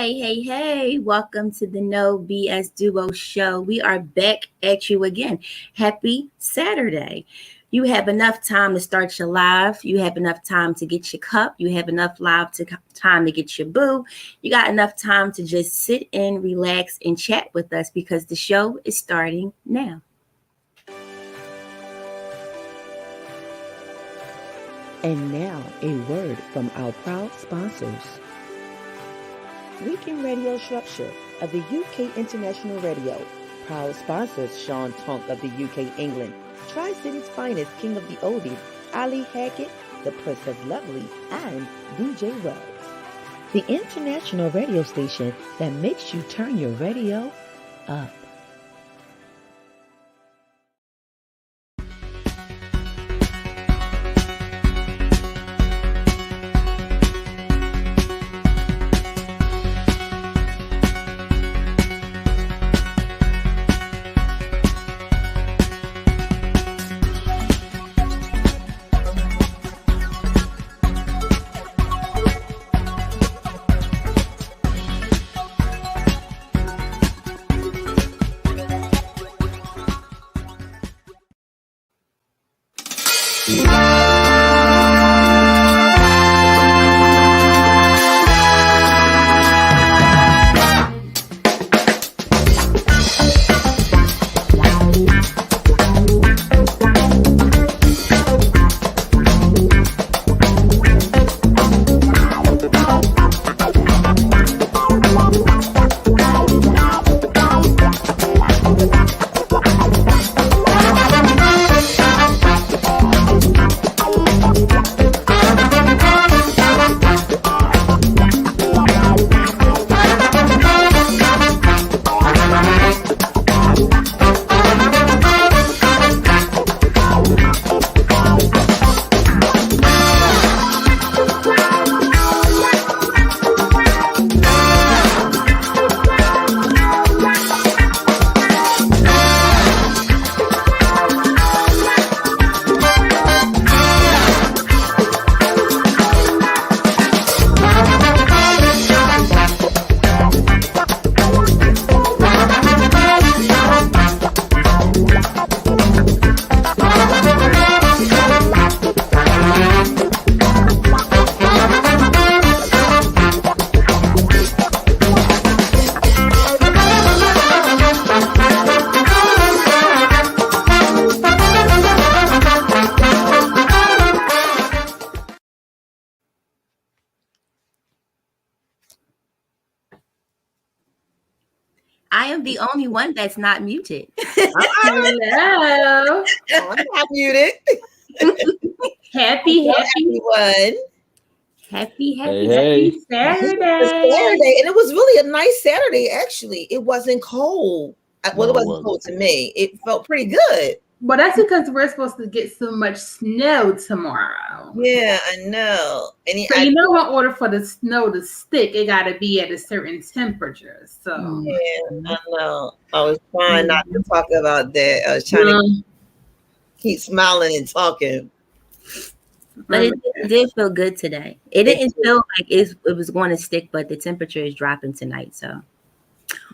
Hey. Welcome to the No BSDUO show. We are back at you again. Happy Saturday. You have enough time to start your live. You have enough time to get your cup. You have enough time to get your boo. You got enough time to just sit in, relax, and chat with us because the show is starting now. And now, a word from our proud sponsors. Weekend Radio Shropshire of the UK International Radio. Proud sponsors Sean Tonk of the UK, England. Tri-City's finest King of the Oldies, Ali Hackett, the Prince of Lovely, and DJ Wells. The international radio station that makes you turn your radio up. I am the only one that's not muted. Hello. I'm not muted. Happy everyone. Happy Saturday. Saturday. And it was really a nice Saturday, actually. It wasn't cold. Well, it wasn't cold to me. It felt pretty good. But that's because we're supposed to get so much snow tomorrow. Yeah, I know. In order for the snow to stick, it got to be at a certain temperature. So yeah, I know. I was trying not to talk about that. I was trying to keep smiling and talking. But it did feel good today. It didn't feel like it was going to stick, but the temperature is dropping tonight. So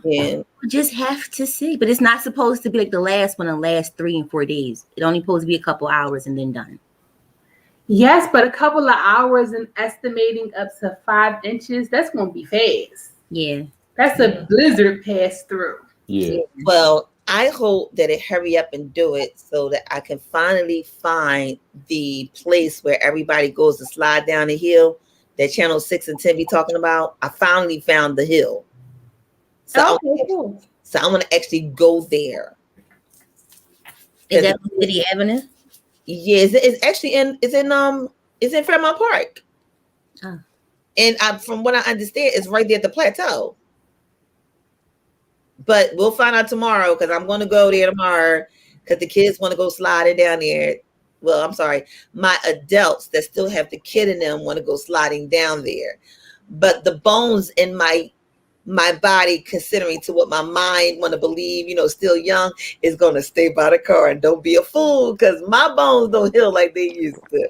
yeah, we just have to see. But it's not supposed to be like the last one in the last 3 and 4 days. It only supposed to be a couple hours and then done. Yes, but a couple of hours and estimating up to 5 inches, that's going to be fast. Yeah. That's a blizzard pass through. Yeah. Well, I hope that it hurry up and do it so that I can finally find the place where everybody goes to slide down the hill that Channel 6 and 10 be talking about. I finally found the hill. So, cool. So I'm going to actually go there. Is that on City Avenue? Yes, it's actually it's in Fairmount Park. Oh. And from what I understand, it's right there at the plateau. But we'll find out tomorrow because I'm going to go there tomorrow because the kids want to go sliding down there. Well, I'm sorry. My adults that still have the kid in them want to go sliding down there. But the bones in my body, considering to what my mind want to believe, still young, is going to stay by the car. And don't be a fool because my bones don't heal like they used to.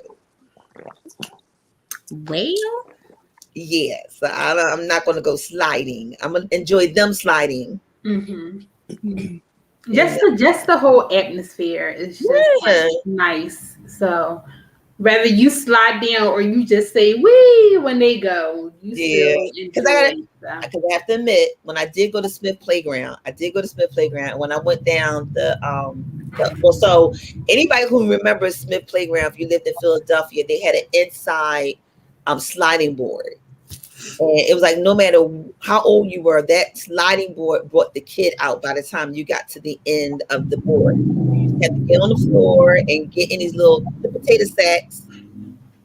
Well, Yeah, so I'm not going to go sliding. I'm going to enjoy them sliding. Mm-hmm. Mhm. And Just the whole atmosphere is just like yeah, nice. So whether you slide down or you just say wee when they go, you yeah. still Because I enjoy. So. because I have to admit, when I did go to Smith Playground, and when I went down well, so anybody who remembers Smith Playground, if you lived in Philadelphia, they had an inside sliding board. And it was like no matter how old you were, that sliding board brought the kid out by the time you got to the end of the board. You just had to get on the floor and get in these little potato sacks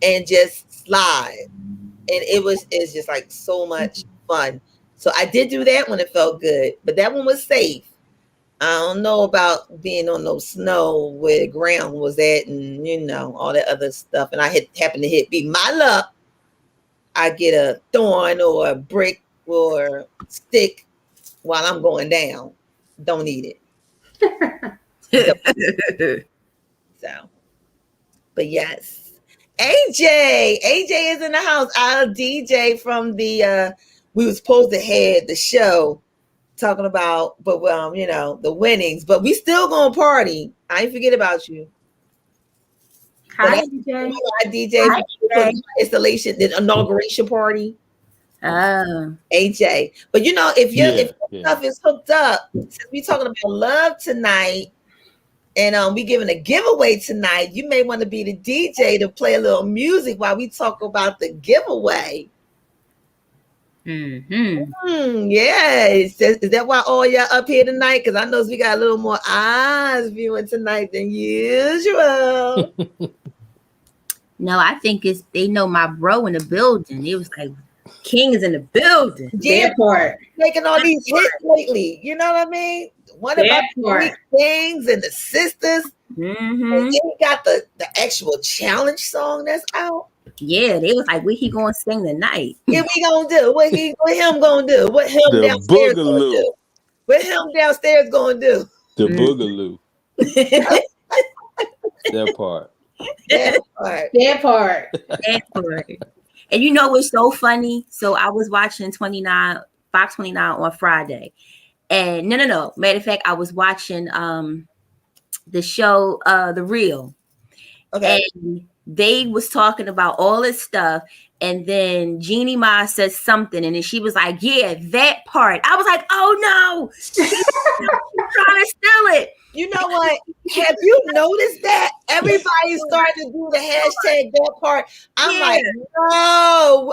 and just slide. And it's just like so much fun. So I did do that when it felt good, but that one was safe. I don't know about being on no snow where the ground was at and all that other stuff. And I happened to be my luck. I get a thorn or a brick or stick while I'm going down. Don't need it. So, but yes. AJ is in the house. Our DJ from the we was supposed to head the show talking about, but the winnings, but we still gonna party. I ain't forget about you. So Hi, that's DJ. our DJ Hi, for AJ. the installation, the inauguration party. Oh, AJ. But if Yeah, your yeah. stuff is hooked up, since we talking about love tonight, and we giving a giveaway tonight, you may want to be the DJ to play a little music while we talk about the giveaway. mm-hmm. Yeah. Is that why all y'all up here tonight? Because I know we got a little more eyes viewing tonight than usual. No, I think they know my bro in the building. It was like King is in the building. Yeah, That part. making all these hits lately. You know what I mean? One about That the part. Sweet Kings and the Sisters. Mm-hmm. And then we got the actual challenge song that's out. Yeah, they was like, what he gonna sing tonight? Yeah, we gonna do what him gonna do? What him The downstairs gonna boogaloo. do? What him downstairs gonna do? The Mm. boogaloo. That part. That part. That part. That part. And you know what's so funny? So I was watching Fox 29 on Friday. And no. Matter of fact, I was watching the show The Real. Okay. And they was talking about all this stuff. And then Jeannie Ma says something, and then she was like, yeah, that part. I was like, oh no, she's trying to steal it. You know what? Have you noticed that everybody's starting to do the hashtag that part? I'm like, no,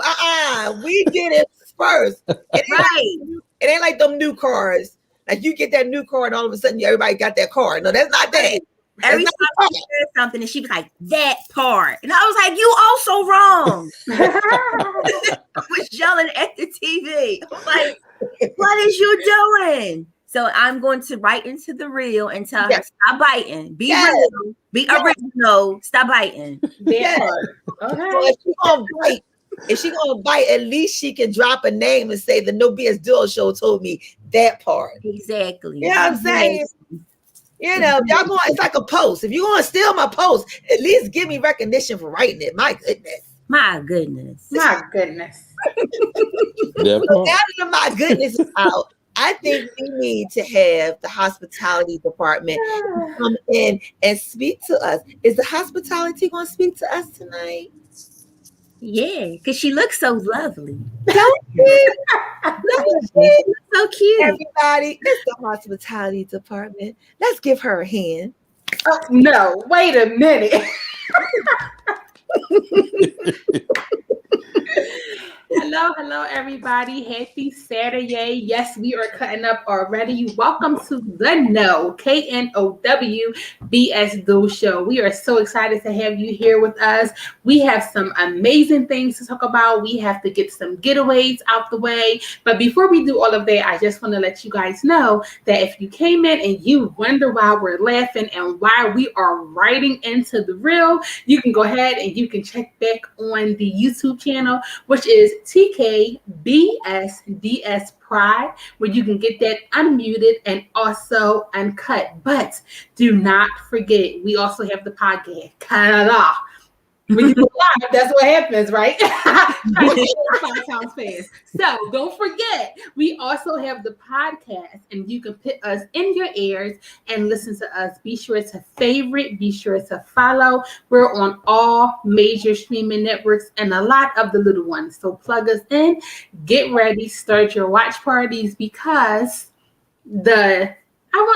we did it first. It ain't like them new cars. Like you get that new car and all of a sudden everybody got that car. No, that's not that. Every time she said something, and she was like, that part. And I was like, you also wrong. I was yelling at the TV. I'm like, what is you doing? So I'm going to write into The Real and tell her, stop biting. Be real. Be original. Stop biting. That part. Okay. Well, if she gonna bite, at least she can drop a name and say the No BSDUO show told me that part. Exactly. You know what I'm saying? If y'all going, it's like a post. If you're gonna steal my post, at least give me recognition for writing it. My goodness. My goodness. So now that my goodness is out, I think we need to have the hospitality department come in and speak to us. Is the hospitality going to speak to us tonight? Yeah, because she looks so lovely. Don't she? So cute. Everybody, it's the hospitality department. Let's give her a hand. No, wait a minute. Hello, everybody. Happy Saturday. Yes, we are cutting up already. Welcome to the Know, KNOW BSDUO show. We are so excited to have you here with us. We have some amazing things to talk about. We have to get some getaways out the way. But before we do all of that, I just want to let you guys know that if you came in and you wonder why we're laughing and why we are writing into The Real, you can go ahead and you can check back on the YouTube channel, which is TKBSDS Pride, where you can get that unmuted and also uncut. But do not forget, we also have the podcast. When you go live, that's what happens, right? 5 times fast. So don't forget, we also have the podcast, and you can put us in your ears and listen to us. Be sure to favorite, be sure to follow. We're on all major streaming networks and a lot of the little ones. So plug us in, get ready, start your watch parties, because I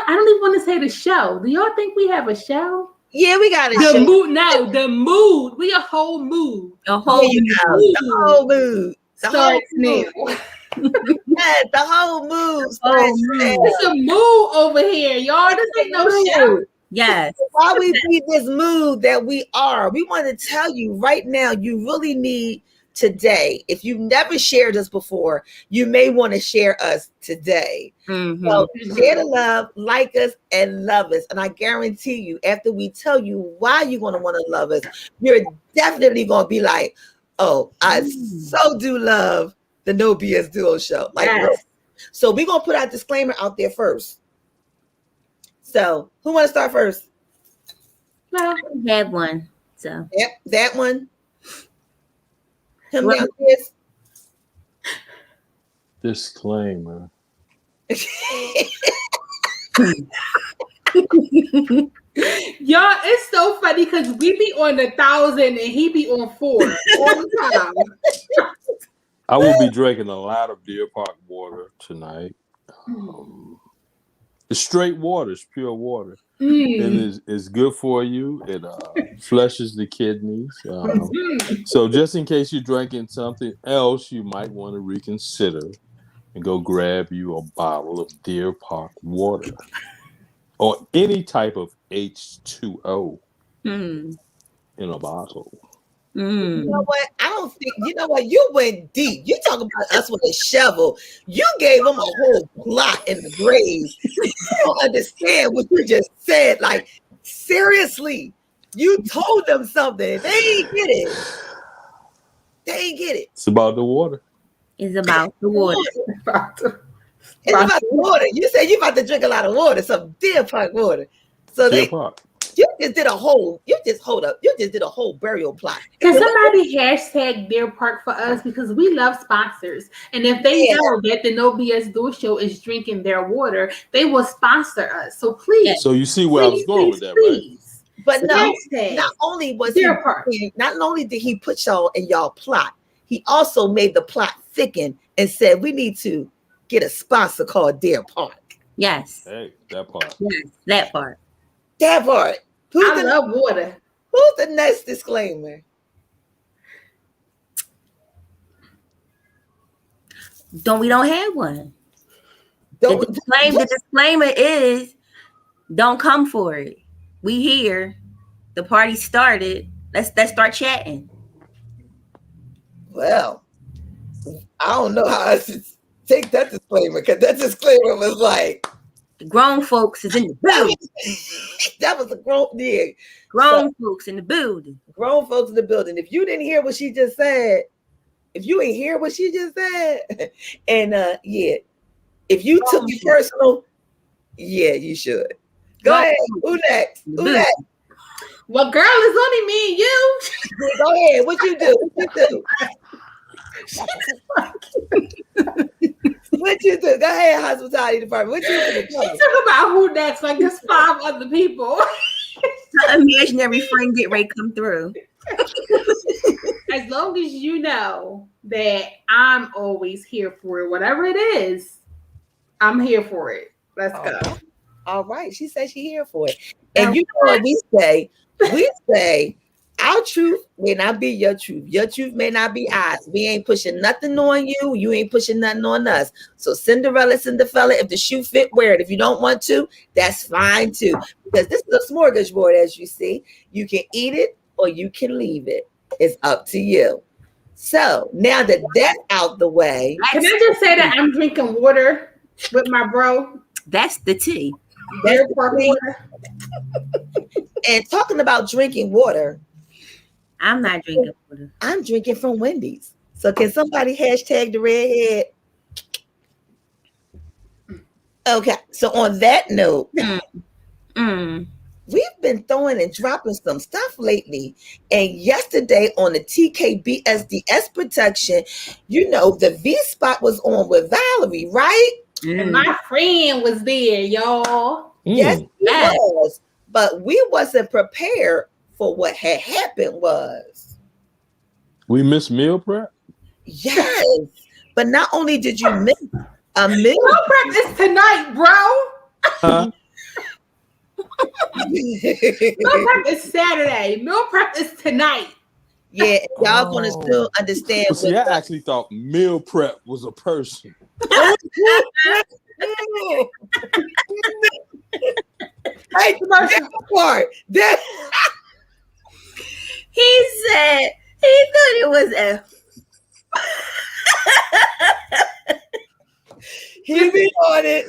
don't even want to say the show. Do y'all think we have a show? Yeah, we got a The show. mood, no, the mood. We a whole mood. A whole There you go. The whole mood. The whole Starts now. mood. Yes, the whole mood. whole starts mood. now. It's a mood over here, y'all. This ain't no show. Yes. While we be this mood that we are, we want to tell you right now, you really need today. If you've never shared us before, you may want to share us today. Mhm. So share the love, like us, and love us. And I guarantee you, after we tell you why you're going to want to love us, you're definitely going to be like, oh, I so do love the No BS Duo show. Like, Yes. really. So we're going to put our disclaimer out there first. So who want to start first? Well, We have one. So Yep, that one. Him Well- downstairs. Disclaimer. y'all, it's so funny because we be on 1,000 and he be on 4 all the time. I will be drinking a lot of Deer Park water tonight. It's straight water. It's pure water. And it's good for you. It flushes the kidneys. So just in case you're drinking something else, you might want to reconsider and go grab you a bottle of Deer Park water or any type of H2O in a bottle. You know what? I don't think, you know what? You went deep. You talk about us with a shovel. You gave them a whole plot in the grave. You don't understand what you just said. Like, seriously, you told them something. They ain't get it. They ain't get it. It's about the water. it's about the water. It's about the water. You said you about to drink a lot of water, some Deer Park water. So Deer Park. you just did a whole burial plot. Can somebody hashtag Deer Park for us, because we love sponsors, and if they know that the No BS Duo show is drinking their water, they will sponsor us. So please, So you see where I was going with that, right? But So no, hashtag not only was Deer Park. not only did he put y'all in y'all plot, he also made the plot thicken and said we need to get a sponsor called Deer Park. Yes. Hey, that part. Yes. That part. That part. I love water. Who's the next disclaimer? We don't have one. Don't, The disclaimer is don't come for it. We here. The party started. Let's start chatting. well, I don't know how I should take that disclaimer, because that disclaimer was like The grown folks is in the building. that was a grown Grown folks in the building. grown folks in the building. If you didn't hear what she just said, and yeah, if you took it personal, yeah, you should. Go ahead. Who next? Who next? Well, girl, it's only me and you. Go ahead. What you do? What you do? Go ahead, hospitality department. What you do? She talk about who next, like there's 5 other people. Imaginary friend get ready to come through. As long as you know that I'm always here for it, whatever it is, I'm here for it. Let's go. All right. She said she here for it. And you know what we say? We say our truth may not be your truth. Your truth may not be ours. We ain't pushing nothing on you. You ain't pushing nothing on us. So Cinderella, if the shoe fit, wear it. If you don't want to, that's fine too. Because this is a smorgasbord, as you see. You can eat it or you can leave it. It's up to you. So now that that's out the way. Can I just say that I'm drinking water with my bro? That's the tea. Deer Park water. And talking about drinking water, I'm not drinking water. I'm drinking from Wendy's. So can somebody hashtag the redhead? Okay. So on that note, we've been throwing and dropping some stuff lately. And yesterday on the TKBSDS production, you know, the V spot was on with Valerie, right? And my friend was there, y'all. Yes, he was. But we wasn't prepared for what had happened was. We missed meal prep? Yes. But not only did you miss a meal prep is tonight, bro. Huh? Meal prep is Saturday. Meal prep is tonight. Yeah, y'all gonna still understand. See, I actually thought meal prep was a person. Hey, that part. That he said he thought it was a. He be on it.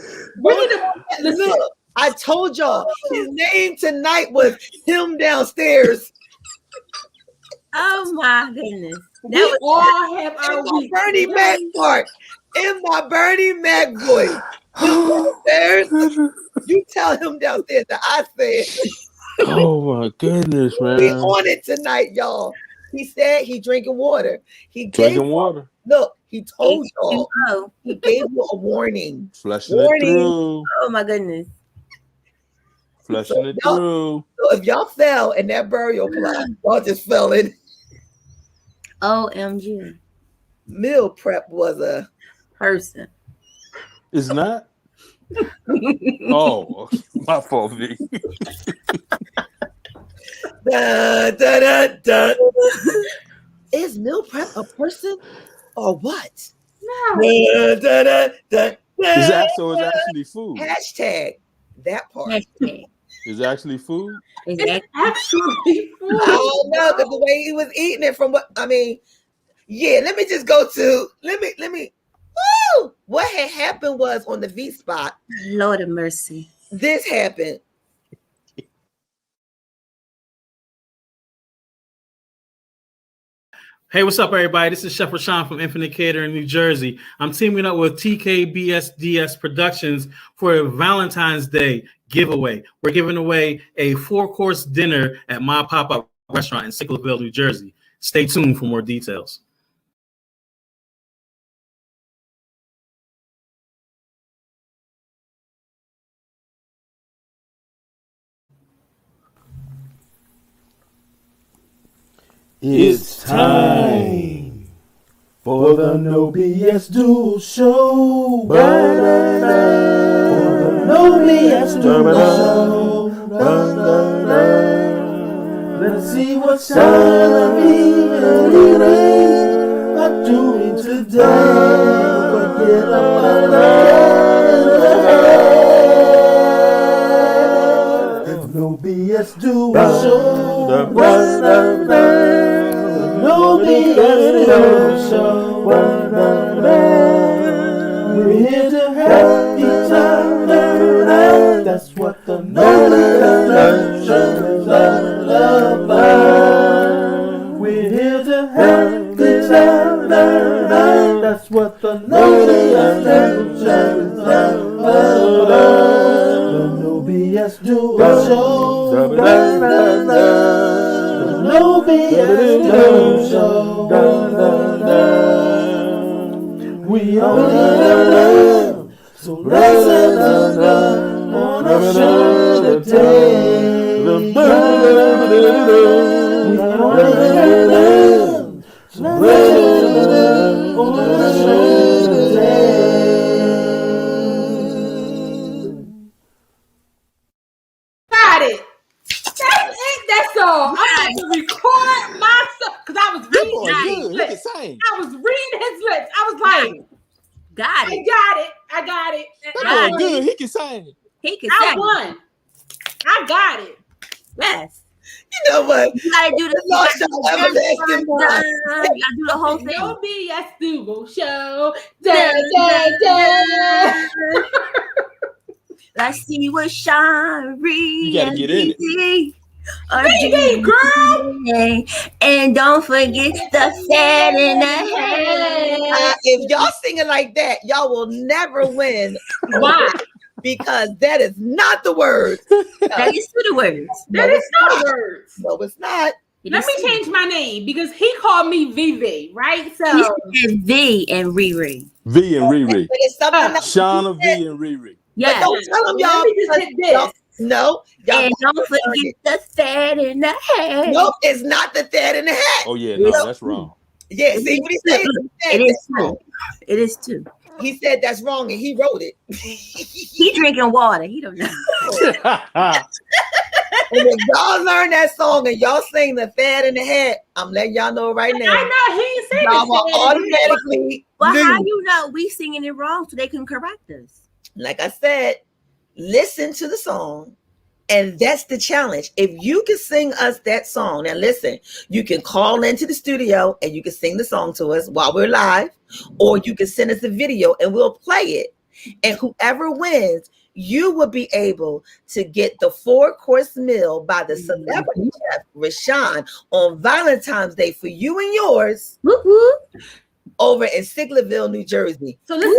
Look, I told y'all his name tonight was him downstairs. Oh my goodness. We all have our week. Bernie Mac part. In my Bernie Mac voice. Downstairs. You tell him downstairs that I said. Oh my goodness, man. We on it tonight, y'all. He said he drinking water. He drinking water. Look, he told y'all. He gave you a warning. Flushing it through. Oh my goodness. Flushing it through. So if y'all fell in that burial plot, y'all just fell in. OMG. Meal prep was a person. It's not? Oh, my fault, Vic. Da, da, da, da. Is meal prep a person or what? No. Da, da, da, da, So it's actually food. Hashtag that part. Hashtag. It's actually food? It's actually food. I don't know, because the way he was eating it from what, I mean, yeah, let me just go to, let me, woo! What had happened was on the V spot. Lord of mercy. This happened. Hey, what's up, everybody? This is Chef Rashawn from Infinite Catering, New Jersey. I'm teaming up with TKBSDS Productions for a Valentine's Day giveaway. We're giving away a 4-course dinner at my pop-up restaurant in Sicklerville, New Jersey. Stay tuned for more details. It's time for the No BS Duo Show. For the No BS Duo Show. Let's see what Charlie and Elaine are doing today. Forget about it. No BS Duo Show. No BS Show. We're here to help each other. That's what the No BS Show is all about. We're here to help each other. That's what the No BS Show is all about. The No BS Duo Show. No BS Show. We only learn, so let's learn on our show today. We only learn, so let's learn on our show today. Got it. That's all. I'm going to record myself because I was reading his lips. I was reading his lips. I was like, got it. I got it. That boy good. He can sing. I won. I got it. Yes. You know what? You gotta do the whole thing. No BS Duo Show. Let's see what Shari. You gotta get in it. Girl. And don't forget the fat in the head. If y'all singing like that, y'all will never win. Why? because that is not the word. That is to the words. That is not words. No, it's not. Let me change my name because he called me Vivi, right? So he said V and Riri. V and Riri. But it's something else. Shauna V and Riri. Yeah. Don't tell them, y'all. Let me just hit this. No, y'all. And don't forget the fat in the hat. Nope, it's not the that in the hat. Oh yeah, no, that's wrong. Yeah, see what he said? It is too. It is too. He said that's wrong, and he wrote it. He drinking water. He don't know. And if y'all learn that song and y'all sing the fad in the hat, I'm letting y'all know right now. I know he ain't saying Y'all will automatically. Well, lose. how you know we singing it wrong so they can correct us? Like I said, listen to the song. And that's the challenge. If you can sing us that song, now listen, you can call into the studio and you can sing the song to us while we're live, or you can send us a video and we'll play it. And whoever wins, you will be able to get the 4-course meal by the celebrity chef Rashawn on Valentine's Day for you and yours. Woo-hoo. Over in Siglerville, New Jersey. So listen,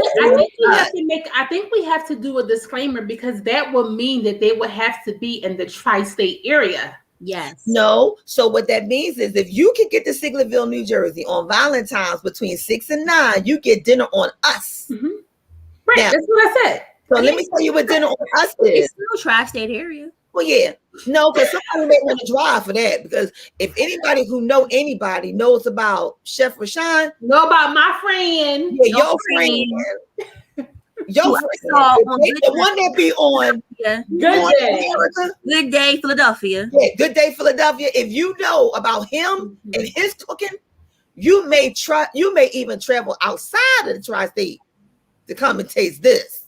I think we have to do a disclaimer because that will mean that they would have to be in the tri-state area. Yes. No. So what that means is if you can get to Siglerville, New Jersey on Valentine's between 6 and 9, you get dinner on us. Mm-hmm. Right. Now, that's what I said. So let me tell you what dinner on us It's is. still tri-state area. Well, yeah. No, because somebody may want to drive for that. Because if anybody who know anybody knows about Chef Rashawn, know about my friend. Yeah, your friend. Your friend. The one that be on Good Day. America. Good Day, Philadelphia. Yeah, Good Day, Philadelphia. If you know about him and his cooking, you may even travel outside of the tri-state to come and taste this.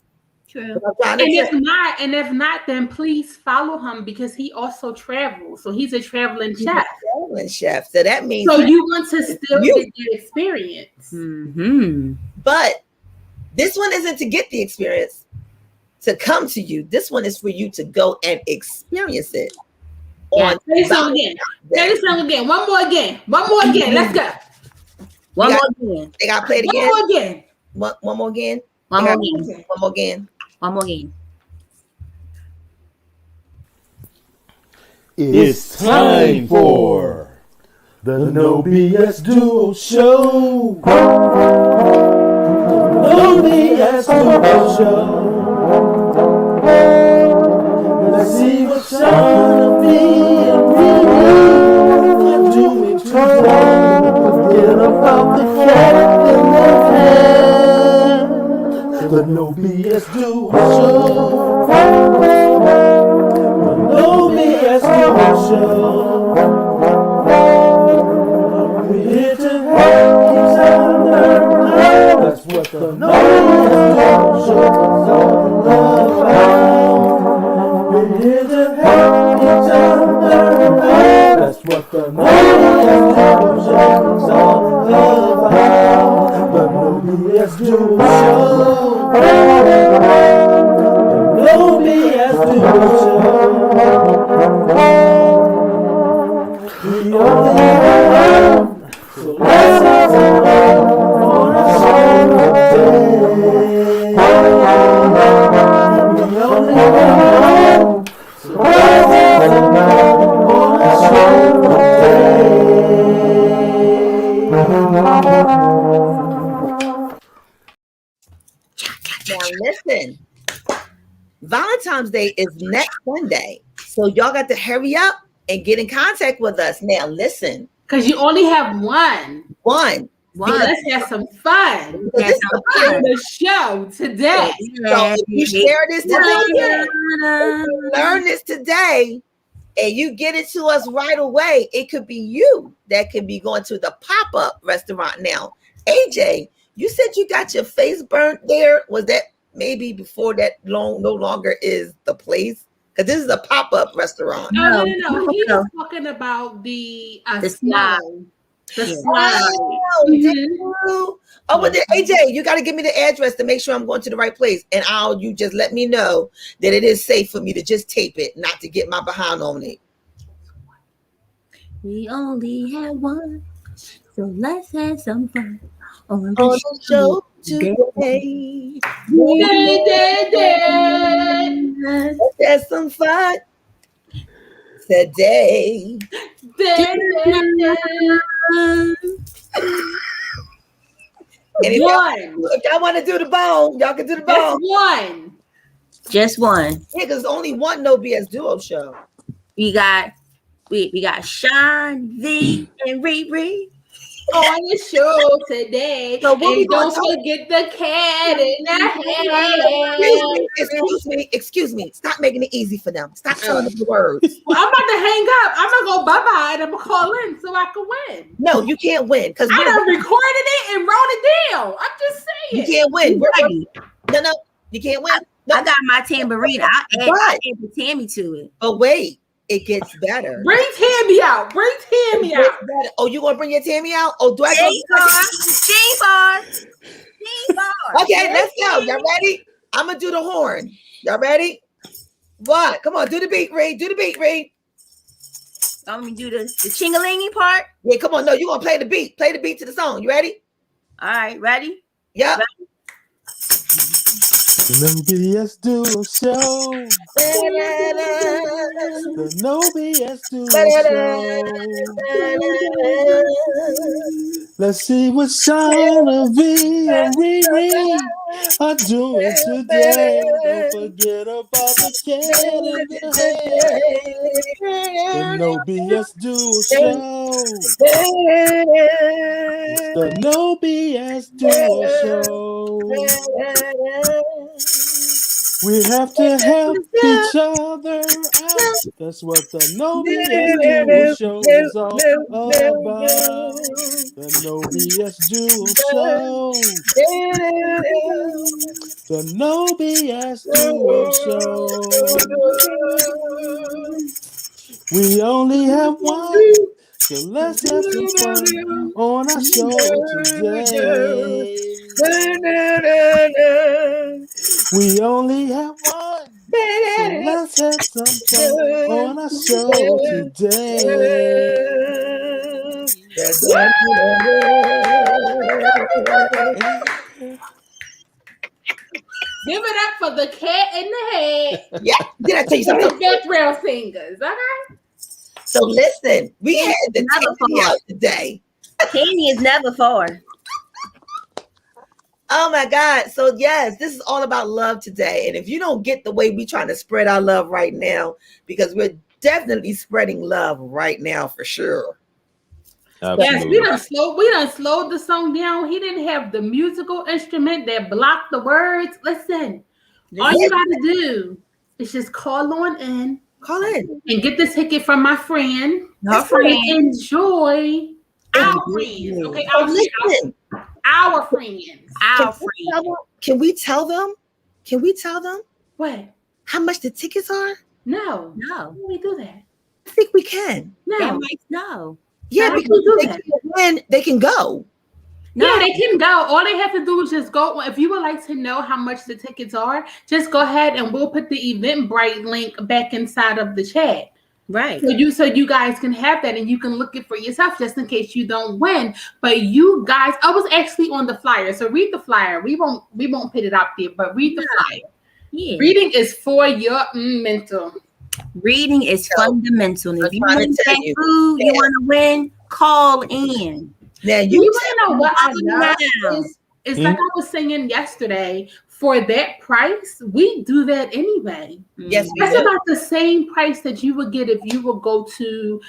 True. And if not, then please follow him because he also travels. So he's a traveling chef. So that means you want to still get the experience. Mm-hmm. But this one isn't to get the experience, to come to you. This one is for you to go and experience it. Yeah. Say song again. Say the song again. One more again. Let's go. One more again. They got to play it again. One more again. One more again. One more again. One more again. One more again. It's time for the No BS Duo Show. No BS Duo Show. Let's see what Sean and Riri are doing today. Forget about the cat in their hand. The No BS Duo Show. The No BS Duo Show. We're here to help each other. That's what the No BS Duo Show is all about. We're here to help each other. That's what the No BS Duo Show is all about. The No BS Duo Show. The No BS Duo Show. We only have one, so let's have on our show today. We only have one, so let's have on our show Now listen, Valentine's Day is next Sunday, so y'all got to hurry up and get in contact with us. Now listen, because you only have one. Let's have some fun. In the show today. So if you share this today, learn this today, and you get it to us right away, it could be you that could be going to the pop-up restaurant. Now, AJ, you said you got your face burnt there. Was that maybe before that no longer is the place? Because this is a pop-up restaurant. No. He was talking about the slide. The slide. Oh, but then, AJ, you got to give me the address to make sure I'm going to the right place. And you just let me know that it is safe for me to just tape it, not to get my behind on it. We only have one, so let's have some fun on the show today. Day. fun today. And if y'all want to do the bone, y'all can do the bone. Just one. Yeah, because only one No BS Duo show. We got Sean, V, and Riri on the show today. So what and don't forget the cat in the hat. Excuse me. Stop making it easy for them. Stop telling them the words. Well, I'm about to hang up. I'm gonna go bye-bye and I'm gonna call in so I can win. No, you can't win because I done recorded it and wrote it down. I'm just saying. You can't win. No, you can't win. No. I got my tambourine. I'll add the Tammy to it. But wait, it gets better. Bring Tammy out. Oh, you gonna bring your Tammy out? Oh, do I go? Okay, let's go. Y'all ready? I'm gonna do the horn. Y'all ready? What? Come on, do the beat, Ray. Do the beat, Ray. I'm gonna do the chingalingy part. Yeah, come on. No, you're gonna play the beat. Play the beat to the song. You ready? All right, ready? Yep. The No BS Duo Show. The No BS Duo Show. Let's see what Shauna, V, and Riri are doing today. Don't forget about the cat in the hat. The No BS Duo Show. The No BS Duo Show. We have to help each other out. That's what the No BS Duo Show is all about. The No BS Duo Show. The No BS Duo Show. We only have one, so let's have some fun on our show today. We only have one, so let's have some fun on our show today. Give it up for the cat in the hat. Yeah, did I tell you something? The background singers, okay? So listen, we had the Tammy out today. Tammy is never far. Oh my God. So yes, this is all about love today. And if you don't get the way we're trying to spread our love right now, because we're definitely spreading love right now for sure. Absolutely. Yes, we done slowed the song down. He didn't have the musical instrument that blocked the words. Listen, all you gotta do is just call in and get the ticket from my friend. Our friend. Enjoy our friends. Okay, our friends. Can we tell them? What? How much the tickets are? No. How do we do that? I think we can. No. Yeah, because they can go. Yeah, they can go. All they have to do is just go. If you would like to know how much the tickets are, just go ahead and we'll put the Eventbrite link back inside of the chat. Right. So you guys can have that and you can look it for yourself just in case you don't win. But you guys, I was actually on the flyer. So read the flyer. We won't put it out there, but read the flyer. Yeah. Reading is for your mental. Reading is fundamental. And if you want that food, you want to win, call in. Now you want to know what I know? It's like I was saying yesterday. For that price, we do that anyway. Yes, that's about the same price that you would get if you would go to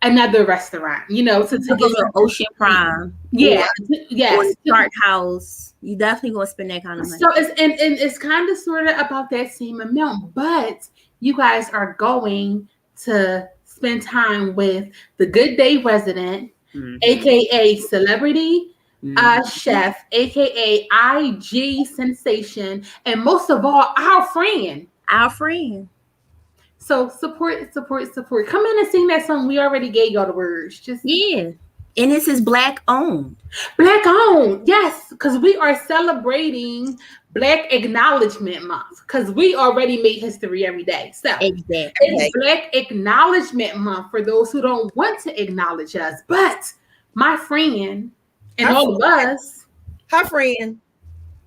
another restaurant. You know, to get Ocean Prime. Yeah, or Start House. You definitely gonna spend that kind of money. So it's kind of sort of about that same amount, but you guys are going to spend time with the Good Day resident, aka celebrity. Chef, aka IG sensation, and most of all, our friend. So support. Come in and sing that song. We already gave y'all the words. And this is Black owned. Yes, because we are celebrating Black Acknowledgement Month. Because we already made history every day. So it's Black Acknowledgement Month for those who don't want to acknowledge us. But my friend. And all of us. Her friend.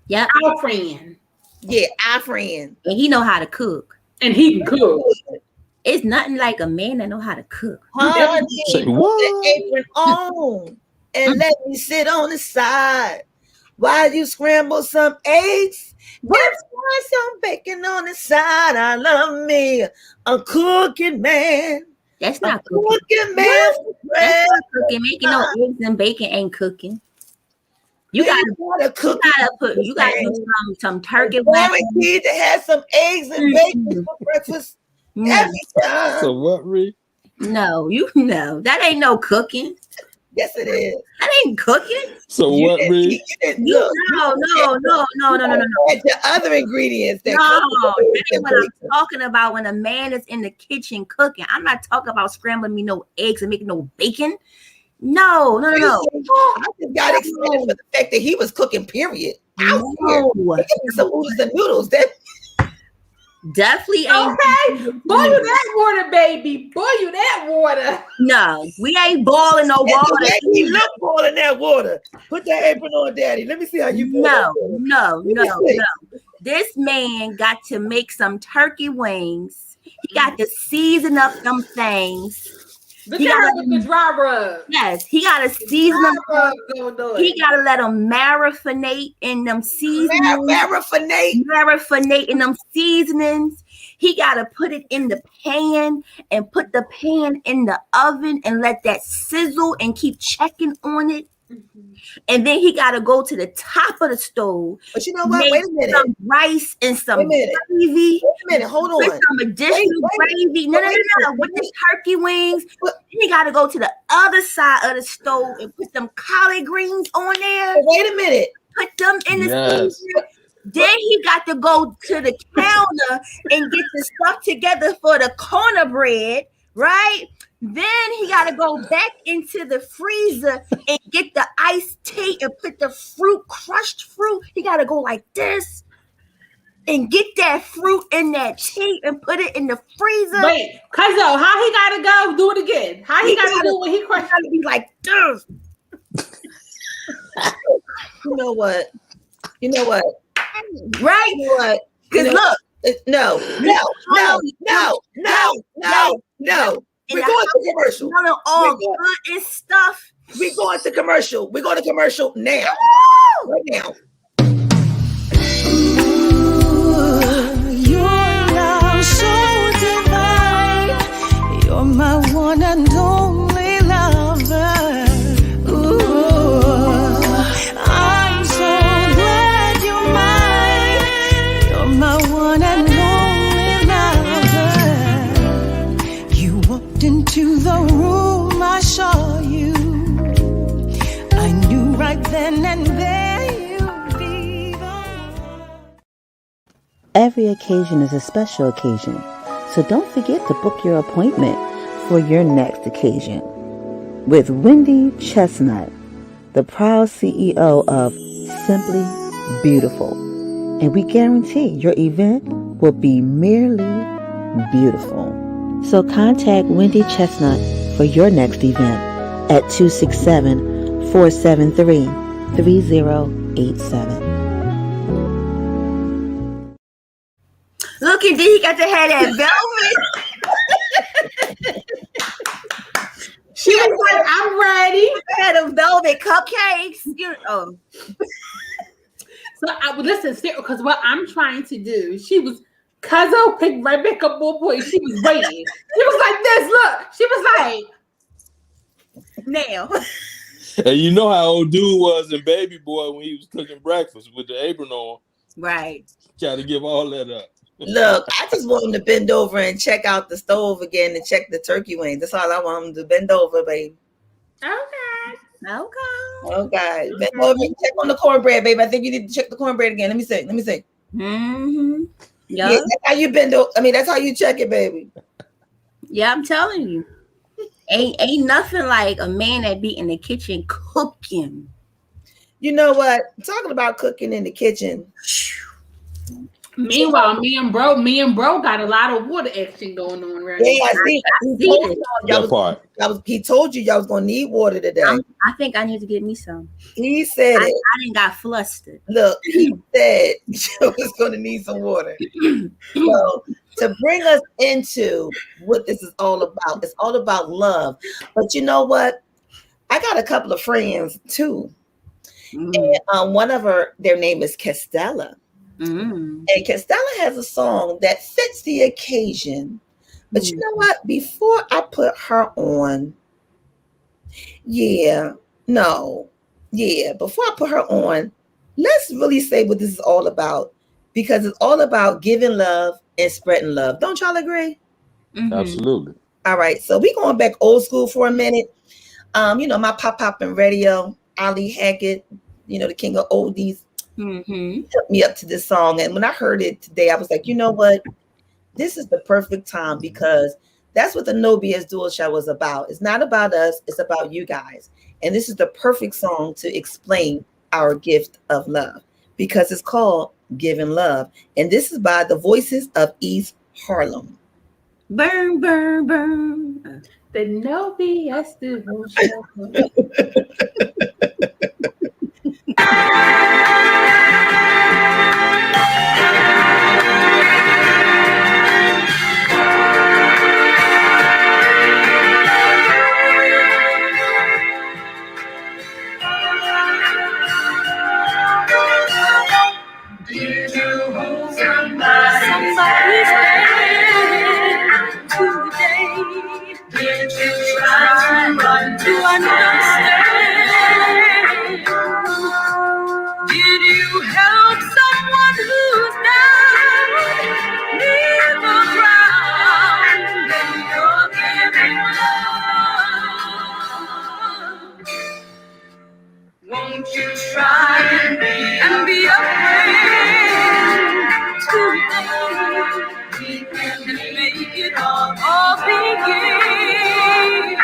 Yeah. Our friend. Yeah, our friend. And he know how to cook. And he can cook. It's nothing like a man that know how to cook. Honey, Say put what? the apron on and let me sit on the side while you scramble some eggs and fry some bacon on the side. I love me a cooking man. That's A not cooking. cooking man. That's not cooking. Making no eggs and bacon ain't cooking. You gotta cook. You gotta do some turkey Guaranteed to have some eggs and bacon for breakfast every time. So what, Ree? No, that ain't no cooking. Yes, it is. That ain't cooking. So You what, didn't- Ree? you didn't No. add the other ingredients that No, come with that ain't what I'm talking about when a man is in the kitchen cooking. I'm not talking about scrambling me no eggs and making no bacon. No. I just got excited for the fact that he was cooking, period. Out here. Some oodles and noodles. That definitely ain't. Okay, boil you that water, baby. Boil you that water. No, we ain't boiling no water. he look boiling that water. Put that apron on, Daddy. Let me see how you boil that water. No. This man got to make some turkey wings. He got to season up them things. Look at her with the dry rub. Yes, he got to season them up. He got to let them marinate in them seasonings. Marinate in them seasonings. He got to put it in the pan and put the pan in the oven and let that sizzle and keep checking on it. And then he got to go to the top of the stove. But you know what? Wait a minute. Some rice and some gravy. Wait a minute. Hold on. With some additional gravy. No. With the turkey wings. Then he got to go to the other side of the stove and put some collard greens on there. Wait a minute. Put them in the season. Then he got to go to the counter and get the stuff together for the cornbread, right? Then he got to go back into the freezer and get the iced tea and put the crushed fruit. He got to go like this and get that fruit in that tea and put it in the freezer. Wait, Cuzzo, how he got to go? Do it again. How he got to do when he crushed? Got to be like this. You know what? Right? You know what? Because look. No. We're going to commercial. All good and stuff. We're going to commercial. We're going to commercial now. Right now. Your love so divine. You're my one and only lover. Ooh, I'm so glad you're mine. You're my one and only lover. You walked into the room, I saw you. I knew right then and there you'd be the one. Every occasion is a special occasion, so don't forget to book your appointment for your next occasion with Wendy Chestnut, the proud CEO of Simply Beautiful. And we guarantee your event will be merely beautiful. So contact Wendy Chestnut for your next event at 267-473-3087. Look, and then he got to have that velvet. She was like, I'm ready. Had them velvet cupcakes. So listen, because what I'm trying to do, Cuzzo picked right back up boy. She was waiting. She was like this. Look, she was like, now. And you know how old dude was in Baby Boy when he was cooking breakfast with the apron on. Right. Got to give all that up. Look, I just want him to bend over and check out the stove again and check the turkey wings. That's all I want him to bend over, baby. okay. Okay. Bend over and check on the cornbread, baby. I think you need to check the cornbread again. Let me see. Mm-hmm. Yeah, that's how you bend over. I mean, that's how you check it, baby. Yeah, I'm telling you. Ain't nothing like a man that be in the kitchen cooking. You know what? Talking about cooking in the kitchen. Meanwhile, me and bro got a lot of water action going on right Yeah, now. see, he see told it. y'all That part. he told you y'all was gonna need water today. I think I need to get me some. He said it. I didn't got flustered. Look, he said you was gonna need some water. So to bring us into what this is all about, it's all about love. But you know what? I got a couple of friends too. Mm. And one of their name is Castella. Mm. And Castella has a song that fits the occasion. But you know what? Before I put her on, before I put her on, let's really say what this is all about. Because it's all about giving love and spreading love. Don't y'all agree? Mm-hmm. Absolutely. All right. So we going back old school for a minute. My pop and radio, Ali Hackett, the king of oldies, hooked me up to this song. And when I heard it today, I was like, you know what? This is the perfect time because that's what the No BSDUO show is about. It's not about us. It's about you guys. And this is the perfect song to explain our gift of love because it's called Giving Love. And this is by the Voices of East Harlem. Burn, burn, burn. The No BS Duo show. Somebody's hand today. Did you try to understand? Did you help someone who's down near the ground? Then you're giving love. Won't you try and be a friend today? We can make it all begin.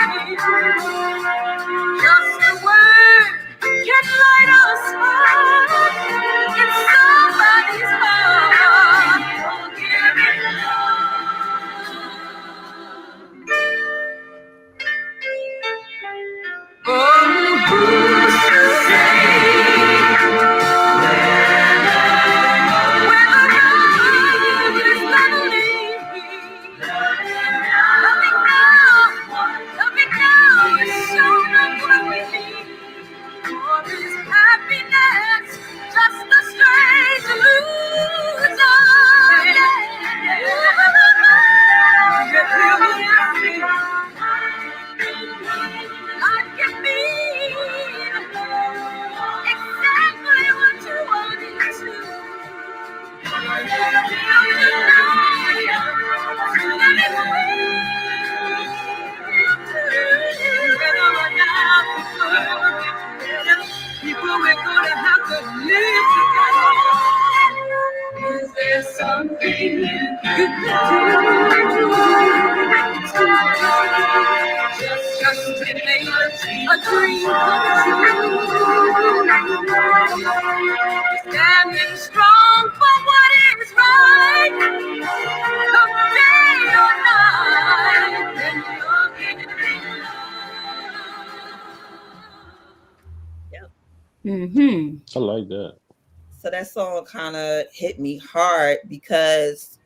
Just a word can light a spark in somebody's heart. Giving love. Oh, who's to say where the road is gonna lead me? Let me know, show them what we need. For is happiness just a strange illusion? Life can mean exactly what you want it to. People, we're gonna have to live together. Is there something you can do? Just to make a dream come true. Standing strong for what is right. Come day or night, then you're giving love. I like that. So that song kind of hit me hard because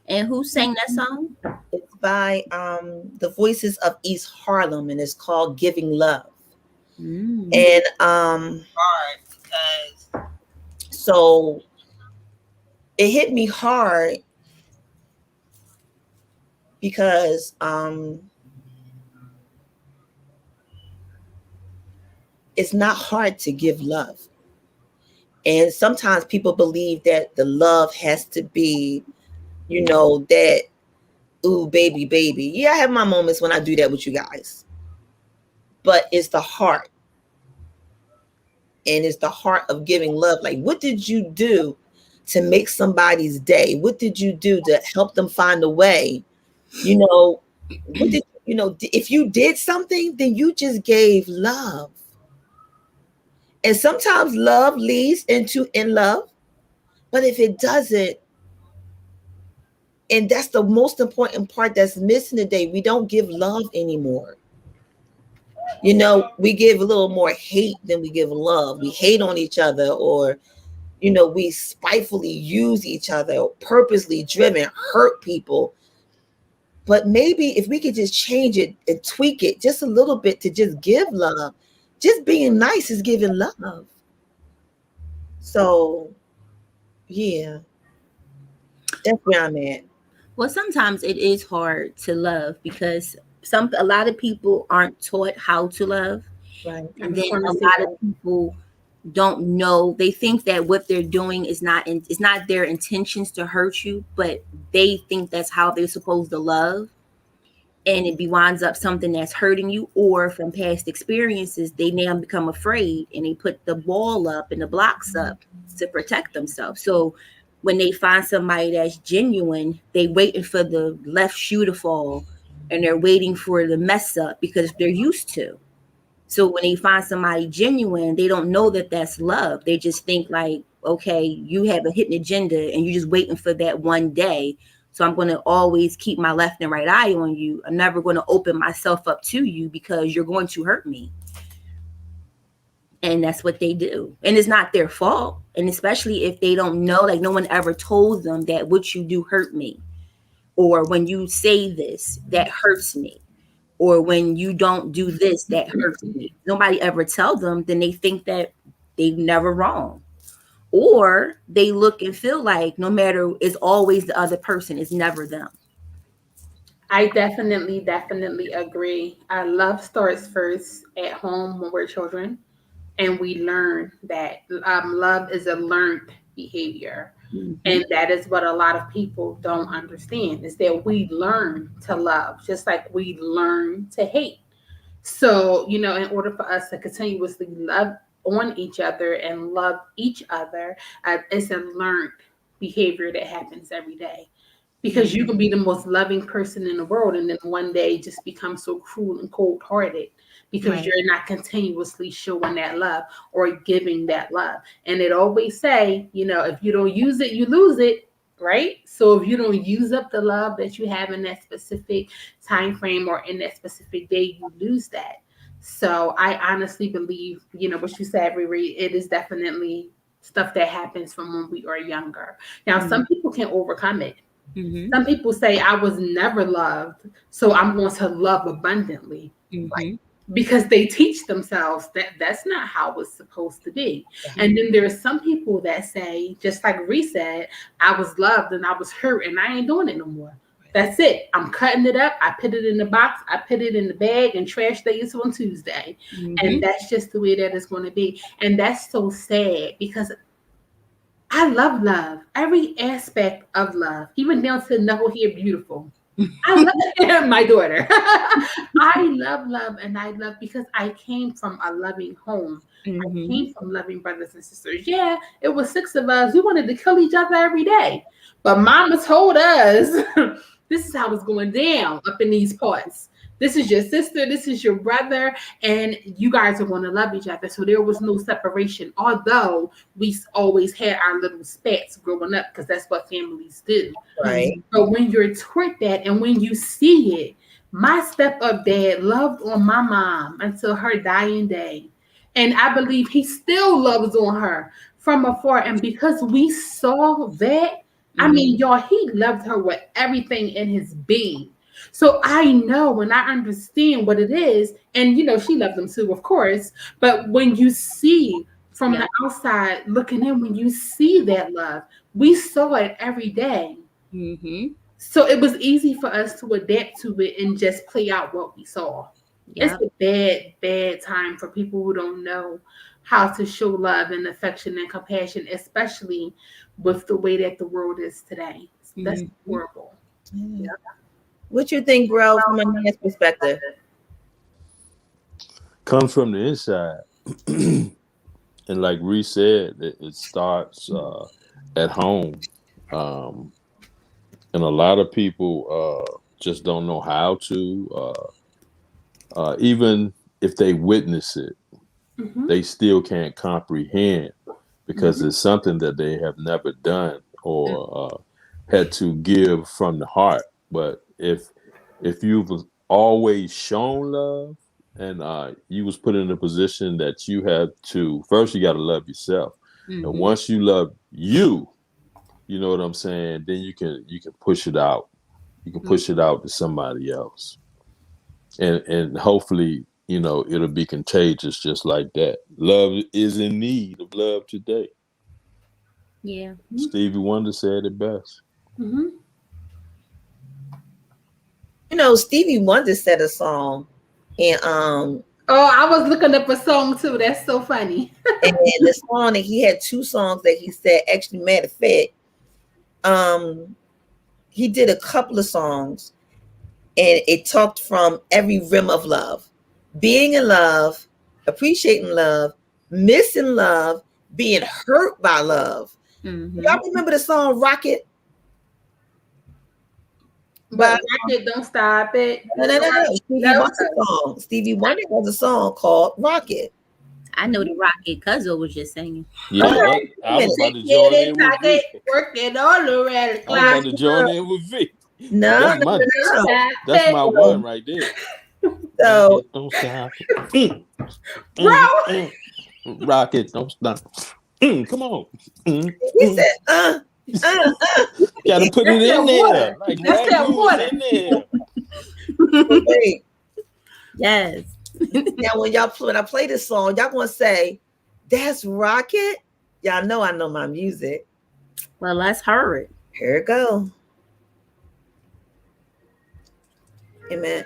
And who sang that song? it's by the Voices of East Harlem and it's called Giving Love. And hard because so it hit me hard because it's not hard to give love. And sometimes people believe that the love has to be, that, ooh, baby, baby. Yeah, I have my moments when I do that with you guys. But it's the heart. And it's the heart of giving love. Like, what did you do to make somebody's day? What did you do to help them find a way? If you did something, then you just gave love. And sometimes love leads into in love. But if it doesn't, And that's the most important part that's missing today. We don't give love anymore. You know, we give a little more hate than we give love. We hate on each other, or, you know, we spitefully use each other, or purposely driven, hurt people. But maybe if we could just change it and tweak it just a little bit to just give love, just being nice is giving love. So, yeah, that's where I'm at. Well, sometimes it is hard to love because a lot of people aren't taught how to love. Right. I And was then going a to say lot of that. people don't know. They think that what they're doing is not it's not their intentions to hurt you, but they think that's how they're supposed to love. And it be winds up something that's hurting you, or from past experiences they now become afraid and they put the wall up and the blocks up to protect themselves. So when they find somebody that's genuine, they waiting for the left shoe to fall, and they're waiting for the mess up because they're used to. So when they find somebody genuine, they don't know that that's love. They just think like, okay, you have a hidden agenda and you're just waiting for that one day. So I'm going to always keep my left and right eye on you. I'm never going to open myself up to you because you're going to hurt me. And that's what they do. And it's not their fault. And especially if they don't know, like no one ever told them that what you do hurt me. Or when you say this, that hurts me, or when you don't do this, that hurts me. Nobody ever tell them, then they think that they've never wrong. Or they look and feel like no matter, it's always the other person, it's never them. I definitely agree. Love starts first at home when we're children, and we learn that love is a learned behavior. Mm-hmm. And that is what a lot of people don't understand, is that we learn to love just like we learn to hate. So, in order for us to continuously love on each other and love each other, it's a learned behavior that happens every day. Because you can be the most loving person in the world and then one day just become so cruel and cold hearted because Right. you're not continuously showing that love or giving that love. And it always say, if you don't use it, you lose it. Right. So if you don't use up the love that you have in that specific time frame or in that specific day, you lose that. So I honestly believe, what you said, Riri, it is definitely stuff that happens from when we are younger. Now, some people can overcome it. Mm-hmm. Some people say, I was never loved, so I'm going to love abundantly. Mm-hmm. Because they teach themselves that that's not how it's supposed to be. And then there are some people that say, just like Ree said, I was loved and I was hurt and I ain't doing it no more. That's it. I'm cutting it up. I put it in the box. I put it in the bag and trash day is on Tuesday. Mm-hmm. And that's just the way that it's going to be. And that's so sad because I love love, every aspect of love, even down to knuckle hair beautiful. I love my daughter. I love, and I love because I came from a loving home. I Mm-hmm. came from loving brothers and sisters. Yeah, it was 6 of us. We wanted to kill each other every day. But mama told us this is how it's going down up in these parts. This is your sister, this is your brother, and you guys are going to love each other. So there was no separation, although we always had our little spats growing up because that's what families do. Right. But when you're taught that and when you see it, my step up dad loved on my mom until her dying day. And I believe he still loves on her from afar. And because we saw that, I mean, y'all, he loved her with everything in his being. So I know and I understand what it is. And, she loved them too, of course. But when you see from the outside looking in, when you see that love, we saw it every day. Mm-hmm. So it was easy for us to adapt to it and just play out what we saw. Yep. It's a bad time for people who don't know how to show love and affection and compassion, especially with the way that the world is today. That's horrible. Yeah. What you think, bro, from a man's perspective? Comes from the inside. And like Reese said, it starts at home. And a lot of people just don't know how to. Even if they witness it, they still can't comprehend because it's something that they have never done or had to give from the heart. But if you've always shown love and you was put in a position that you have to first, you got to love yourself, and once you love you, you know what I'm saying, then you can push it out. You can push it out to somebody else, and hopefully, you know, it'll be contagious just like that. Love is in need of love today. Yeah. Stevie Wonder said it best. Mm-hmm. You know, Stevie Wonder said a song, and Oh, I was looking up a song too. That's so funny. and the song that he had 2 songs that he said. Actually, matter of fact, he did a couple of songs, and it talked from every rim of love, being in love, appreciating love, missing love, being hurt by love. Y'all remember the song "Rocket"? But Rocket, don't stop it. No. Stevie Wonder has a song called "Rocket." I know the Rocket Cuzzo was just singing. Yeah, I was about to join in with V. Working all around the I was about to join in with V. No, that's my one right there. So don't stop. Bro. Rocket, don't stop. Come on. He said, Gotta put it in there. Like that's that water in there. Wait. Yes. Now, when I play this song, y'all gonna say, "That's Rocket." Y'all know I know my music. Well, let's hear it. Here it go. Amen.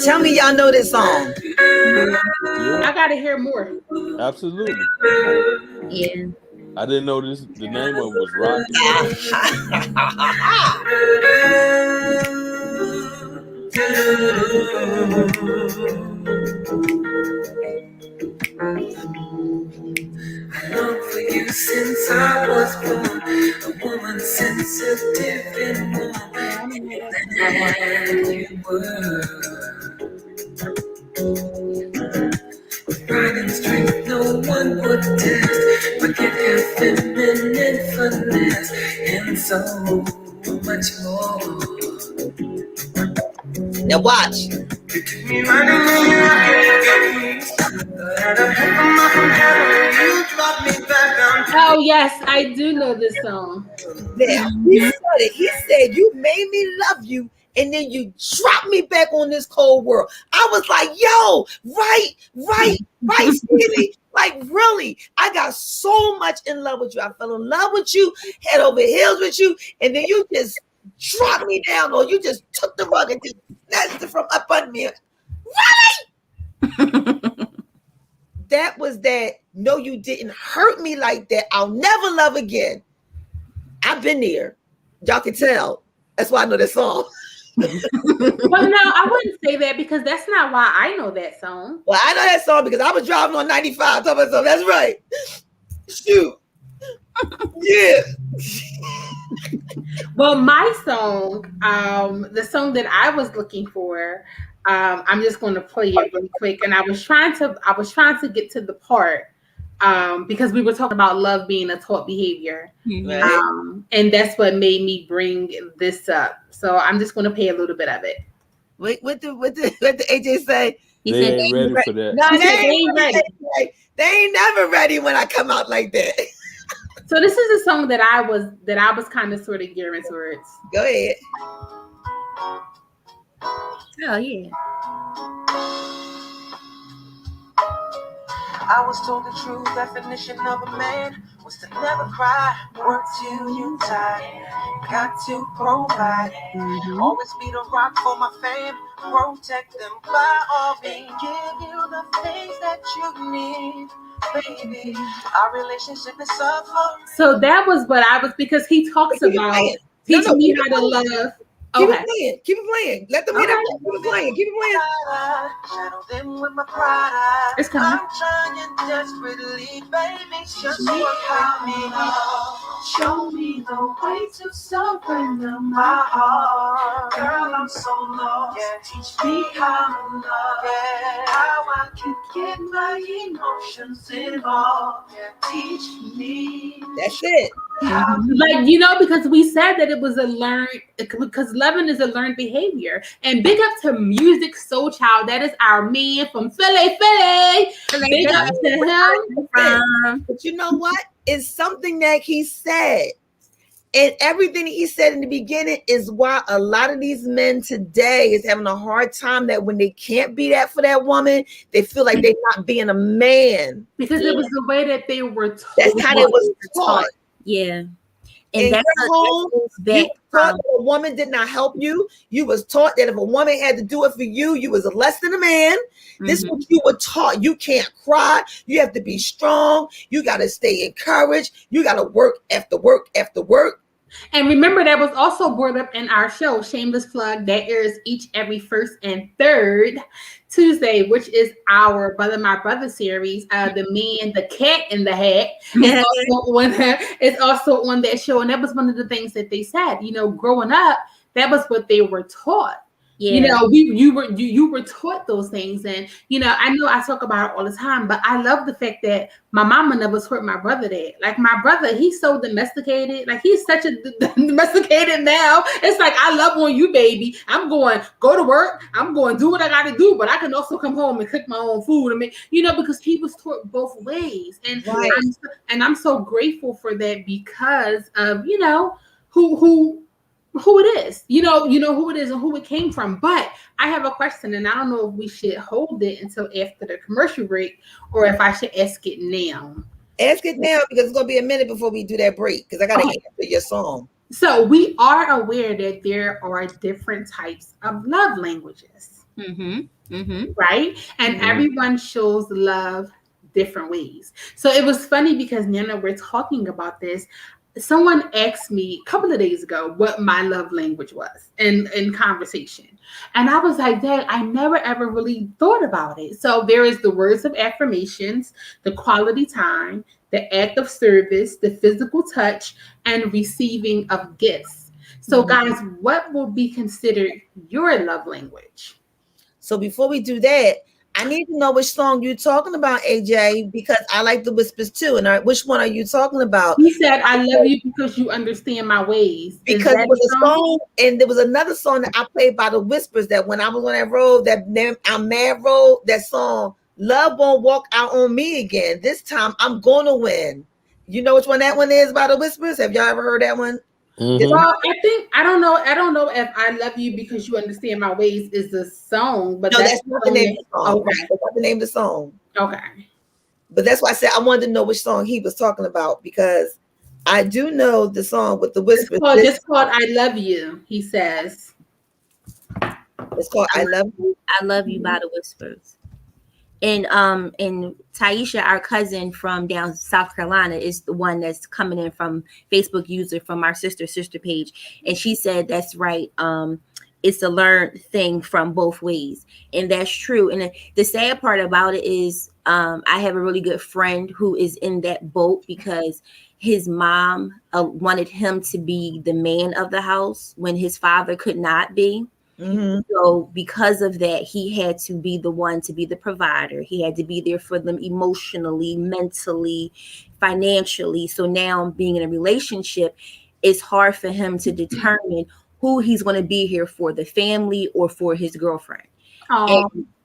Tell me y'all know this song. Yeah. I gotta hear more. Absolutely. Yeah. I didn't know the name of it was Rocket. I long for you since I was born, a woman sensitive and warm, than you were. With pride and strength no one would test, but you have feminine finesse, and so much more. Now watch. You took me right in the rocket. Oh yes, I do know this song. Now he said it. He said, "You made me love you, and then you dropped me back on this cold world." I was like, "Yo, right, Stevie. Like, really, I got so much in love with you. I fell in love with you, head over heels with you, and then you just dropped me down, or you just took the rug and just snatched it from up under me." Really? That was that. No, you didn't hurt me like that. I'll never love again. I've been there. Y'all can tell. That's why I know that song. But no, I wouldn't say that because that's not why I know that song. Well, I know that song because I was driving on 95. Talking about something. That's right. Shoot. Yeah. Well, my song, the song that I was looking for, I'm just going to play it really quick. And I was trying to get to the part because we were talking about love being a taught behavior, Right. and that's what made me bring this up. So I'm just going to play a little bit of it. Wait, what the AJ say? He They said ain't ready for that. No, He they said ain't ready. They ain't never ready when I come out like that. So this is a song that I was kind of sort of gearing towards. Go ahead. Oh yeah. I was told the true definition of a man was to never cry, work till you tired, got to provide, always be the rock for my fam, protect them by all means, give you the things that you need, baby, our relationship is suffer. So that was what I was, because he talks about teaching me how to love. Keep Okay. it playing. Keep it playing. Let them hear that. Keep it playing. Keep it playing. Shadow them with my pride. It's coming. I'm trying desperately, baby, just work out me love. Show me the way to surrender my heart. Girl, I'm so lost. Yeah, teach me how to love. Yeah, how I can get my emotions involved. Yeah, teach me. That's it. Like, you know, because we said that it was a learned, because loving is a learned behavior. And big up to Music Soul Child. That is our man from Philly. Big up to him. But you know what? It's something that he said. And everything he said in the beginning is why a lot of these men today is having a hard time, that when they can't be that for that woman, they feel like they're not being a man. Because it was the way that they were taught. That's how they was taught. Yeah. And And that's your home, goes you back were taught from that a woman did not help you. You was taught that if a woman had to do it for you, you was less than a man. This is what you were taught. You can't cry. You have to be strong. You got to stay encouraged. You got to work after work after work. And remember, that was also brought up in our show, Shameless Plug, that airs every first and third Tuesday, which is our Brother My Brother series. The Cat in the Hat is also on that show. And that was one of the things that they said, you know, growing up, that was what they were taught. Yeah. You know, you were taught those things. And, you know I talk about it all the time, but I love the fact that my mama never taught my brother that. Like, my brother, he's so domesticated. Like, he's such a domesticated now. It's like, I love on you, baby. I'm going, go to work. I'm going to do what I got to do, but I can also come home and cook my own food. I mean, you know, because he was taught both ways. And I'm so grateful for that, because of, you know, who it is, you know who it is and who it came from. But I have a question, and I don't know if we should hold it until after the commercial break, or if I should ask it now. Ask it now, because it's gonna be a minute before we do that break, because I gotta answer your song. So we are aware that there are different types of love languages, right? And everyone shows love different ways. So it was funny, because Nana, we're talking about this. Someone asked me a couple of days ago what my love language was in conversation. And I was like, Dad, I never ever really thought about it. So there is the words of affirmations, the quality time, the act of service, the physical touch, and receiving of gifts. So guys, what will be considered your love language? So before we do that, I need to know which song you're talking about, AJ, because I like the whispers too. And which one are you talking about? He said, I love you because you understand my ways. Because there was a song, and there was another song that I played by the Whispers, that when I was on that road, that I'm Mad Road, that song, Love Won't Walk Out on Me Again. This time I'm gonna win. You know which one that one is by the Whispers? Have y'all ever heard that one? Well, I don't know if I love you because you understand my ways is the song, but no, that's not the name of the song. Okay. That's not the name of the song. Okay. But that's why I said I wanted to know which song he was talking about, because I do know the song with the Whispers. It's called I Love You, he says. It's called I Love You. I Love You by the Whispers. And Taisha, our cousin from down South Carolina, is the one that's coming in from Facebook user from our sister page. And she said that's right. It's a learned thing from both ways. And that's true. And the sad part about it is I have a really good friend who is in that boat, because his mom wanted him to be the man of the house when his father could not be. So because of that, he had to be the one to be the provider. He had to be there for them emotionally, mentally, financially. So now, being in a relationship, it's hard for him to determine who he's going to be here for, the family or for his girlfriend.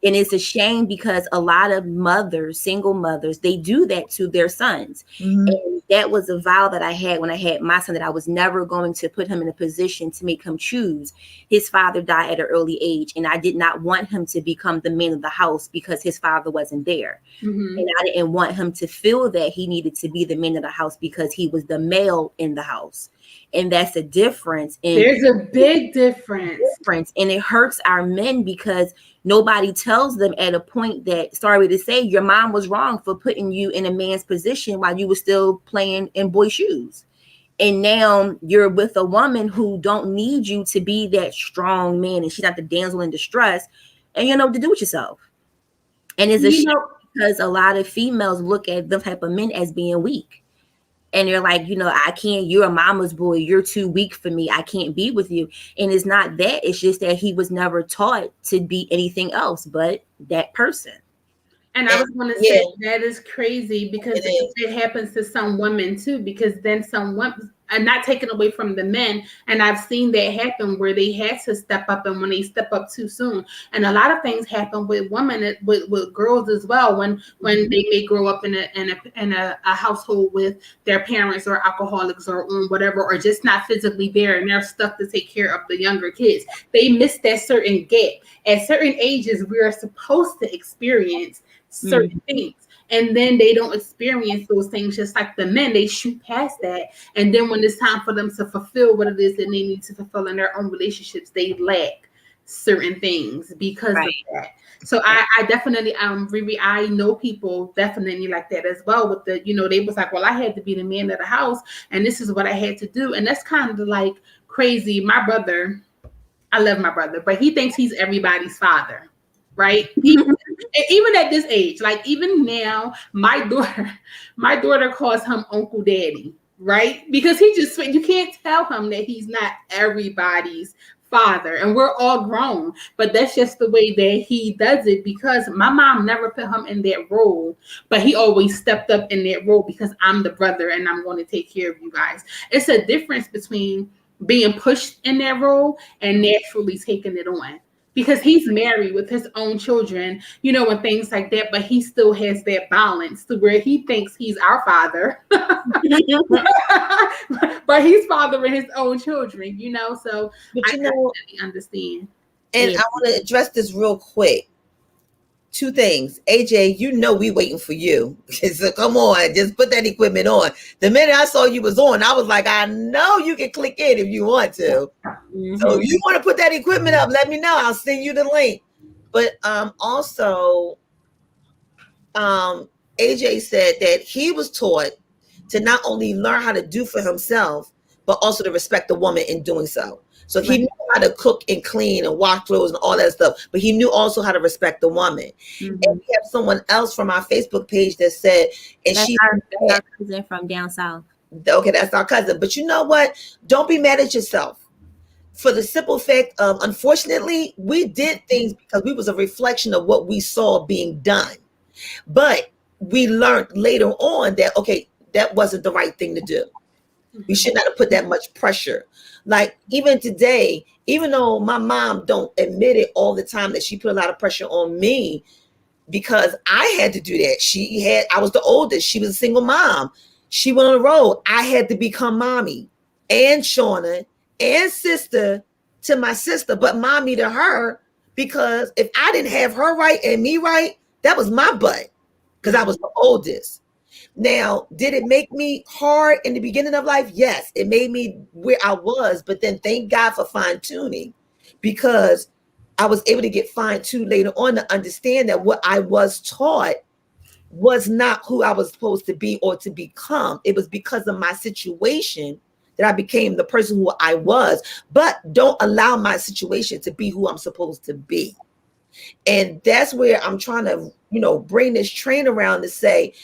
And it's a shame, because a lot of mothers, single mothers, they do that to their sons. And that was a vow that I had when I had my son, that I was never going to put him in a position to make him choose. His father died at an early age, and I did not want him to become the man of the house because his father wasn't there. And I didn't want him to feel that he needed to be the man of the house because he was the male in the house. And that's a difference. And there's a big difference. And it hurts our men, because nobody tells them at a point that, sorry to say, your mom was wrong for putting you in a man's position while you were still playing in boy shoes. And now you're with a woman who don't need you to be that strong man, and she's not the damsel in distress, and you know what to do with yourself. And it's a You shame know, because a lot of females look at them type of men as being weak. And they're like, you know, I can't, you're a mama's boy, you're too weak for me, I can't be with you. And it's not that, it's just that he was never taught to be anything else but that person. and I was going to Yeah, say that is crazy because it is. it happens to some women too. Because then some women, and not taken away from the men, and I've seen that happen where they had to step up, and when they step up too soon, and a lot of things happen with women, with girls as well. When they may grow up in a household with their parents or alcoholics or whatever, or just not physically there, and they're stuck to take care of the younger kids. They miss that certain gap. At certain ages, we are supposed to experience certain things, and then they don't experience those things. Just like the men, they shoot past that, and then when it's time for them to fulfill what it is that they need to fulfill in their own relationships, they lack certain things because of that. So I definitely Riri, I know people definitely like that as well. With the, you know, they was like, well, I had to be the man of the house, and this is what I had to do, and that's kind of like crazy. My brother, I love my brother, but he thinks he's everybody's father, right? Even at this age, like even now, my daughter calls him Uncle Daddy, right? Because he just, you can't tell him that he's not everybody's father, and we're all grown, but that's just the way that he does it, because my mom never put him in that role, but he always stepped up in that role because I'm the brother and I'm going to take care of you guys. It's a difference between being pushed in that role and naturally taking it on, because he's married with his own children, you know, and things like that, but he still has that balance to where he thinks he's our father, but he's fathering his own children, you know, so But I you know, definitely understand. and Yeah. I want to address this real quick. Two things. AJ, you know we waiting for you. So come on, just put that equipment on. The minute I saw you was on, I was like, I know you can click in if you want to. So if you want to put that equipment up, let me know. I'll send you the link. But also, AJ said that he was taught to not only learn how to do for himself, but also to respect the woman in doing so. So he knew how to cook and clean and wash clothes and all that stuff, but he knew also how to respect the woman. And we have someone else from our Facebook page that said, and That's she our cousin from down south. okay, that's our cousin. But you know what? Don't be mad at yourself. For the simple fact of, unfortunately, we did things because we was a reflection of what we saw being done. But we learned later on that, okay, that wasn't the right thing to do. We should not have put that much pressure. Like even today, even though my mom don't admit it all the time that she put a lot of pressure on me because I had to do that. I was the oldest. She was a single mom. She went on the road. I had to become mommy and Shauna and sister to my sister, but mommy to her, because if I didn't have her right and me right, that was my butt because I was the oldest. Now, did it make me hard in the beginning of life? Yes, it made me where I was, but then thank God for fine tuning, because I was able to get fine tuned later on to understand that what I was taught was not who I was supposed to be or to become. It was because of my situation that I became the person who I was. But don't allow my situation to be who I'm supposed to be. And that's where I'm trying to, bring this train around to say,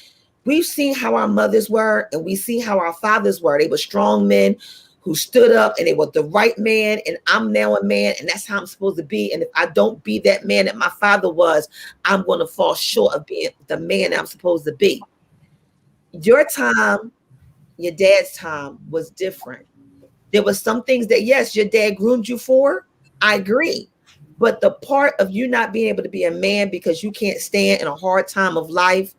we've seen how our mothers were and we see how our fathers were. They were strong men who stood up and they were the right man. And I'm now a man and that's how I'm supposed to be. And if I don't be that man that my father was, I'm going to fall short of being the man I'm supposed to be. Your time, your dad's time was different. There were some things that, yes, your dad groomed you for. I agree. But the part of you not being able to be a man because you can't stand in a hard time of life,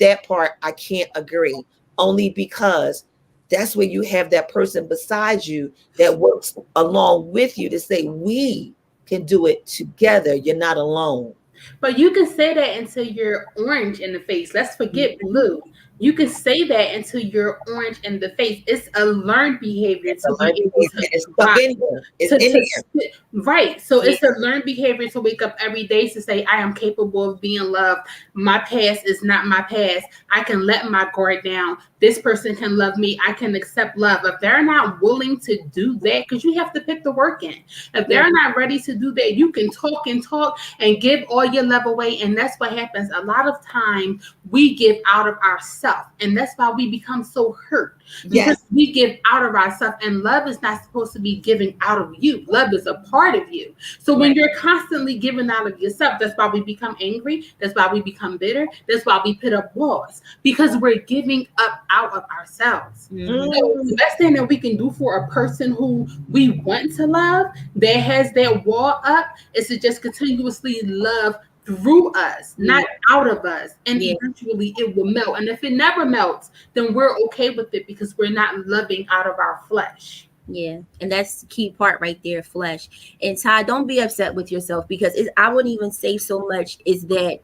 that part I can't agree, only because that's where you have that person beside you that works along with you to say, we can do it together. You're not alone. But you can say that until you're orange in the face. Let's forget blue. You can say that until you're orange in the face. It's a learned behavior It's a to be learned able behavior. to It's stuck rock. in here. It's in here. Right. So Yeah. it's a learned behavior to wake up every day to say, I am capable of being loved. My past is not my past. I can let my guard down. This person can love me. I can accept love. If they're not willing to do that, because you have to put the work in. If they're not ready to do that, you can talk and give all your love away. And that's what happens. A lot of times we give out of ourselves. And that's why we become so hurt. Because we give out of ourselves. And love is not supposed to be giving out of you. Love is a part of you. So when you're constantly giving out of yourself, that's why we become angry. That's why we become bitter. That's why we put up walls. Because we're giving up out of ourselves. So the best thing that we can do for a person who we want to love that has that wall up is to just continuously love through us, not out of us. And eventually it will melt. And if it never melts, then we're okay with it because we're not loving out of our flesh. Yeah, and that's the key part right there, flesh. And Ty, don't be upset with yourself because I wouldn't even say so much is that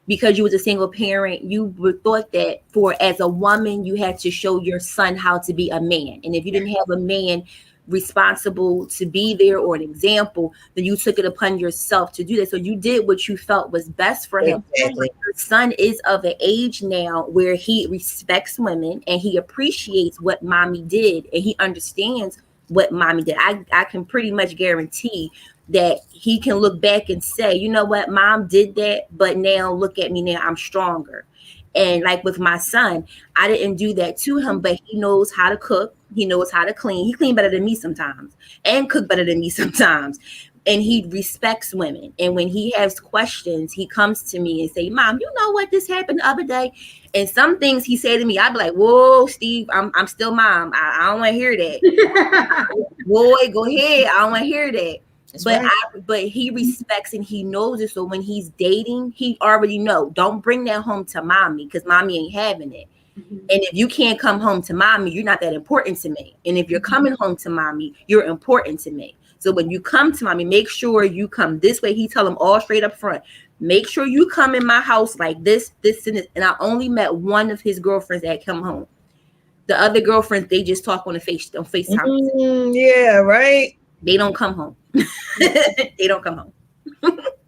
because you was a single parent, you thought that for as a woman you had to show your son how to be a man, and if you didn't have a man responsible to be there or an example, then you took it upon yourself to do that. So you did what you felt was best for him. Exactly. Your son is of an age now where he respects women and he appreciates what mommy did and he understands what mommy did. I can pretty much guarantee that he can look back and say, you know what, mom did that, but now look at me now, I'm stronger. And like with my son, I didn't do that to him, but he knows how to cook. He knows how to clean. He clean better than me sometimes and cook better than me sometimes. And he respects women. And when he has questions, he comes to me and say, Mom, you know what this happened the other day? And some things he said to me, I'd be like, whoa, Steve, I'm still mom. I don't want to hear that. Boy, go ahead. I don't want to hear that. But he respects and he knows it. So when he's dating, he already know. Don't bring that home to mommy because mommy ain't having it. And if you can't come home to mommy, you're not that important to me. And if you're coming home to mommy, you're important to me. So when you come to mommy, make sure you come this way. He tell him all straight up front. Make sure you come in my house like this, this, and this. And I only met one of his girlfriends that come home. The other girlfriends, they just talk on FaceTime. Yeah, right. They don't come home. They don't come home.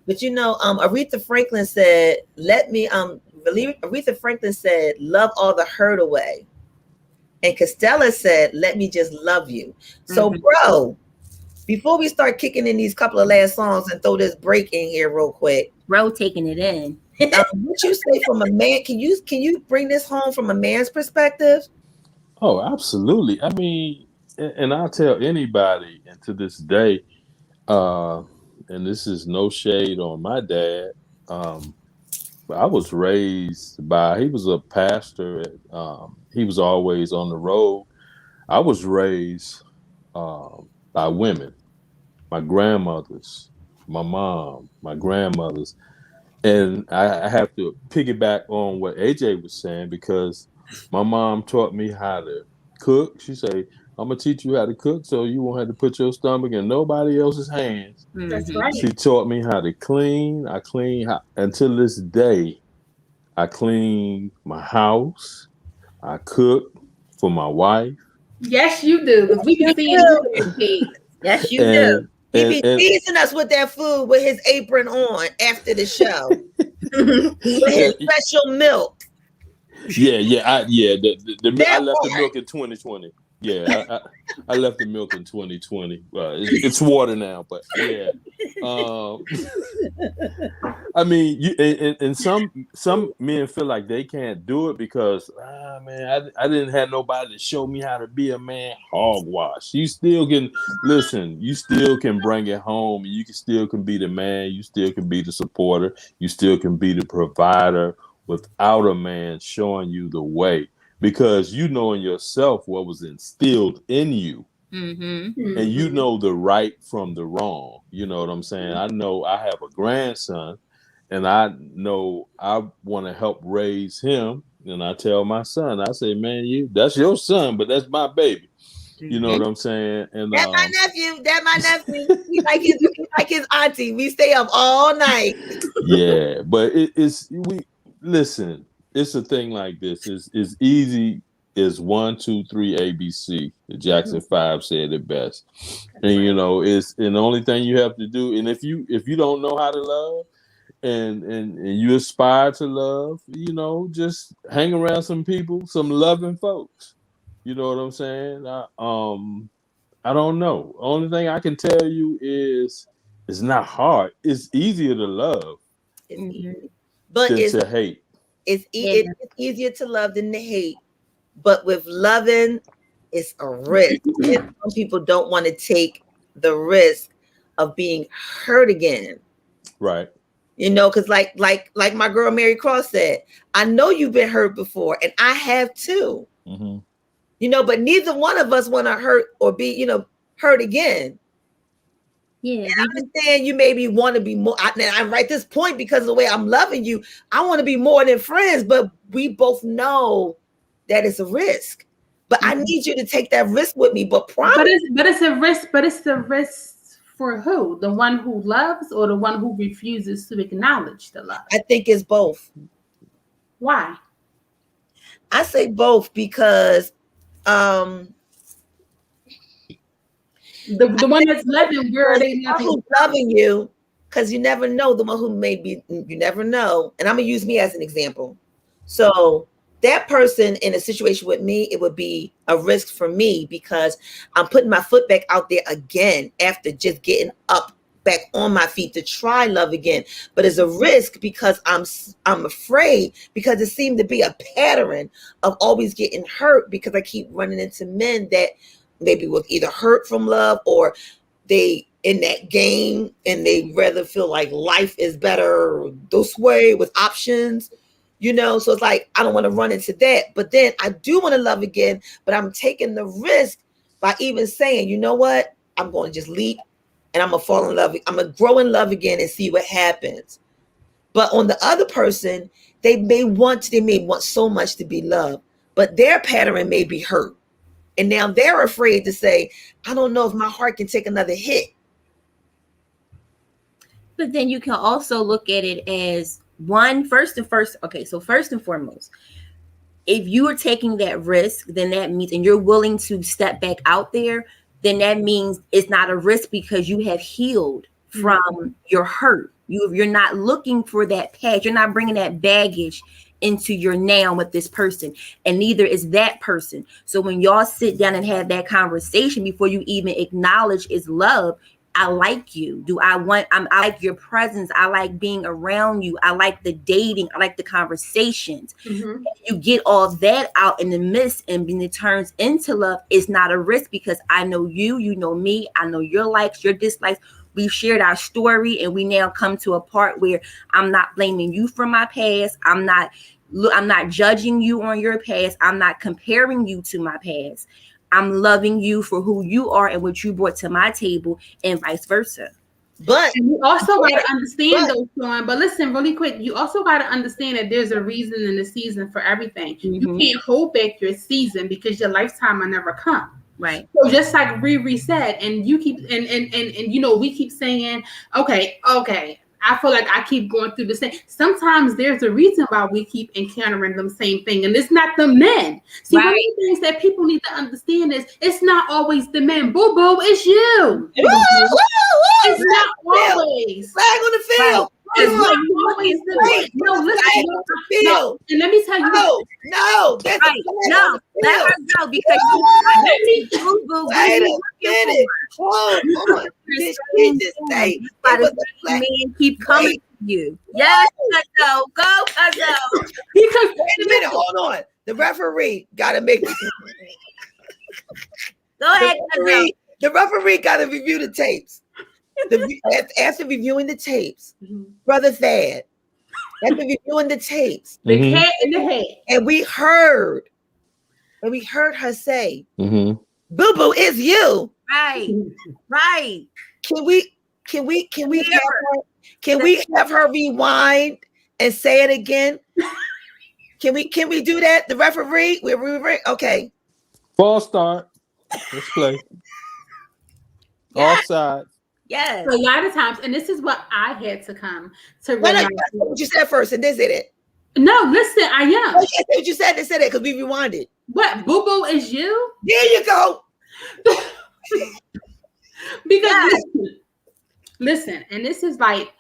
But you know, Aretha Franklin said, Aretha Franklin said, love all the hurt away. And Costello said, let me just love you. So, bro, before we start kicking in these couple of last songs and throw this break in here real quick. Bro, taking it in. What you say from a man? Can you bring this home from a man's perspective? Oh, absolutely. I mean, and I'll tell anybody, and to this day, and this is no shade on my dad. But I was raised by, he was a pastor. He was always on the road. I was raised by women, my grandmothers, my mom, my grandmothers. And I have to piggyback on what AJ was saying because my mom taught me how to cook. She said, I'm going to teach you how to cook so you won't have to put your stomach in nobody else's hands. That's right. She taught me how to clean. Until this day, I clean my house. I cook for my wife. Yes, you do. We can see it. Yes, you do. He be teasing us with that food with his apron on after the show. With his special milk. Yeah. I left the milk in 2020. Yeah, I left the milk in 2020. It's water now, but yeah. I mean, and some men feel like they can't do it because, man, I didn't have nobody to show me how to be a man. Hogwash. You still can listen. You still can bring it home. You still can be the man. You still can be the supporter. You still can be the provider without a man showing you the way. Because you know in yourself what was instilled in you. And you know the right from the wrong. You know what I'm saying? I know I have a grandson and I know I want to help raise him. And I tell my son, I say, man, that's your son, but that's my baby. You know what I'm saying? And That's my nephew. That's my nephew. He like his auntie. We stay up all night. yeah, but it's we listen. It's a thing like this. It's easy as 1, 2, 3 ABC. Jackson 5 said it best. And you know, and the only thing you have to do, and if you don't know how to love and you aspire to love, you know, just hang around some people, some loving folks. You know what I'm saying? I don't know. Only thing I can tell you is it's not hard. It's easier to love It's easy. But than to hate. It's easier to love than to hate. But with loving, it's a risk. And some people don't want to take the risk of being hurt again. Right. You know, because like my girl Mary Cross said, I know you've been hurt before, and I have too. Mm-hmm. You know, but neither one of us want to hurt or be, you know, hurt again. Yeah, and I understand you maybe want to be more. I'm right this point because of the way I'm loving you. I want to be more than friends, but we both know that it's a risk. But I need you to take that risk with me. But it's a risk. But it's the risk for who? The one who loves or the one who refuses to acknowledge the love? I think it's both. Why? I say both because the one that's loving, where are they loving? Who's loving you? Because you never know the one who may be. You never know. And I'm gonna use me as an example. So that person in a situation with me, it would be a risk for me because I'm putting my foot back out there again after just getting up back on my feet to try love again. But it's a risk because I'm afraid, because it seemed to be a pattern of always getting hurt because I keep running into men that maybe was either hurt from love or they in that game and they rather feel like life is better this way with options. You know, so it's like, I don't want to run into that. But then I do want to love again, but I'm taking the risk by even saying, you know what? I'm going to just leap and I'm going to fall in love. I'm going to grow in love again and see what happens. But on the other person, they may want so much to be loved, but their pattern may be hurt. And now they're afraid to say, I don't know if my heart can take another hit. But then you can also look at it as first and foremost, if you are taking that risk, then that means, and you're willing to step back out there, then that means it's not a risk because you have healed from your hurt. You're not looking for that past. You're not bringing that baggage into your now with this person, and neither is that person. So when y'all sit down and have that conversation before you even acknowledge it's love, I like you. I like your presence. I like being around you. I like the dating. I like the conversations. Mm-hmm. You get all that out in the midst, and when it turns into love, it's not a risk because I know you, you know me, I know your likes, your dislikes. We've shared our story, and we now come to a part where I'm not blaming you for my past. I'm not judging you on your past. I'm not comparing you to my past. I'm loving you for who you are and what you brought to my table, and vice versa. But you also got to understand those, Sean. But listen, really quick, you also got to understand that there's a reason and a season for everything. Mm-hmm. You can't hold back your season because your lifetime will never come. Right. So just like Riri said, and you keep and you know, we keep saying, okay. I feel like I keep going through the same. Sometimes there's a reason why we keep encountering them same thing, and it's not the men. See, one of the things that people need to understand is it's not always the men. Boo boo, it's you. It's not always. Flag on the field. It's not always the men. No, listen. No. And let me tell you. No. That's right. No. Let her go because boo boo. Wait a minute. Hold on. Did she just say men keep coming to you? Yes, Cuzzo. Go, Cuzzo. Because wait a minute. Hold on. The referee got to make. Go ahead, Cuzzo. The referee got to review the tapes. After reviewing the tapes, Brother Thad, after reviewing the tapes, the cat in the head, and we heard her say, "Boo boo is you." Right. Can we have her rewind and say it again? Can we do that? The referee, we're okay. False start. Let's play. Yes. Offside. Yes. A lot of times, and this is what I had to come to Why realize. not? That's what you said first, and then say that. No, listen, I am. Oh, yeah, say what you said, then say that because we rewinded. What, boo boo is you? There you go. Because Yes. listen, and this is like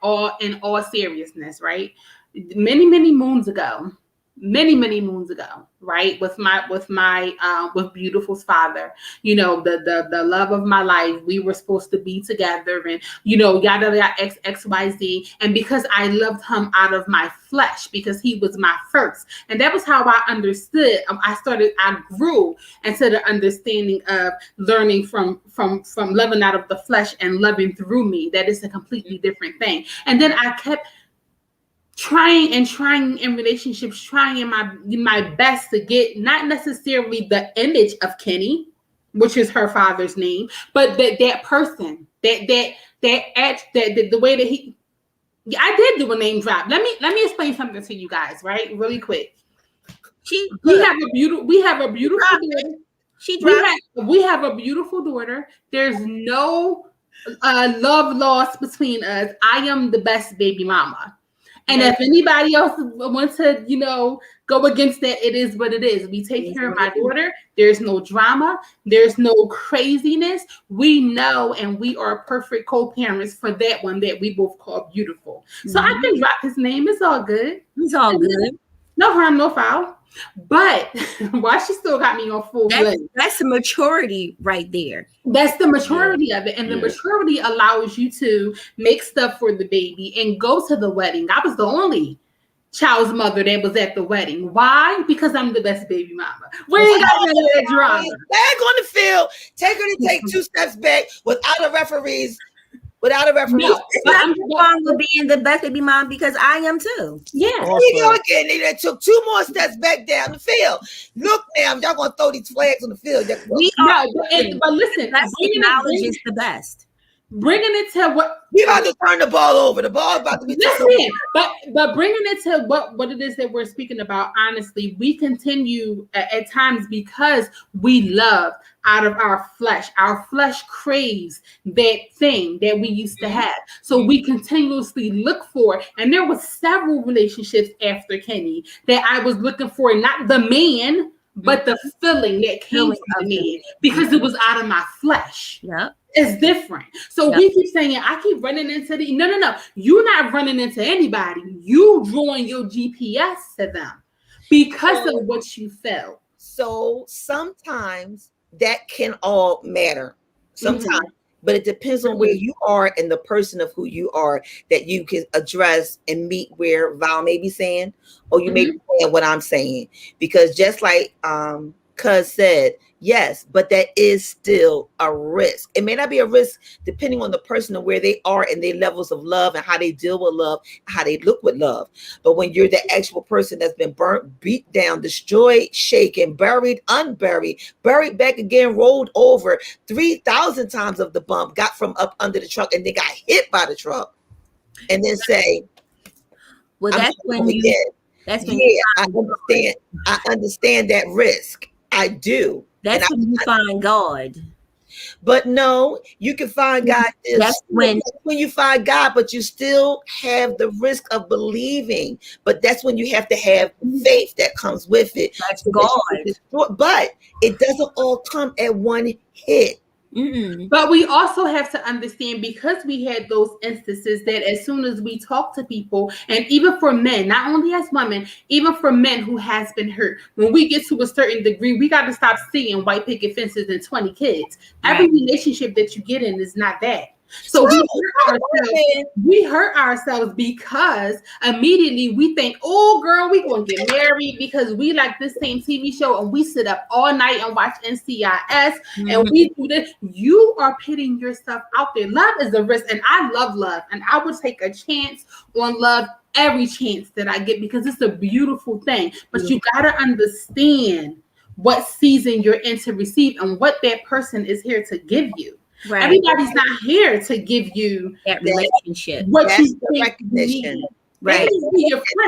all in all seriousness, right? Many moons ago, right, with Beautiful's father, you know, the love of my life, we were supposed to be together, and you know, yada yada XYZ. And because I loved him out of my flesh, because he was my first, and that was how I understood. I grew into the understanding of learning from loving out of the flesh and loving through me. That is a completely different thing. And then I kept trying in relationships, trying my best to get not necessarily the image of Kenny, which is her father's name, but that person, that the way that he. Yeah, I did do a name drop. Let me explain something to you guys, right? Really quick. We have a beautiful daughter. We have a beautiful daughter. There's no love lost between us. I am the best baby mama. And if anybody else wants to, you know, go against that, it is what it is. We take care of my daughter. There's no drama. There's no craziness. We know, and we are perfect co-parents for that one that we both call beautiful. So I can drop his name. It's all good. It's all good. No harm, no foul. But why she still got me on full blade? That's the maturity right there. That's the maturity of it. And the maturity allows you to make stuff for the baby and go to the wedding. I was the only child's mother that was at the wedding. Why? Because I'm the best baby mama. We ain't got none of that drama. Back on the field. Take her to take 2 steps back without a referees. No, but I'm wrong with being the best baby mom because I am too. Yeah. Here you go again. They took 2 more steps back down the field. Look, now y'all gonna throw these flags on the field. But listen, let's acknowledge it's the best. Bringing it to what we about to turn the ball over. The ball about to be turned over. But bringing it to what it is that we're speaking about. Honestly, we continue at times because we love out of our flesh. Our flesh craves that thing that we used to have. So we continuously look for. And there was several relationships after Kenny that I was looking for, not the man, but the feeling that came from the man, because it was out of my flesh. Yeah. It's different. So we keep saying, I keep running into the no. You're not running into anybody. You drawing your GPS to them because of what you felt. So sometimes that can all matter. Sometimes, but it depends on where you are and the person of who you are that you can address and meet where Val may be saying, or you may be saying what I'm saying. Because just like Cuz said, yes, but that is still a risk. It may not be a risk depending on the person and where they are and their levels of love and how they deal with love, how they look with love. But when you're the actual person that's been burnt, beat down, destroyed, shaken, buried, unburied, buried back again, rolled over 3,000 times of the bump, got from up under the truck and they got hit by the truck, and then say, well, that's when I understand that risk. I do. That's when you find God. But no, you can find God. That's when you find God, but you still have the risk of believing. But that's when you have to have faith that comes with it. That's God. But it doesn't all come at one hit. But we also have to understand, because we had those instances, that as soon as we talk to people, and even for men, not only as women, even for men who has been hurt, when we get to a certain degree, we got to stop seeing white picket fences and 20 kids. Every relationship that you get in is not that. So we hurt ourselves because immediately we think, oh girl, we gonna get married because we like this same TV show, and we sit up all night and watch NCIS and we do this. You are pitting yourself out there. Love is a risk, and I love love, and I would take a chance on love every chance that I get, because it's a beautiful thing. But you gotta understand what season you're in to receive and what that person is here to give you. Right. Everybody's not here to give you that relationship. That's the recognition. Right.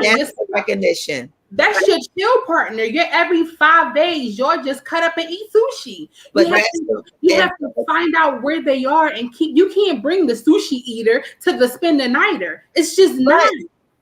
That's the recognition. That's your chill partner. You're every 5 days. Y'all just cut up and eat sushi. But You have to find out where they are and keep. You can't bring the sushi eater to the spend the nighter. It's just not.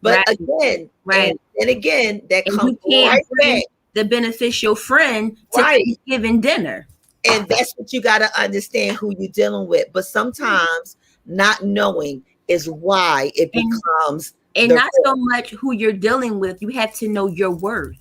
But again, and again, that and comes you can't right bring back. the beneficial friend to Thanksgiving dinner. And that's what you got to understand who you're dealing with. But sometimes not knowing is why it becomes. And not so much who you're dealing with. You have to know your worth.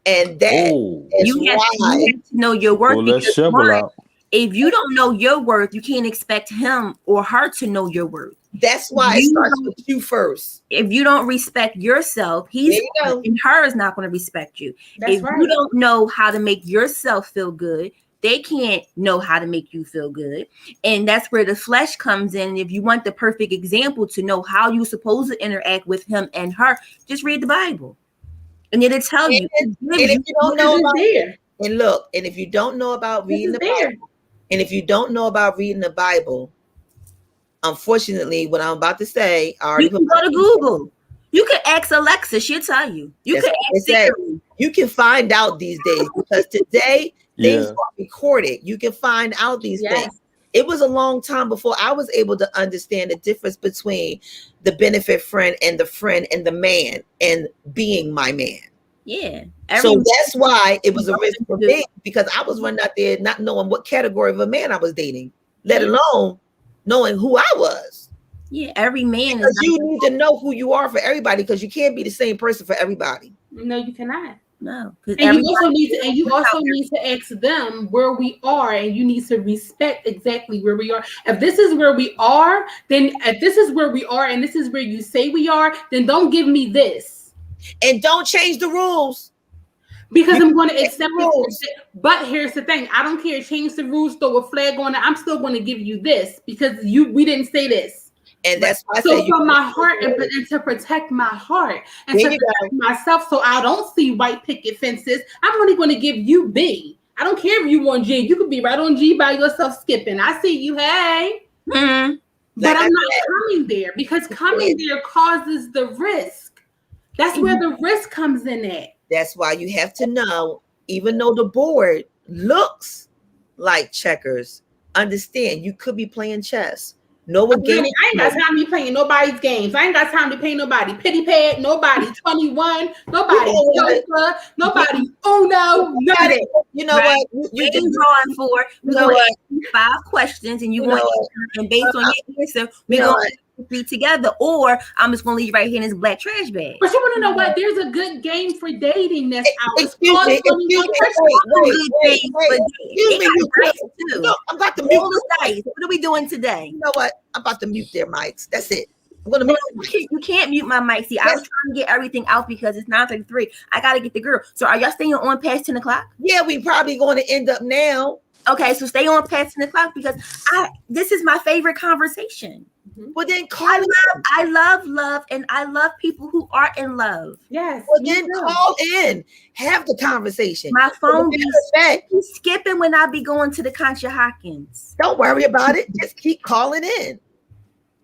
And that is you have why. to know your worth. Well, let's shovel out. If you don't know your worth, you can't expect him or her to know your worth. That's why it starts with you first. If you don't respect yourself, and her is not going to respect you. If you don't know how to make yourself feel good, they can't know how to make you feel good. And that's where the flesh comes in. If you want the perfect example to know how you're supposed to interact with him and her, just read the Bible. And it'll tell you. And if you don't know about it, and look, and if you don't know about reading the Bible, and if you don't know about reading the Bible, unfortunately, what I'm about to say, I already you can go to Google. You can ask Alexa, she'll tell you. You can ask Siri. You can find out these days because today things are recorded. You can find out these things. It was a long time before I was able to understand the difference between the benefit friend and the man and being my man. Yeah. So that's why it was a risk for me because I was running out there not knowing what category of a man I was dating, let alone knowing who I was. Yeah, every man because you need to know who you are for everybody because you can't be the same person for everybody. No, you cannot. No, and you also need to ask them where we are, and you need to respect exactly where we are. If this is where we are, then if this is where we are, and this is where you say we are, then don't give me this, and don't change the rules because I'm going to accept it. But here's the thing: I don't care. Change the rules, throw a flag on it. I'm still going to give you this because we didn't say this. And that's why I say for my heart and to protect my heart and to protect myself so I don't see white picket fences, I'm only going to give you B. I don't care if you on G. You could be right on G by yourself skipping. I see you, hey. Mm-hmm. But I'm not coming there because coming there causes the risk. That's where the risk comes in at. That's why you have to know, even though the board looks like checkers, understand you could be playing chess. No again. I ain't got time to be playing nobody's games. I ain't got time to pay nobody pity pad, nobody 21, nobody Joker, nobody Uno, nothing. You know what? You can drawing for. We're going to ask 5 questions, and you want to, and based on your answer, we're going to be together, or I'm just going to leave you right here in this black trash bag. But you want to know what? There's a good game for dating that's out. Excuse me. No, I'm about to mute the dice. What are we doing today? You know what? I'm about to mute their mics. That's it. I'm gonna mute. You can't mute my mic. See, I was trying to get everything out because it's 9:33. I gotta get the girl. So are y'all staying on past 10 o'clock? Yeah, we probably going to end up now. Okay, so stay on past 10 o'clock because this is my favorite conversation. Well, then I love love, and I love people who are in love. Yes. Well, then call in, have the conversation. My phone be skipping when I be going to the Concha Hawkins. Don't worry about it. Just keep calling in.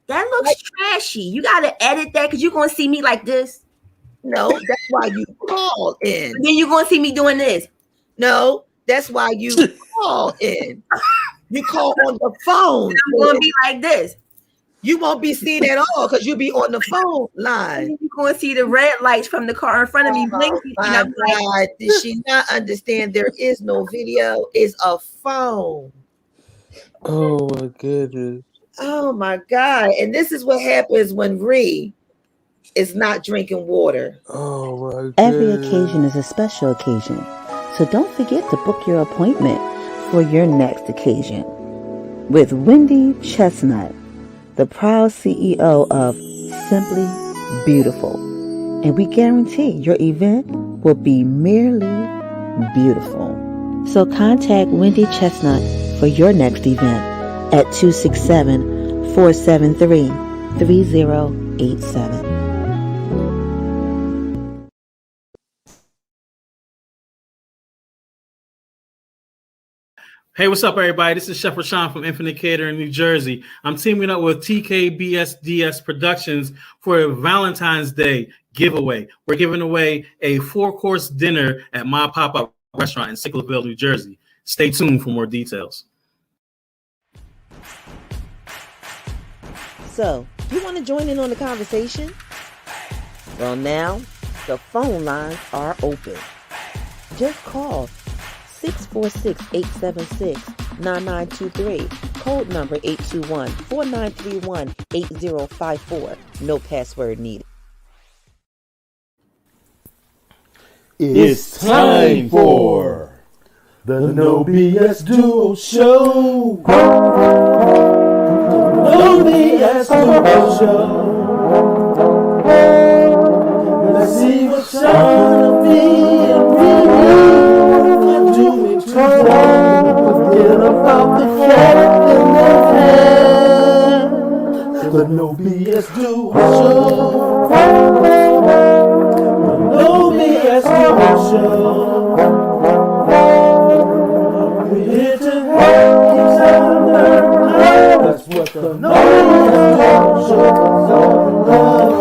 That looks trashy. You gotta edit that because you're gonna see me like this. No, that's why you call in. Then you're gonna see me doing this. No, that's why you call in. You call on the phone. I'm gonna be like this. You won't be seen at all because you'll be on the phone line. You're going to see the red lights from the car in front of me blinking. My God, did she not understand there is no video? It's a phone. Oh, my goodness. Oh, my God. And this is what happens when Ree is not drinking water. Oh, my goodness. Every occasion is a special occasion. So don't forget to book your appointment for your next occasion with Wendy Chestnut, the proud CEO of Simply Beautiful. And we guarantee your event will be merely beautiful. So contact Wendy Chestnut for your next event at 267-473-3087. Hey, what's up, everybody? This is Chef Rashawn from Infinite Catering, New Jersey. I'm teaming up with BSDS Productions for a Valentine's Day giveaway. We're giving away a 4-course dinner at my pop-up restaurant in Sicklerville, New Jersey. Stay tuned for more details. So, you want to join in on the conversation? Well, now the phone lines are open. Just call 646-876-9923. Code number 821-4931-8054. No password needed. It's time for the No BS Duo Show. No BS Duo Show. Let's see what Sean B and Riri are doing today. Forget about the cat in their hand. The No BS Duo Show. No BS Duo Show. We're here to help you sound learn. That's what the No BS Duo Show is all about.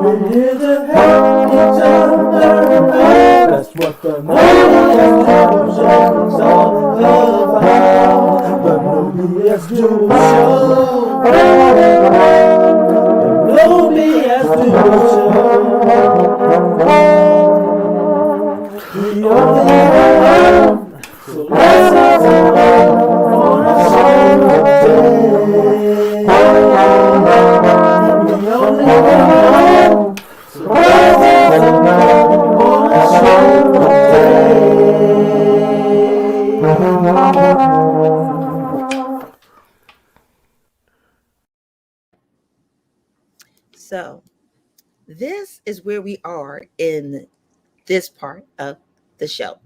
We're here to help each other learn. That's what the No BS Duo Show is all about. The No BS Duo Show. The No BS Duo Show. We only have one, so let's have one on our show today. We only have one, so let's have one on our show today. So, this is where we are in this part of the show.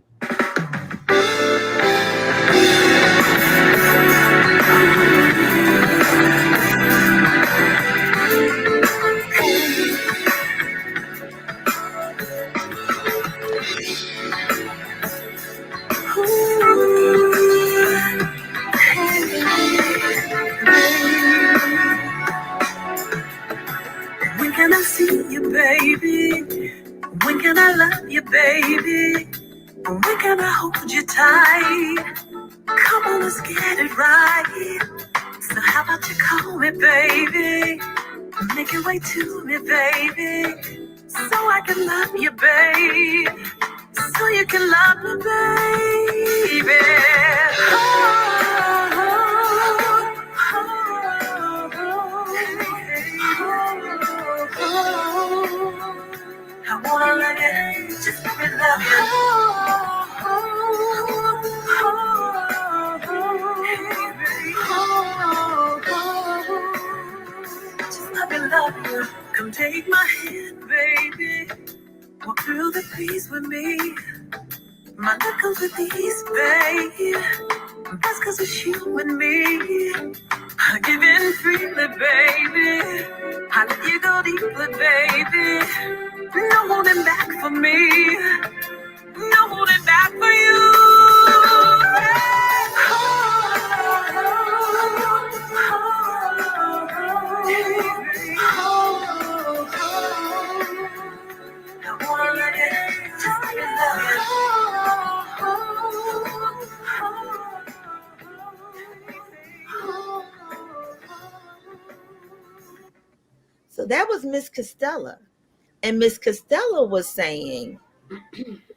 When can I see you, baby? When can I love you, baby? When can I hold you tight? Come on, let's get it right. So how about you call me, baby? Make your way to me, baby. So I can love you, babe. So you can love me, baby. I wanna love you, just let me love you. Just let me love you. Come take my hand, baby. Walk through the trees with me. My love comes with ease, babe. That's 'cause it's you and me. I give in freely, baby. I let you go deeply, baby. No holding back for me. No holding back for you. I wanna let you, just let me love So that was Miss Costello. And Miss Costello was saying,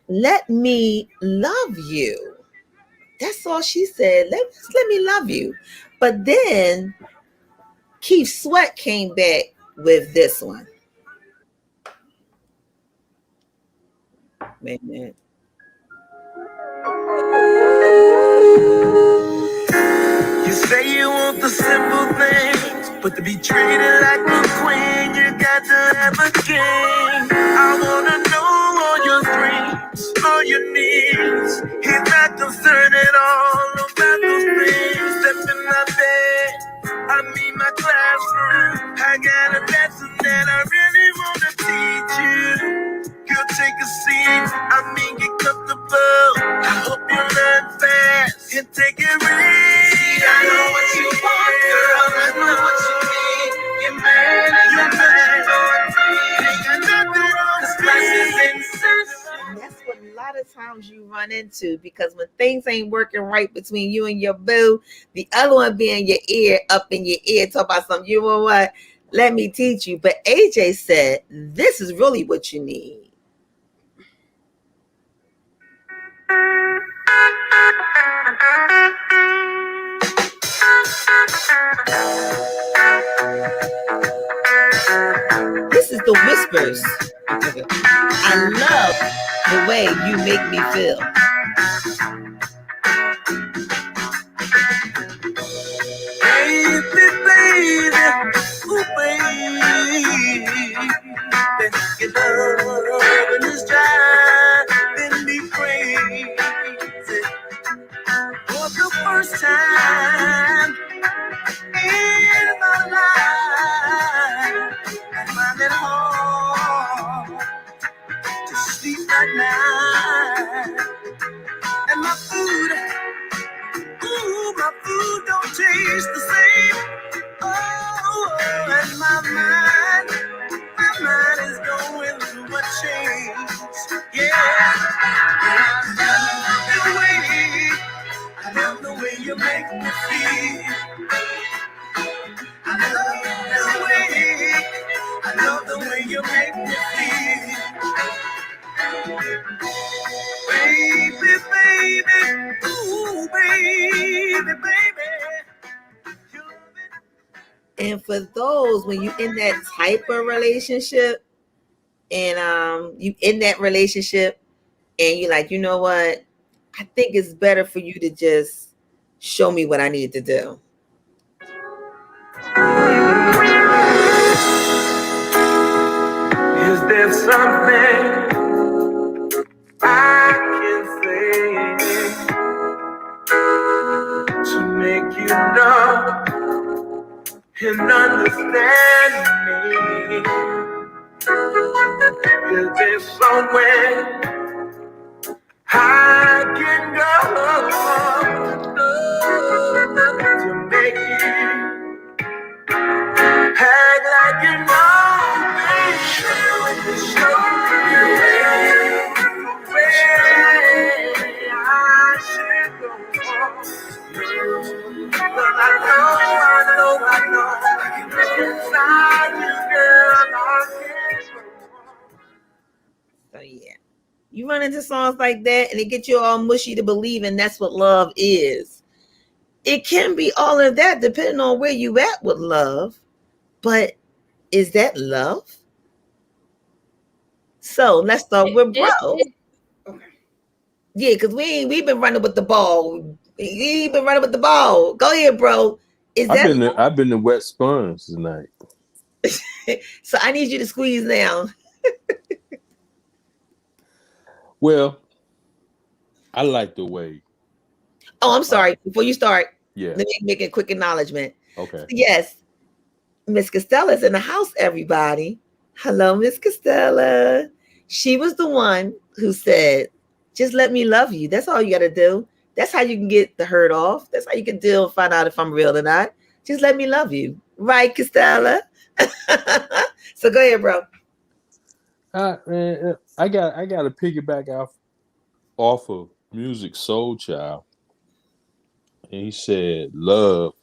let me love you. That's all she said. Let me love you. But then Keith Sweat came back with this one. Wait a minute. You say you want the simple things, but to be treated like a queen, you got to have a king. I wanna know all your dreams, all your needs. He's not concerned at all about those things. Step in my bed, I mean my classroom. I got a lesson that I really wanna teach you. Girl, take a seat, I mean get comfortable. I hope you learn fast. problems you run into, because when things ain't working right between you and your boo, the other one be in your ear, up in your ear, talk about something. You know what? Let me teach you. But AJ said, this is really what you need. This is the whispers. I love the way you make me feel. Baby, baby, ooh, baby, your loving is driving me crazy. For the first time in my life, I find it hard to sleep at night. And my food, ooh, my food don't taste the same. Oh, and my mind is going through a change. Yeah, I love the way you make me feel. I love the way you make me feel. Baby, baby, ooh, baby, baby. You love it. And for those, when you in that type of relationship, and you in that relationship, and you're like, you know what? I think it's better for you to just show me what I need to do. Is there something I can say to make you know and understand me? Is there somewhere I can go to make you act like you know me? Show you where I should go. But I know inside you, girl, I can't go. So yeah, you run into songs like that, and it gets you all mushy to believe, and that's what love is. It can be all of that depending on where you at with love, but is that love? So let's start with bro. Okay. Yeah, because we've been running with the ball. We've been running with the ball. Go ahead, bro. Is that I've been the wet sponge tonight. so? I need you to squeeze now. Well, I like the way. Oh, I'm sorry. Before you start, Yeah. let me make a quick acknowledgement. Okay. Yes, Miss Costella's in the house, everybody. Hello, Miss Costella. She was the one who said, just let me love you. That's all you got to do. That's how you can get the hurt off. That's how you can deal and find out if I'm real or not. Just let me love you. Right, Costella? So go ahead, bro. I got to piggyback off of Music Soul Child. And he said, love.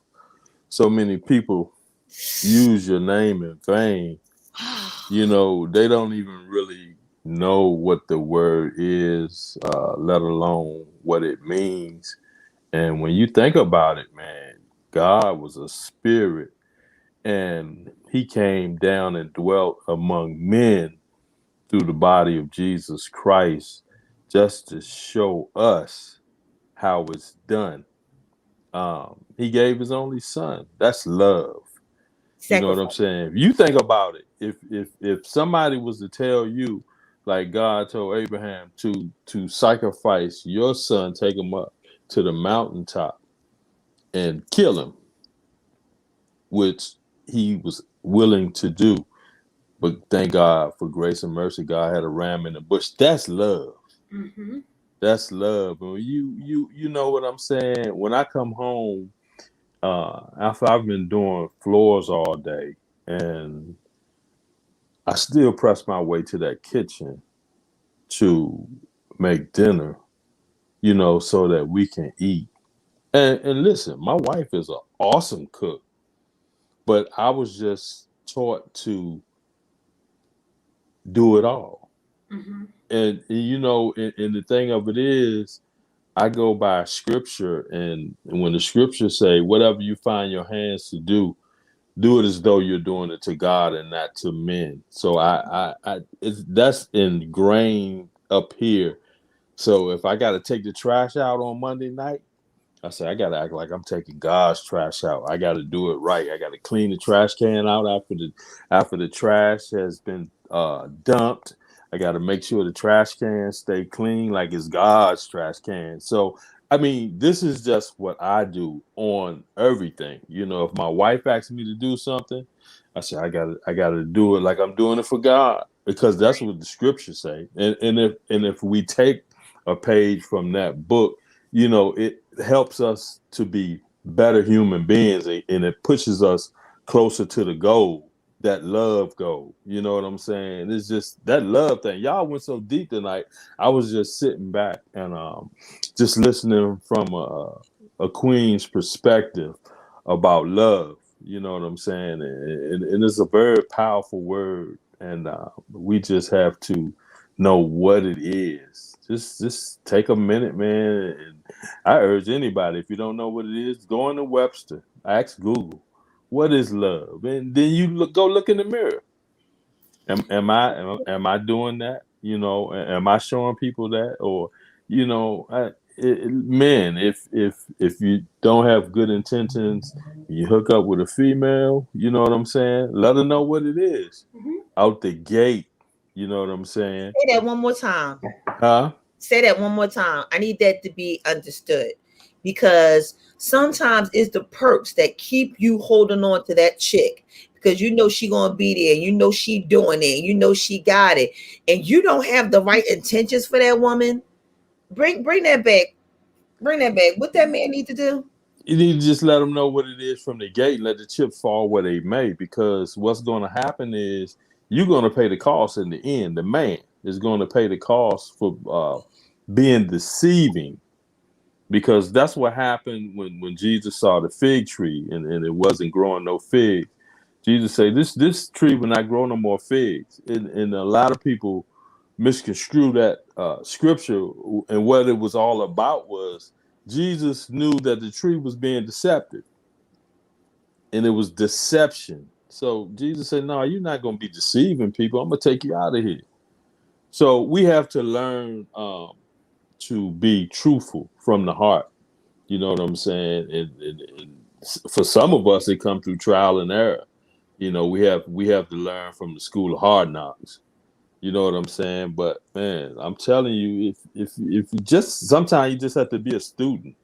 So many people use your name in vain. You know, they don't even really know what the word is, let alone what it means. And when you think about it, man, God was a spirit, and he came down and dwelt among men through the body of Jesus Christ just to show us how it's done. He gave his only son. That's love. You know what I'm saying? If you think about it, if somebody was to tell you, like God told Abraham to sacrifice your son, take him up to the mountaintop and kill him, which he was willing to do, but thank God for grace and mercy, God had a ram in the bush. That's love. Mm-hmm. That's love. And you know what I'm saying? When I come home, after I've been doing floors all day, and I still press my way to that kitchen to make dinner, so that we can eat. And listen, my wife is an awesome cook, but I was just taught to do it all. Mm-hmm. And the thing of it is, I go by scripture, and when the scriptures say, whatever you find your hands to do it as though you're doing it to God and not to men. So that's ingrained up here. So if I got to take the trash out on Monday night, I say I gotta act like I'm taking God's trash out. I gotta do it right. I gotta clean the trash can out after the trash has been dumped. I gotta make sure the trash can stay clean, like it's God's trash can. So I mean, this is just what I do on everything. If my wife asks me to do something, I say I gotta do it like I'm doing it for God, because that's what the scriptures say. And if we take a page from that book, it helps us to be better human beings, and it pushes us closer to the goal, that love goal. You know what I'm saying? It's just that love thing. Y'all went so deep tonight. I was just sitting back and just listening from a queen's perspective about love. You know what I'm saying? And it's a very powerful word, and we just have to know what it is. Just take a minute, man. And I urge anybody, if you don't know what it is, go into Webster, ask Google, what is love, and then you go look in the mirror. Am I doing that? Am I showing people that, or men, if you don't have good intentions, you hook up with a female. You know what I'm saying? Let her know what it is out the gate. You know what I'm saying? Say that one more time. Huh? Say that one more time. I need that to be understood, because sometimes it's the perks that keep you holding on to that chick, because she gonna be there, she doing it, she got it, and you don't have the right intentions for that woman. Bring that back. Bring that back. What that man need to do? You need to just let them know what it is from the gate and let the chips fall where they may, because what's going to happen is you're going to pay the cost in the end. The man is going to pay the cost for being deceiving, because that's what happened when Jesus saw the fig tree and it wasn't growing no figs. Jesus said, this tree will not grow no more figs. And a lot of people misconstrue that scripture, and what it was all about was Jesus knew that the tree was being deceptive, and it was deception. So Jesus said, no, you're not going to be deceiving people. I'm going to take you out of here. So we have to learn to be truthful from the heart. You know what I'm saying? And for some of us, it comes through trial and error. We have to learn from the school of hard knocks. You know what I'm saying? But man, I'm telling you, if you just sometimes you just have to be a student.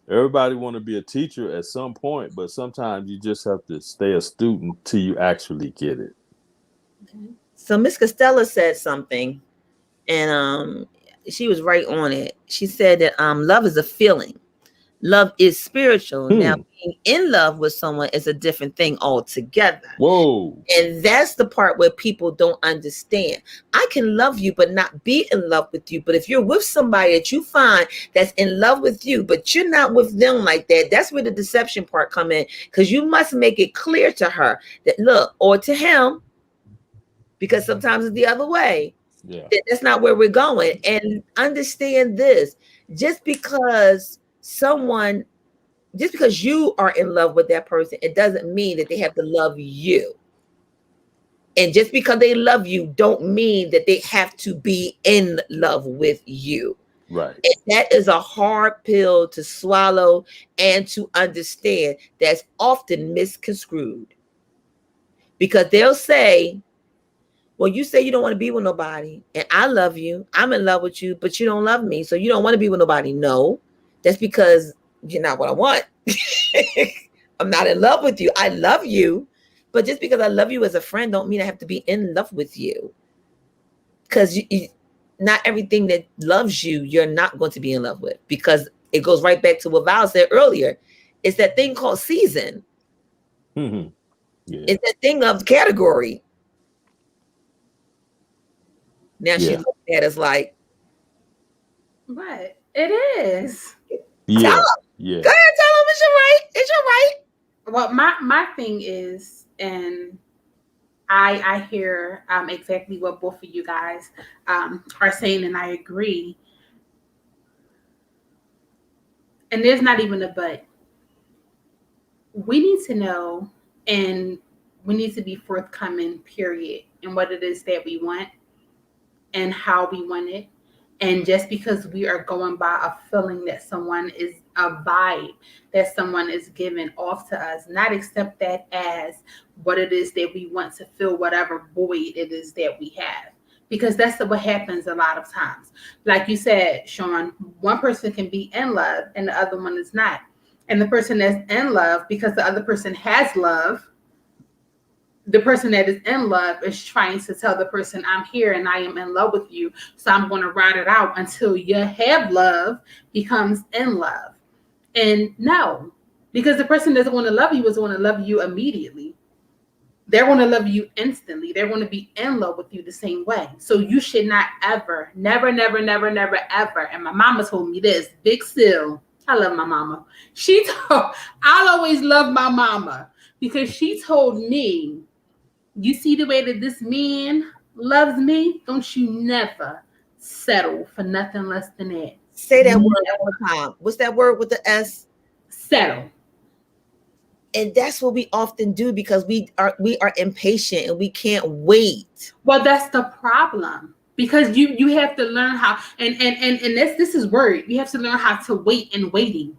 Everybody want to be a teacher at some point, but sometimes you just have to stay a student till you actually get it. So Miss Costello said something, and she was right on it. She said that love is a feeling. Love is spiritual. Now, being in love with someone is a different thing altogether. Whoa. And that's the part where people don't understand. I can love you, but not be in love with you. But if you're with somebody that you find that's in love with you, but you're not with them like that, that's where the deception part come in. Because you must make it clear to her that, look, or to him, because sometimes it's the other way. Yeah. That's not where we're going. And understand this, just because you are in love with that person, it doesn't mean that they have to love you. And just because they love you don't mean that they have to be in love with you. Right. And that is a hard pill to swallow and to understand. That's often misconstrued, because they'll say, well, you say you don't want to be with nobody, and I love you, I'm in love with you, but you don't love me, so you don't want to be with nobody. No, that's because you're not what I want. I'm not in love with you. I love you, but just because I love you as a friend don't mean I have to be in love with you. Because not everything that loves you, you're not going to be in love with, because it goes right back to what Val said earlier. It's that thing called season. Yeah. It's that thing of category. Now she's looking at us like, But it is. Yeah, Tell yeah. Go ahead, tell them it's your right. It's your right. Well, my thing is, and I hear exactly what both of you guys are saying, and I agree. And there's not even a but. We need to know, and we need to be forthcoming, period, in what it is that we want and how we want it. And just because we are going by a feeling that someone is a vibe that someone is giving off to us, not accept that as what it is that we want to fill whatever void it is that we have. Because that's what happens a lot of times. Like you said, Sean, one person can be in love and the other one is not. And the person that's in love, because the other person has love, the person that is in love is trying to tell the person, I'm here and I am in love with you. So I'm going to ride it out until you have love becomes in love. And no, because the person that's going to love you is going to love you immediately. They're going to love you instantly. They're going to be in love with you the same way. So you should not ever, never, never, never, never, ever. And my mama told me this, Big Sil. I love my mama. I'll always love my mama because she told me, you see the way that this man loves me? Don't you never settle for nothing less than that. Say that word one more time. What's that word with the S? Settle. And that's what we often do because we are impatient and we can't wait. Well, that's the problem. Because you have to learn how and this is word. You have to learn how to wait in waiting.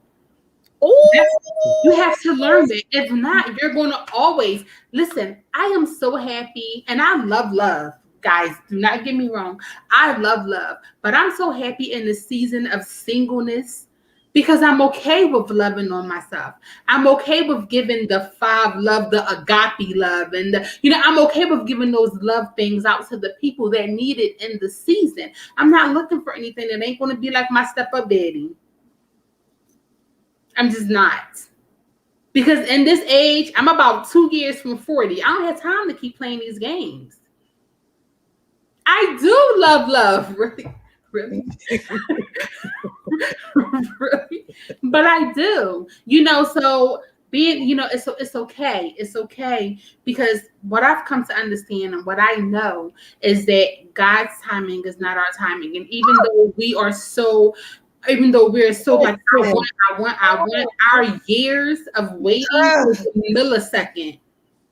You have to learn that. If not, you're going to always listen. I am so happy and I love love. Guys, do not get me wrong. I love love, but I'm so happy in the season of singleness because I'm okay with loving on myself. I'm okay with giving the five love, the agape love, and I'm okay with giving those love things out to the people that need it in the season. I'm not looking for anything that ain't going to be like my step-up daddy. I'm just not. Because in this age, I'm about 2 years from 40. I don't have time to keep playing these games. I do love, really, really, really, but I do. So being, it's okay. It's okay because what I've come to understand and what I know is that God's timing is not our timing, and even though we're so like, I want our years of waiting to the millisecond.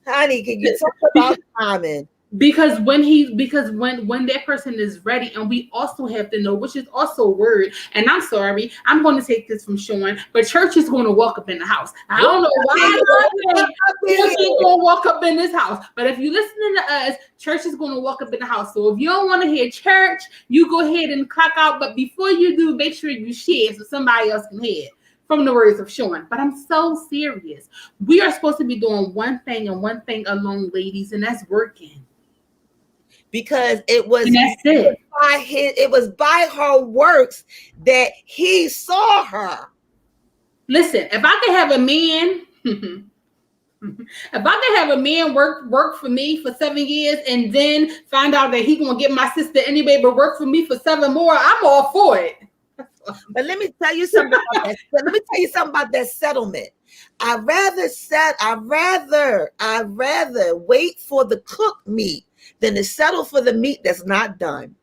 Honey, can you talk about timing? Because when that person is ready, and we also have to know, which is also a word, and I'm sorry, I'm going to take this from Sean, but church is going to walk up in the house. I don't know why church is going to walk up in this house, but if you're listening to us, church is going to walk up in the house. So if you don't want to hear church, you go ahead and clock out, but before you do, make sure you share so somebody else can hear it. From the words of Sean. But I'm so serious. We are supposed to be doing one thing and one thing alone, ladies, and that's working. Because it was it was by her works that he saw her. Listen, if I could have a man, if I could have a man work for me for 7 years and then find out that he gonna get my sister anyway, but work for me for 7 more, I'm all for it. But let me tell you something about that. Let me tell you something about that settlement. I'd rather wait for the cooked meat than to settle for the meat that's not done.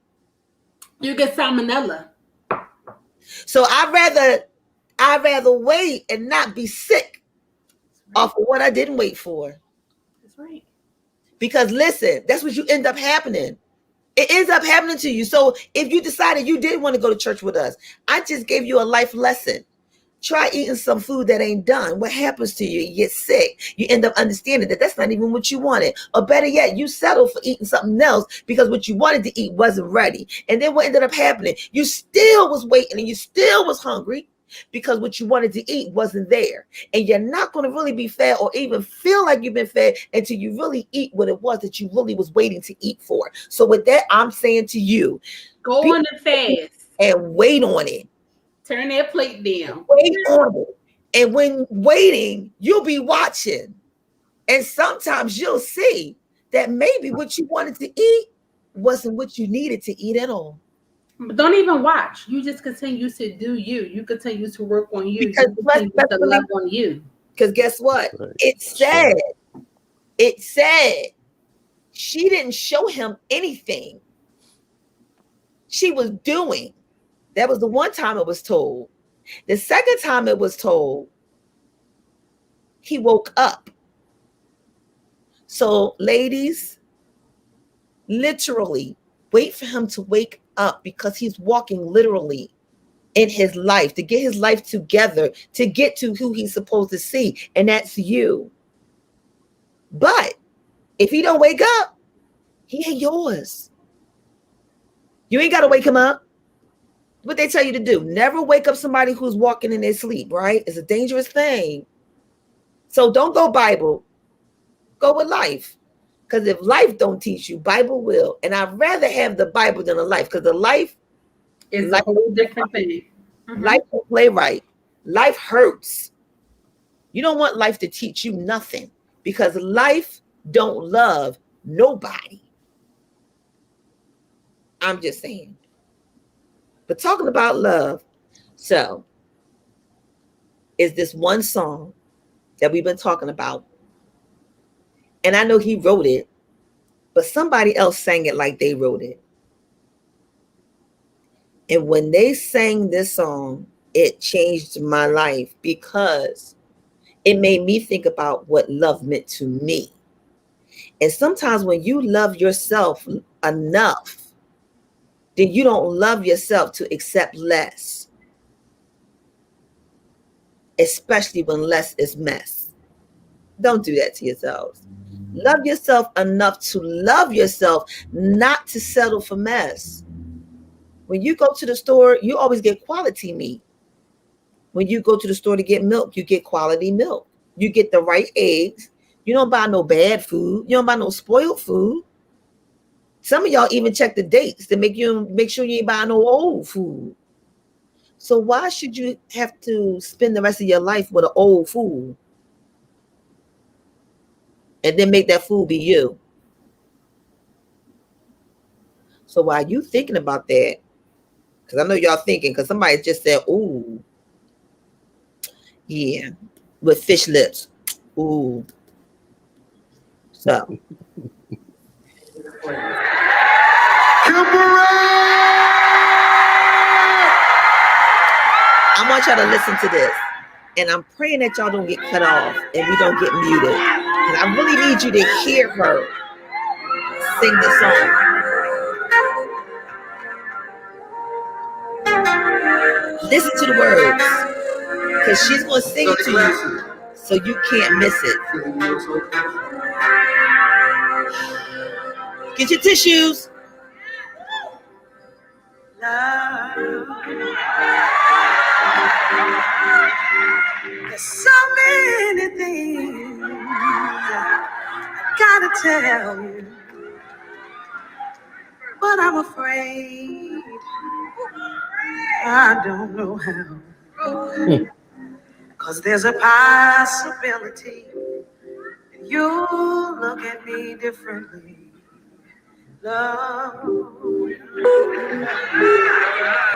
You get salmonella. So I'd rather wait and not be sick off of what I didn't wait for. That's right. Because listen, that's what you end up happening. It ends up happening to you. So if you decided you didn't want to go to church with us, I just gave you a life lesson. Try eating some food that ain't done. What happens to you? You get sick. You end up understanding that that's not even what you wanted. Or better yet, you settle for eating something else because what you wanted to eat wasn't ready. And then what ended up happening? You still was waiting and you still was hungry because what you wanted to eat wasn't there. And you're not going to really be fed or even feel like you've been fed until you really eat what it was that you really was waiting to eat for. So with that, I'm saying to you, go on the fast and wait on it. Turn that plate down. Wait on it. And when waiting, you'll be watching. And sometimes you'll see that maybe what you wanted to eat wasn't what you needed to eat at all. But don't even watch. You just continue to do you. You continue to work on you. Because You continue to love on you. Because guess what? Right. It That's said, right. it said she didn't show him anything. She was doing. That was the one time it was told. The second time it was told, he woke up. So, ladies, literally wait for him to wake up because he's walking literally in his life to get his life together, to get to who he's supposed to see, and that's you. But if he don't wake up, he ain't yours. You ain't got to wake him up. What they tell you to do, never wake up somebody who's walking in their sleep, right? It's a dangerous thing. So don't go Bible, go with life. Because if life don't teach you, Bible will. And I'd rather have the Bible than a life, because the life is a whole different thing. Life don't play right. Life hurts. You don't want life to teach you nothing, because life don't love nobody. I'm just saying. But talking about love, so is this one song that we've been talking about. And I know he wrote it, but somebody else sang it like they wrote it. And when they sang this song, it changed my life because it made me think about what love meant to me. And sometimes when you love yourself enough, then you don't love yourself to accept less, especially when less is mess. Don't do that to yourselves. Love yourself enough to love yourself, not to settle for mess. When you go to the store, you always get quality meat. When you go to the store to get milk, you get quality milk. You get the right eggs. You don't buy no bad food. You don't buy no spoiled food. Some of y'all even check the dates to make sure you ain't buying no old food. So why should you have to spend the rest of your life with an old food and then make that food be you? So while you thinking about that, because I know y'all thinking, because somebody just said, ooh, yeah, with fish lips. Ooh. So. I want y'all to listen to this. And I'm praying that y'all don't get cut off and we don't get muted. And I really need you to hear her sing this song. Listen to the words, because she's going to sing it to you so you can't miss it. Get your tissues. There's so many things I gotta tell you, but I'm afraid I don't know how. 'Cause there's a possibility that you'll look at me differently. Love.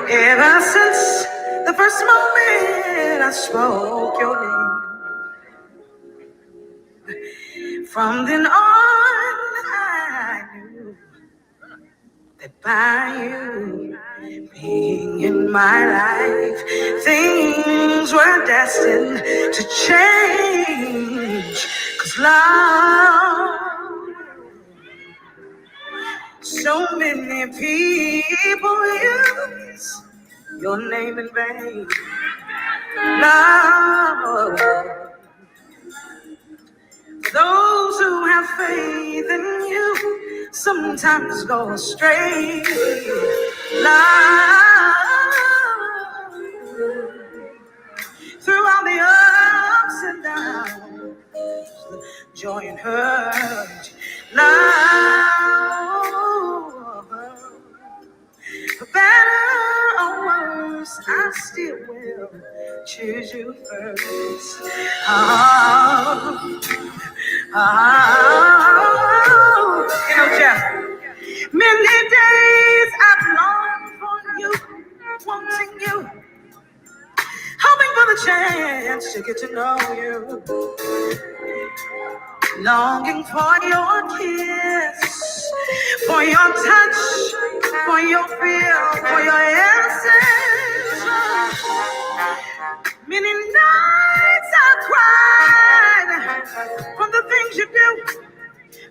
Ever since the first moment I spoke your name, from then on I knew that by you being in my life, things were destined to change. 'Cause love, so many people use your name in vain. Love, those who have faith in you sometimes go astray. Love, throughout the ups and downs, joy and hurt. Love, for better or worse, I still will choose you first. You know, Jeff, many days I've longed for chance to get to know you. Longing for your kiss, for your touch, for your feel, for your essence. Many nights I cried from the things you do.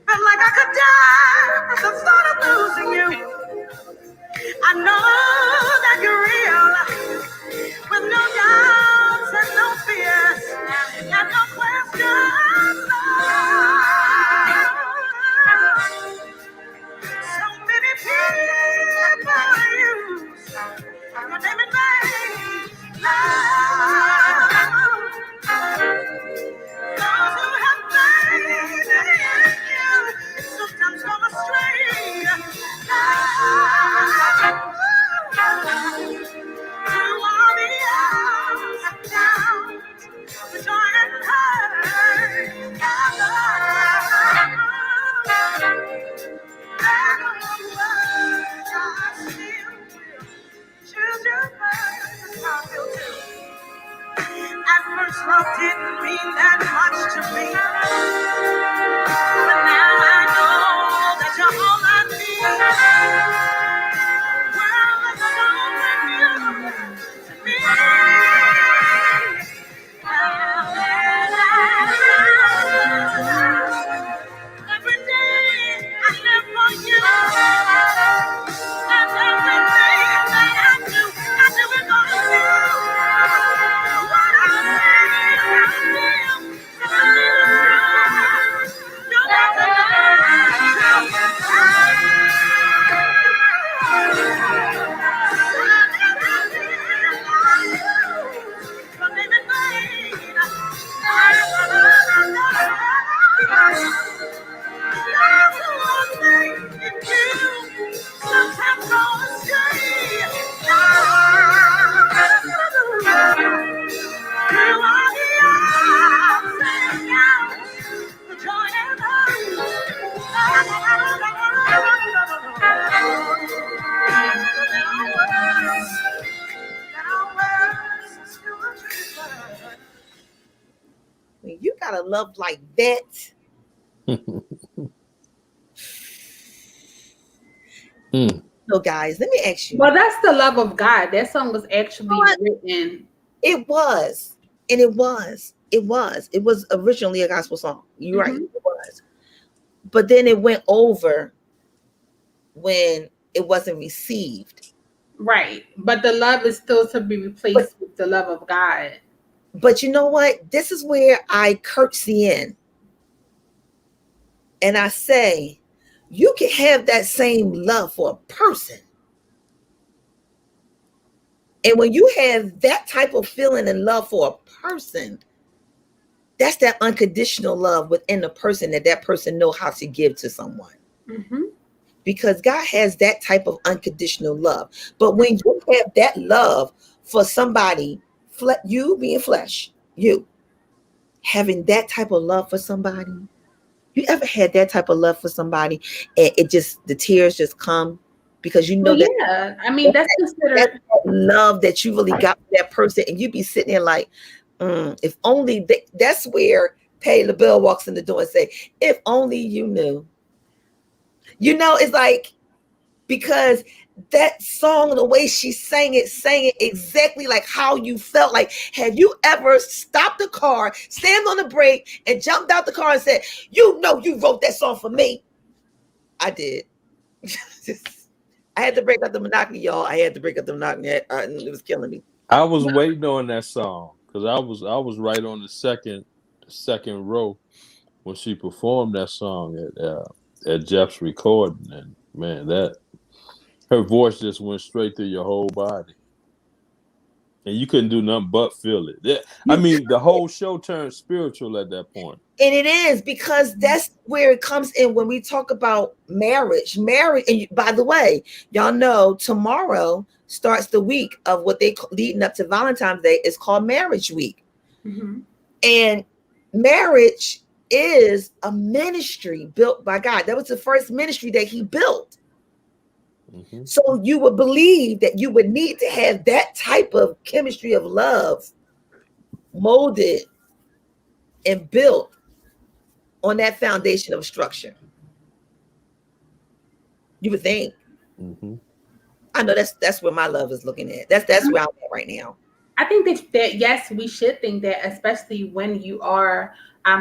Felt like I could die from the thought of losing you. I know that you're real, with no doubts and no fears and no questions. So many people use your name in vain. Those who have faith in you sometimes go astray. Through all the ups and downs, the joy and pain. At first, love didn't mean that much to me, but now I know that you're all I need. World is open you to me. Every day I live for you, and everything that I do it for you. What I sometimes go astray. When you got a love like that, so guys, let me ask you. Well, that's the love of God. That song was actually written. It was, and it was originally a gospel song. You're right, it was. But then it went over when it wasn't received. Right. But the love is still to be replaced with the love of God. But you know what? This is where I curtsy in. And I say, you can have that same love for a person. And when you have that type of feeling and love for a person, that's that unconditional love within the person that person know how to give to someone. Because God has that type of unconditional love. But when you have that love for somebody, you being flesh, you having that type of love for somebody, you ever had that type of love for somebody and the tears just come because you know I mean, that's considered that love that you really got for that person, and you be sitting there like, if only that's where Patti LaBelle walks in the door and say, if only you knew. You know, it's like, because that song, the way she sang it exactly like how you felt. Like, have you ever stopped the car, slammed on the brake, and jumped out the car and said, you know you wrote that song for me? I did. I had to break up the monotony, y'all. I had to break up the monotony. It was killing me. I was waiting on that song because I was right on the second row when she performed that song at Jeff's recording, and man, that her voice just went straight through your whole body, and you couldn't do nothing but feel it. Yeah. I mean, the whole show turned spiritual at that point. And it is, because that's where it comes in when we talk about marriage. And by the way, y'all know tomorrow starts the week of what they leading up to Valentine's Day. It's called Marriage Week. And marriage is a ministry built by God. That was the first ministry that he built. So you would believe that you would need to have that type of chemistry of love molded and built on that foundation of structure. You would think. Mm-hmm. I know that's where my love is looking at. That's where I'm at right now. I think that yes, we should think that, especially when you are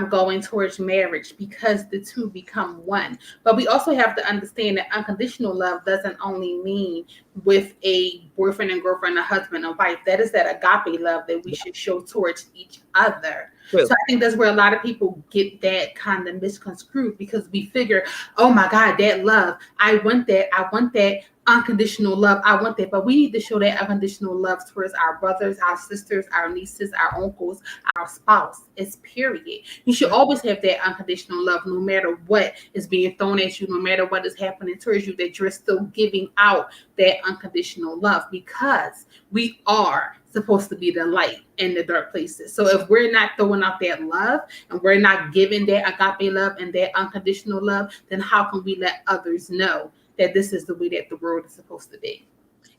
going towards marriage, because the two become one. But we also have to understand that unconditional love doesn't only mean with a boyfriend and girlfriend, a husband and wife. That is that agape love that we should show towards each other. True. So I think that's where a lot of people get that kind of misconstrued, because we figure, oh my God, that love, I want that unconditional love. I want that. But we need to show that unconditional love towards our brothers, our sisters, our nieces, our uncles, our spouse. It's period. You should always have that unconditional love, no matter what is being thrown at you, no matter what is happening towards you, that you're still giving out that unconditional love, because we are supposed to be the light in the dark places. So if we're not throwing out that love and we're not giving that agape love and that unconditional love, then how can we let others know that this is the way that the world is supposed to be?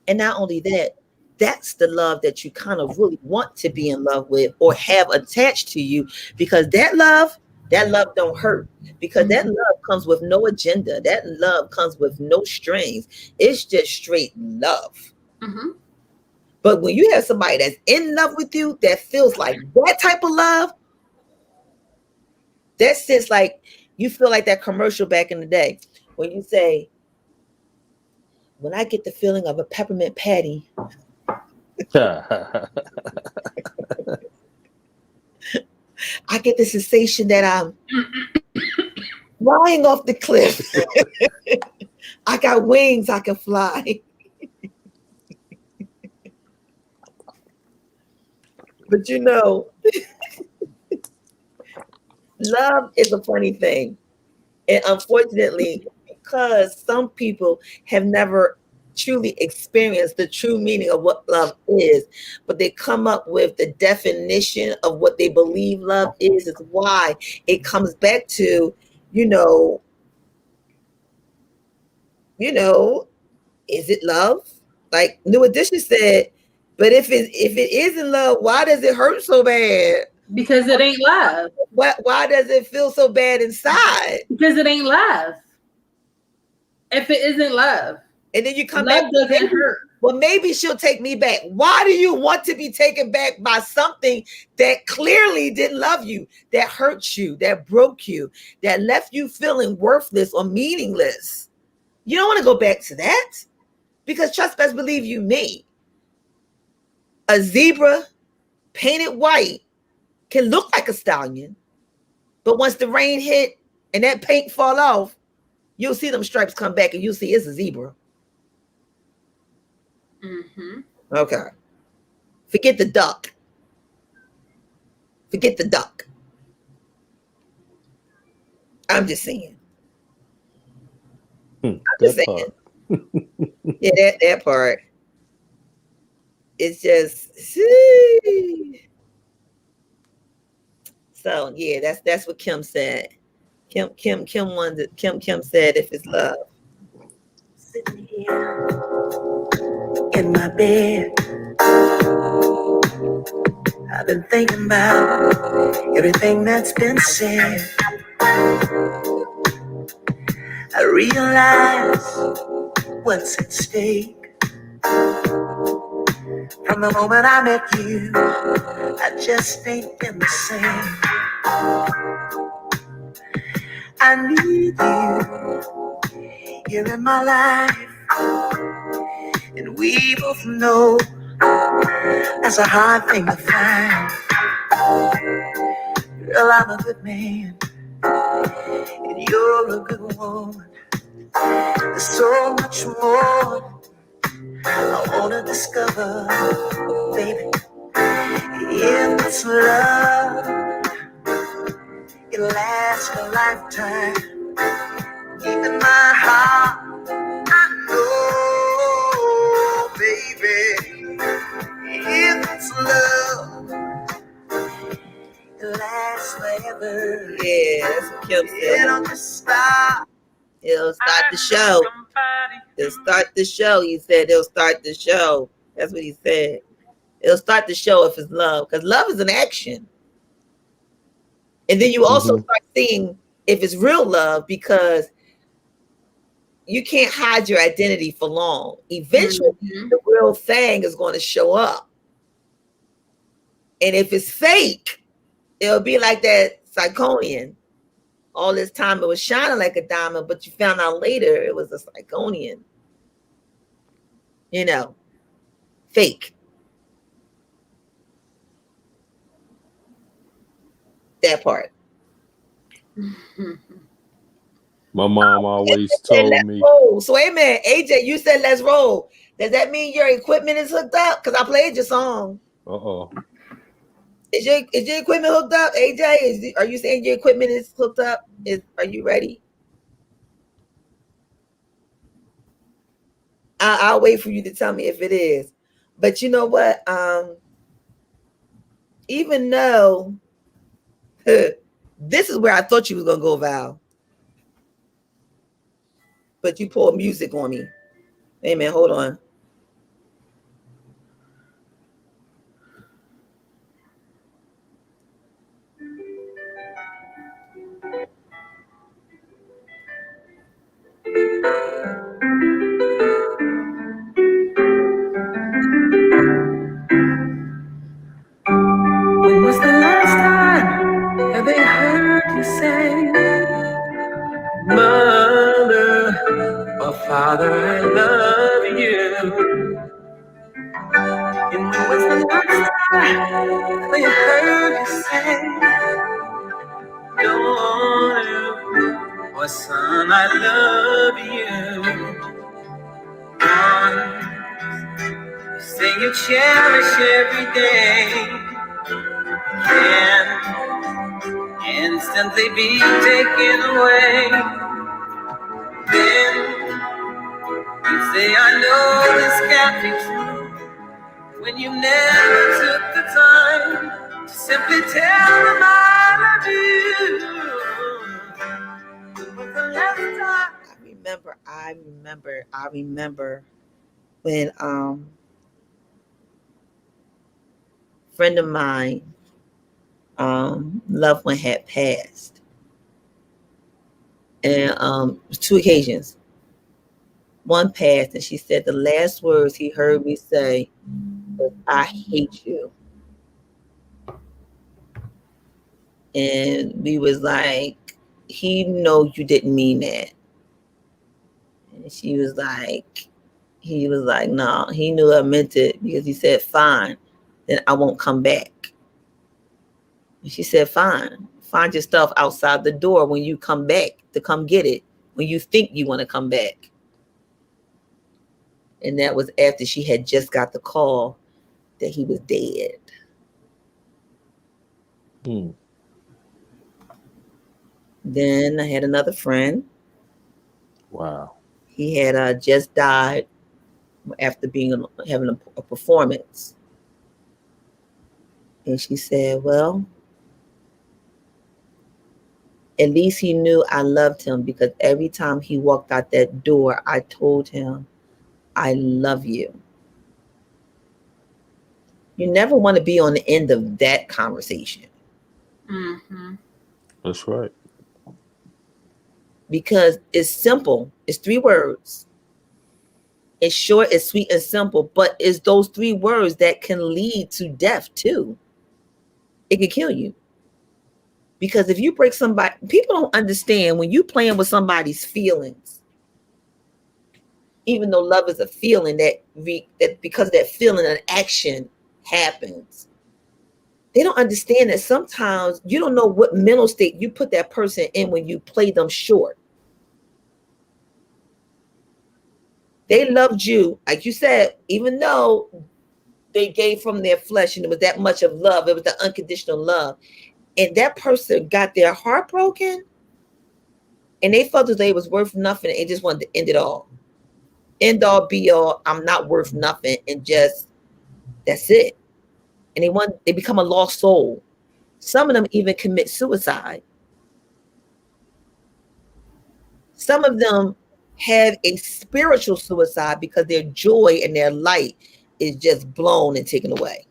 And not only that, that's the love that you kind of really want to be in love with or have attached to you, because that love don't hurt, because that love comes with no agenda. That love comes with no strings. It's just straight love. Mm-hmm. But when you have somebody that's in love with you, that feels like that type of love, that sits like, you feel like that commercial back in the day when you say, when I get the feeling of a peppermint patty, I get the sensation that I'm flying off the cliff. I got wings, I can fly. But you know, love is a funny thing. And unfortunately, because some people have never truly experienced the true meaning of what love is, but they come up with the definition of what they believe love is why it comes back to, you know, is it love? Like New Edition said, but if it isn't love, why does it hurt so bad? Because it ain't love. Why does it feel so bad inside? Because it ain't love. If it isn't love. And then you come love back. Doesn't hurt. Well, maybe she'll take me back. Why do you want to be taken back by something that clearly didn't love you, that hurt you, that broke you, that left you feeling worthless or meaningless? You don't want to go back to that, because trust, best believe you me, a zebra painted white can look like a stallion, but once the rain hit and that paint fall off, you'll see them stripes come back and you'll see it's a zebra. Mm-hmm. Okay. Forget the duck. Forget the duck. I'm just saying. I'm just saying. Yeah, that part. It's just so yeah, that's what Kim said. Kim said if it's love. Sitting here in my bed, I've been thinking about everything that's been said. I realize what's at stake. From the moment I met you, I just ain't been the same. I need you here in my life, and we both know that's a hard thing to find. Girl, I'm a good man, and you're a good woman. There's so much more I wanna discover, baby. If it's love, it lasts a lifetime. Deep in my heart, I know, baby. If it's love, it lasts forever. Yeah, that's what Kim said. It'll just stop. It'll start the show. It'll start the show. He said it'll start the show. That's what he said. It'll start to show if it's love, because love is an action. And then you also start seeing if it's real love, because you can't hide your identity for long. Eventually, the real thing is going to show up. And if it's fake, it'll be like that Zirconian. All this time it was shining like a diamond, but you found out later it was a Zirconian. You know, fake. That part. My mom always told me. Roll. So wait a minute, AJ, you said let's roll. Does that mean your equipment is hooked up? Because I played your song. Uh-oh. Is your equipment hooked up, AJ? Are you saying your equipment is hooked up? Are you ready? I'll wait for you to tell me if it is. But you know what? Even though this is where I thought you was gonna go, Val, but you pulled music on me. Hey man, hold on. When was the last time that they heard you say, Mother or Father, I love you? And when was the last time they heard you say, Daughter or son, I love you? You say you cherish every day, can instantly be taken away. Then you say, I know this can't be true, when you never took the time to simply tell them I love you. But the last time I remember when friend of mine, loved one had passed. And it was 2 occasions. One passed, and she said the last words he heard me say was, I hate you. And we was like, he know you didn't mean that. And he was like, no, he knew I meant it, because he said, fine, then I won't come back. And she said, fine, find your stuff outside the door when you come back to come get it, when you think you want to come back. And that was after she had just got the call that he was dead. Then I had another friend. Wow. He had just died after having a performance. And she said, well, at least he knew I loved him, because every time he walked out that door, I told him, I love you. You never want to be on the end of that conversation. Mm-hmm. That's right. Because it's simple. It's 3 words. It's short, it's sweet, and simple. But it's those 3 words that can lead to death too. It can kill you. Because if you break somebody, people don't understand when you playing with somebody's feelings. Even though love is a feeling, that because that feeling, an action happens. They don't understand that sometimes you don't know what mental state you put that person in when you play them short. They loved you, like you said, even though they gave from their flesh and it was that much of love, it was the unconditional love. And that person got their heart broken and they felt as though it was worth nothing. And they just wanted to end it all. End all, be all, I'm not worth nothing. And just, that's it. And they become a lost soul. Some of them even commit suicide. Some of them have a spiritual suicide because their joy and their light is just blown and taken away.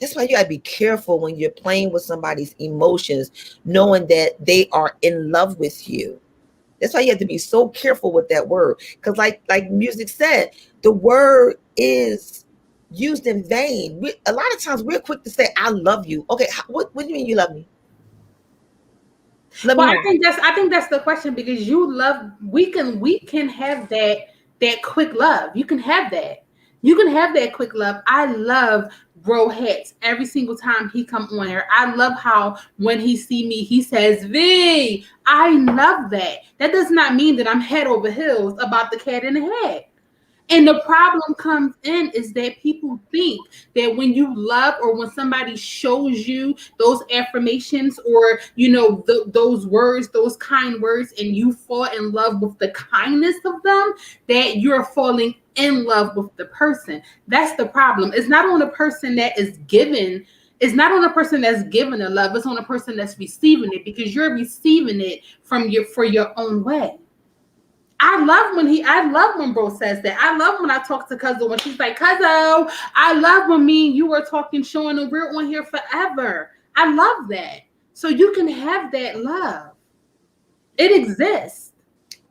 That's why you gotta be careful when you're playing with somebody's emotions, knowing that they are in love with you. That's why you have to be so careful with that word. Because like music said, the word is used in vain. A lot of times we're quick to say, I love you. Okay, what do you mean you love me? Let me Well, know. I think that's the question, because we can have that quick love. You can have that. You can have that quick love. I love Bro Hats every single time he come on here. I love how when he see me, he says V. I love that. That does not mean that I'm head over heels about the cat in the hat. And the problem comes in is that people think that when you love, or when somebody shows you those affirmations, or those words, those kind words, and you fall in love with the kindness of them, that you're falling in love with the person. That's the problem. It's not on the person that is given. It's not on the person that's giving the love. It's on the person that's receiving it, because you're receiving it for your own way. I love when bro says that. I love when I talk to Cuzzo when she's like, Cuzzo, I love when me and you were talking, showing that we're on here forever. I love that. So you can have that love. It exists.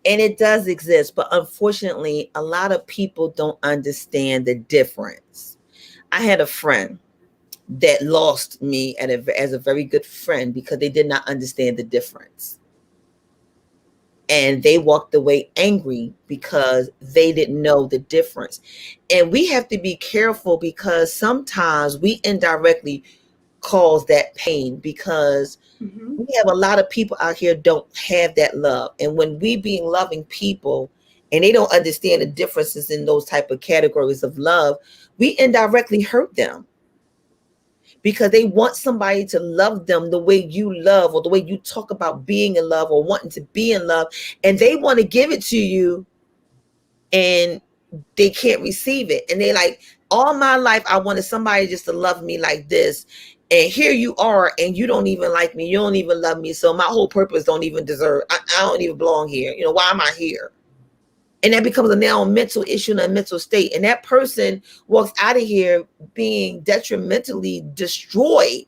And it does exist, but unfortunately, a lot of people don't understand the difference. I had a friend that lost me as a very good friend because they did not understand the difference. And they walked away angry because they didn't know the difference. And we have to be careful, because sometimes we indirectly cause that pain, because we have a lot of people out here don't have that love. And when we being loving people and they don't understand the differences in those type of categories of love, we indirectly hurt them, because they want somebody to love them the way you love, or the way you talk about being in love or wanting to be in love, and they want to give it to you and they can't receive it. And they like, all my life I wanted somebody just to love me like this, and here you are and you don't even like me, you don't even love me, so my whole purpose don't even deserve, I don't even belong here. Why am I here? And that becomes a now mental issue and a mental state. And that person walks out of here being detrimentally destroyed.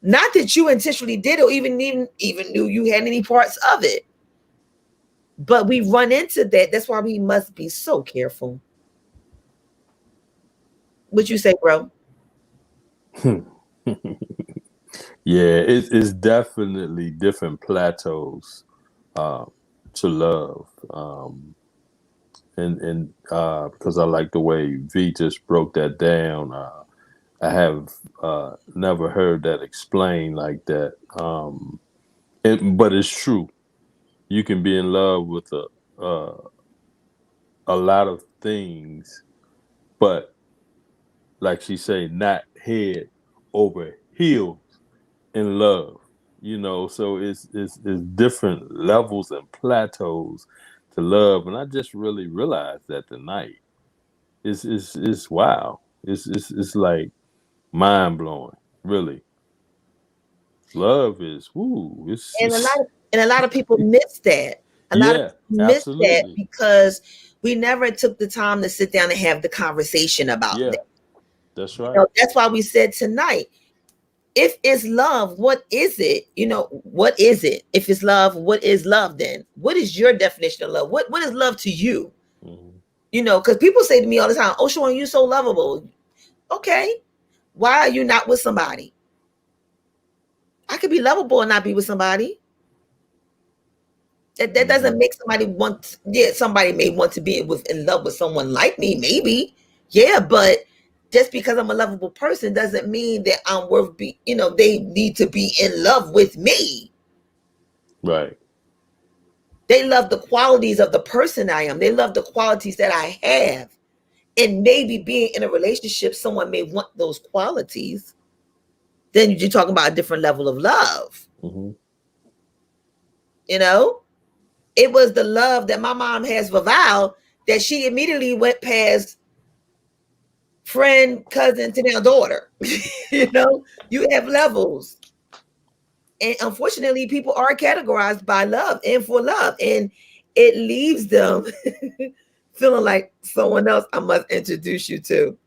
Not that you intentionally did, or even knew you had any parts of it. But we run into that. That's why we must be so careful. What you say, bro? Yeah, it's definitely different plateaus to love. And because I like the way V just broke that down. I have never heard that explained like that. But it's true. You can be in love with a lot of things, but like she say, not head over heels in love. So it's different levels and plateaus to love, and I just really realized that tonight. It's wow. It's like mind blowing. Really, love is woo. And a lot of people miss that. A lot of Yeah, people miss that absolutely. because we never took the time to sit down and have the conversation about Yeah, that. that's right. That's why we said tonight, if it's love, what is it? What is it? If it's love, what is love then? What is your definition of love? What is love to you? Mhm. Because people say to me all the time, oh, Sean, you're so lovable. Okay. Why are you not with somebody? I could be lovable and not be with somebody. That doesn't make somebody want. Yeah, somebody may want to be in love with someone like me, maybe. Yeah, but just because I'm a lovable person doesn't mean that I'm worth they need to be in love with me. Right. They love the qualities of the person I am. They love the qualities that I have. And maybe being in a relationship, someone may want those qualities. Then you're talking about a different level of love. Mm-hmm. It was the love that my mom has for Val that she immediately went past friend, cousin to now daughter. You have levels. And unfortunately, people are categorized by love and for love. And it leaves them feeling like someone else I must introduce you to.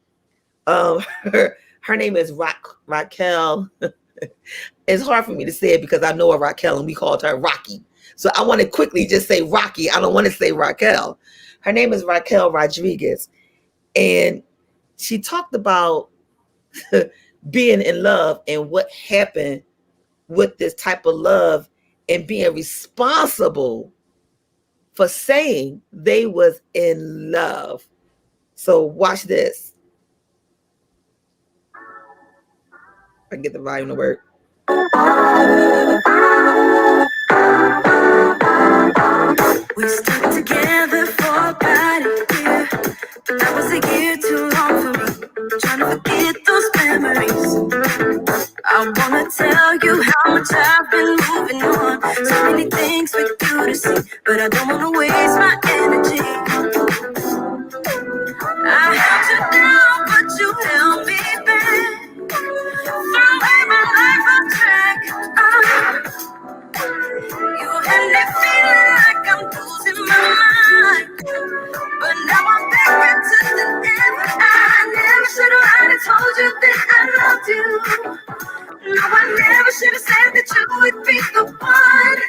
Her Her name is Raquel. It's hard for me to say it because I know a Raquel and we called her Rocky. So I want to quickly just say Rocky. I don't want to say Raquel. Her name is Raquel Rodriguez. And she talked about being in love and what happened with this type of love and being responsible for saying they was in love. So watch this. I can get the volume to work. We stuck together for about a year, but that was a year too long for me. Trying to forget those memories. I wanna tell you how much I've been moving on. So many things for you to see, but I don't wanna waste my energy. I held you down, but you held me back. Threw my life off track. You had me feeling like I'm losing my mind, but now I'm back into the end. I never should have lied and told you that I loved you. No, I never should have said that you would be the one.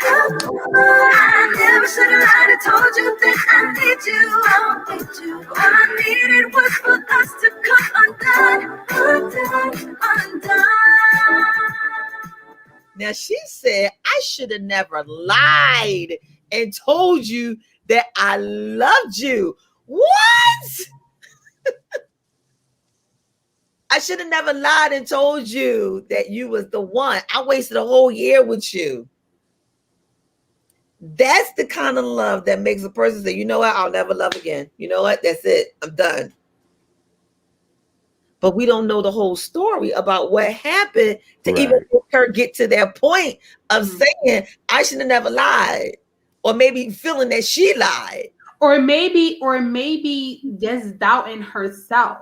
I never should have lied and told you that I need you. I need you. All I needed was for us to come undone, undone. Now she said, I should have never lied and told you that I loved you. What? I should have never lied and told you that you was the one. I wasted a whole year with you. That's the kind of love that makes a person say, you know what? I'll never love again. You know what? That's it. I'm done. But we don't know the whole story about what happened to even make her get to that point of saying, I should have never lied. Or maybe feeling that she lied. Or maybe just doubting herself.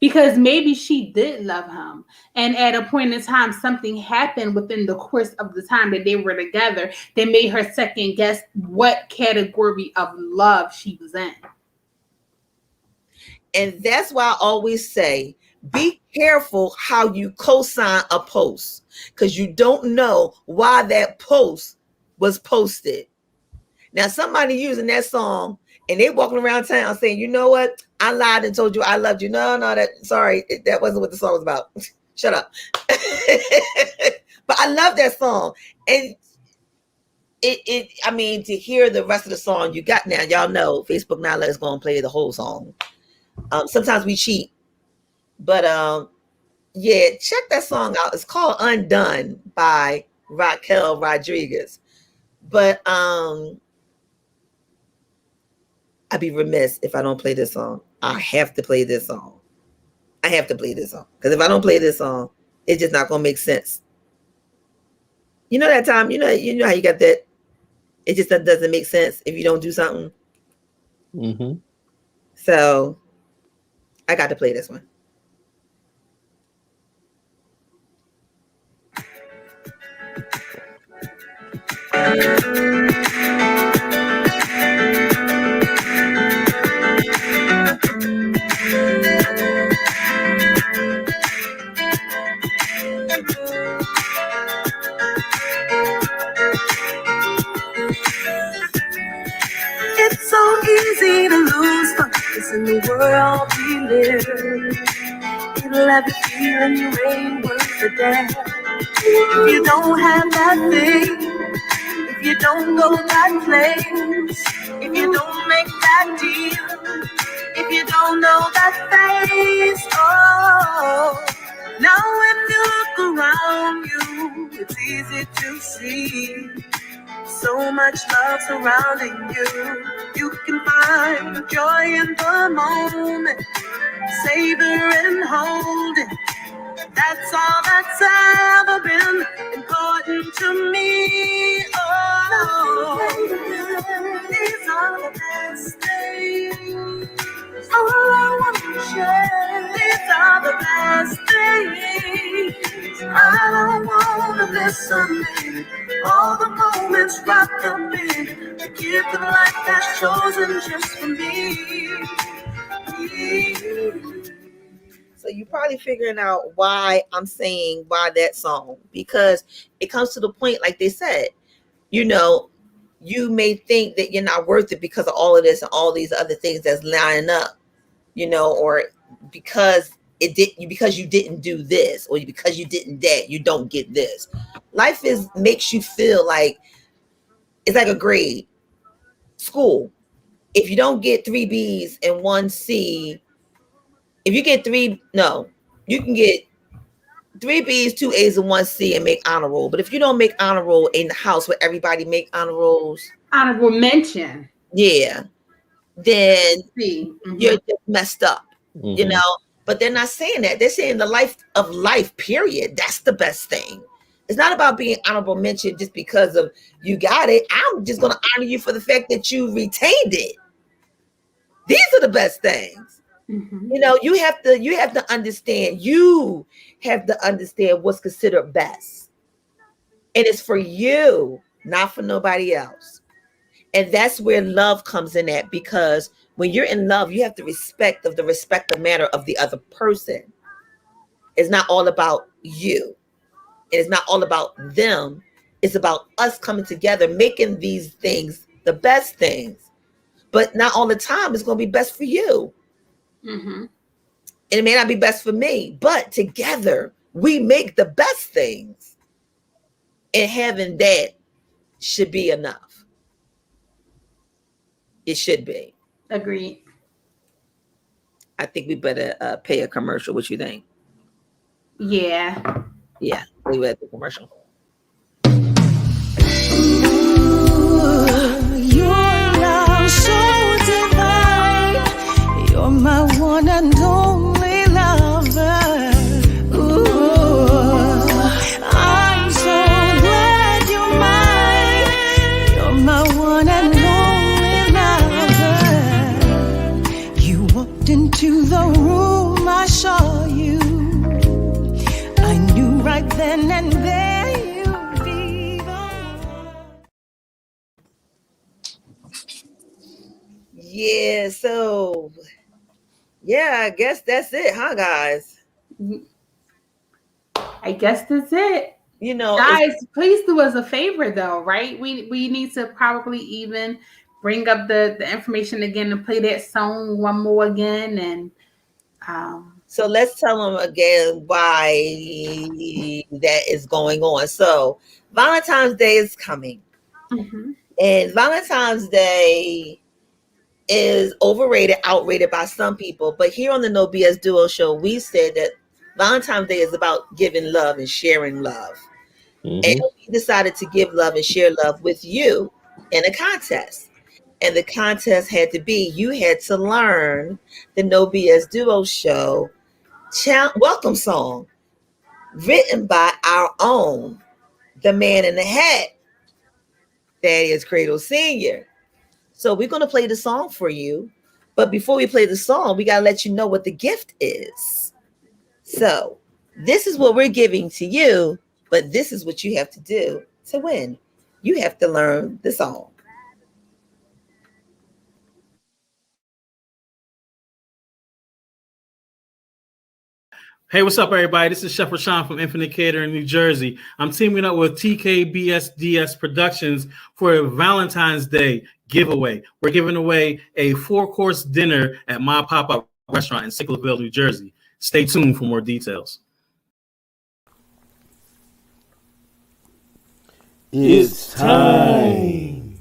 Because maybe she did love him. And at a point in time, something happened within the course of the time that they were together that made her second guess what category of love she was in. And that's why I always say, be careful how you co-sign a post, because you don't know why that post was posted. Now, somebody using that song and they walking around town saying, you know what? I lied and told you I loved you. No, that wasn't what the song was about. Shut up. But I love that song. And to hear the rest of the song you got now, y'all know Facebook now let us go and play the whole song. Sometimes we cheat, but yeah, check that song out. It's called Undone by Raquel Rodriguez. But I'd be remiss if I don't play this song. I have to play this song. Because if I don't play this song, it's just not gonna make sense. You know that time, you know how you got that. It just doesn't make sense if you don't do something. Mm-hmm. So I got to play this one. It's so easy to lose focus in the world we live. It'll have you feeling you ain't worth a damn. If you don't have that thing, if you don't go that place, if you don't make that deal, if you don't know that face, oh. Now when you look around you, it's easy to see so much love surrounding you. You can find joy in the moment, savor and hold it. That's all that's ever been important to me. Oh, these are the best days. All I want to share. These are the best days. I don't want to miss a minute. All the moments wrapped up in the gift of life that's chosen just for me. So you're probably figuring out why I'm saying why that song, because it comes to the point, like they said, you know, you may think that you're not worth it because of all of this and all these other things that's lining up, you know, or because because you didn't do this, or because you didn't that, you don't get this. Life makes you feel like it's like a grade. School. If you don't get 3 B's and 1 C, if you get you can get 3 B's, 2 A's, and 1 C and make honor roll. But if you don't make honor roll in the house where everybody make honor rolls, honorable mention, yeah, then Mm-hmm. you're just messed up, you know. But they're not saying that. They're saying the life of life, period. That's the best thing. It's not about being honorable mention just because of you got it. I'm just going to honor you for the fact that you retained it. These are the best things. You know, you have to understand. You have to understand what's considered best, and it's for you, not for nobody else. And that's where love comes in at, because when you're in love, you have to respect the manner of the other person. It's not all about you. It's not all about them. It's about us coming together, making these things the best things. But not all the time it's going to be best for you. And it may not be best for me, but together we make the best things. And having that should be enough. It should be. Agreed. I think we better pay a commercial. What you think? Yeah. Yeah, we were at the commercial. Your love so divine. You're my one and only lover. Ooh, I'm so glad you're mine. You're my one and only lover. You walked into the room, I saw you. I knew right then and there you'd be the one. Yeah, so yeah, I guess that's it, huh, guys? I guess that's it. You know, Guys, please do us a favor though, right? We need to probably even bring up the information again and play that song one more again. And so let's tell them again why that is going on. So Valentine's Day is coming. And Valentine's Day is overrated, outrated by some people. But here on the No BS Duo show, we said that Valentine's Day is about giving love and sharing love. And we decided to give love and share love with you in a contest. And the contest had to be, you had to learn the No BS Duo show welcome song, written by our own, the man in the hat, Thaddeus Cradle Sr. So we're going to play the song for you. But before we play the song, we got to let you know what the gift is. So this is what we're giving to you, but this is what you have to do to win. You have to learn the song. Hey, what's up, everybody? This is Chef Rashawn from Infinite Cater in New Jersey. I'm teaming up with BSDUO Productions for a Valentine's Day giveaway. We're giving away a 4-course dinner at my pop-up restaurant in Sicklerville, New Jersey. Stay tuned for more details. It's time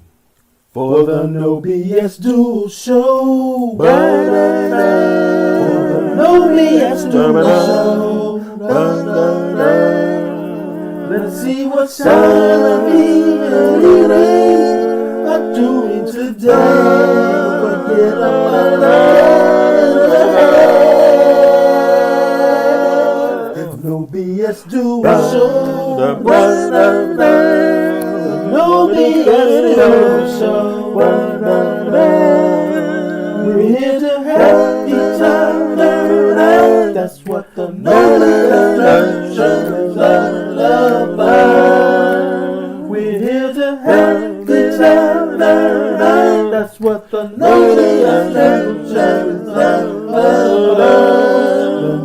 for the No BS Duo Show. For the No BS Duo Show. Let's see what Salami and Elaine are doing today. Forget about love. The No BS Duo Show. No BS Duo Show. We're here to help each other out. That's what the No BS Duo Show. We're here to help each other out. That's what the No BS Duo Show. The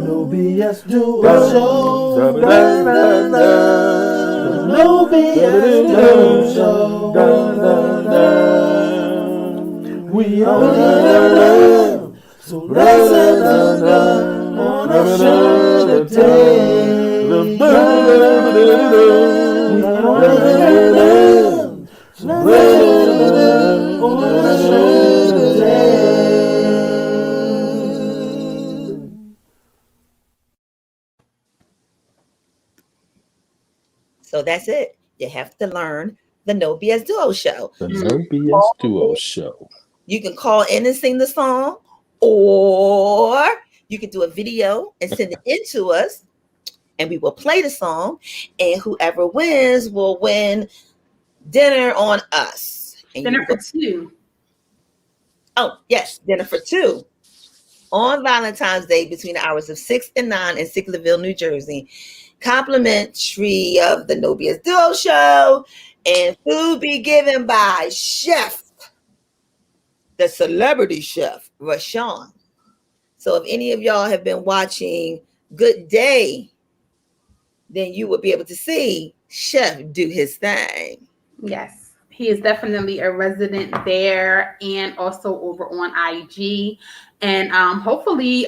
No BSDUO show. The No BSDUO show. We all learn. So lessons learned on a show today. We all learn. So lessons learned on a show today. So that's it. You have to learn the No BS Duo show. The No BS Duo show. You can call in and sing the song, or you can do a video and send it in to us, and we will play the song. And whoever wins will win dinner on us. And Dinner for two. Oh, yes, dinner for two on Valentine's Day between the hours of 6 and 9 in Sicklerville, New Jersey. Complimentary of the No BS Duo show, and food be given by Chef, the celebrity chef, Rashawn. So if any of y'all have been watching Good Day, then you will be able to see Chef do his thing. Yes, he is definitely a resident there and also over on IG. And hopefully,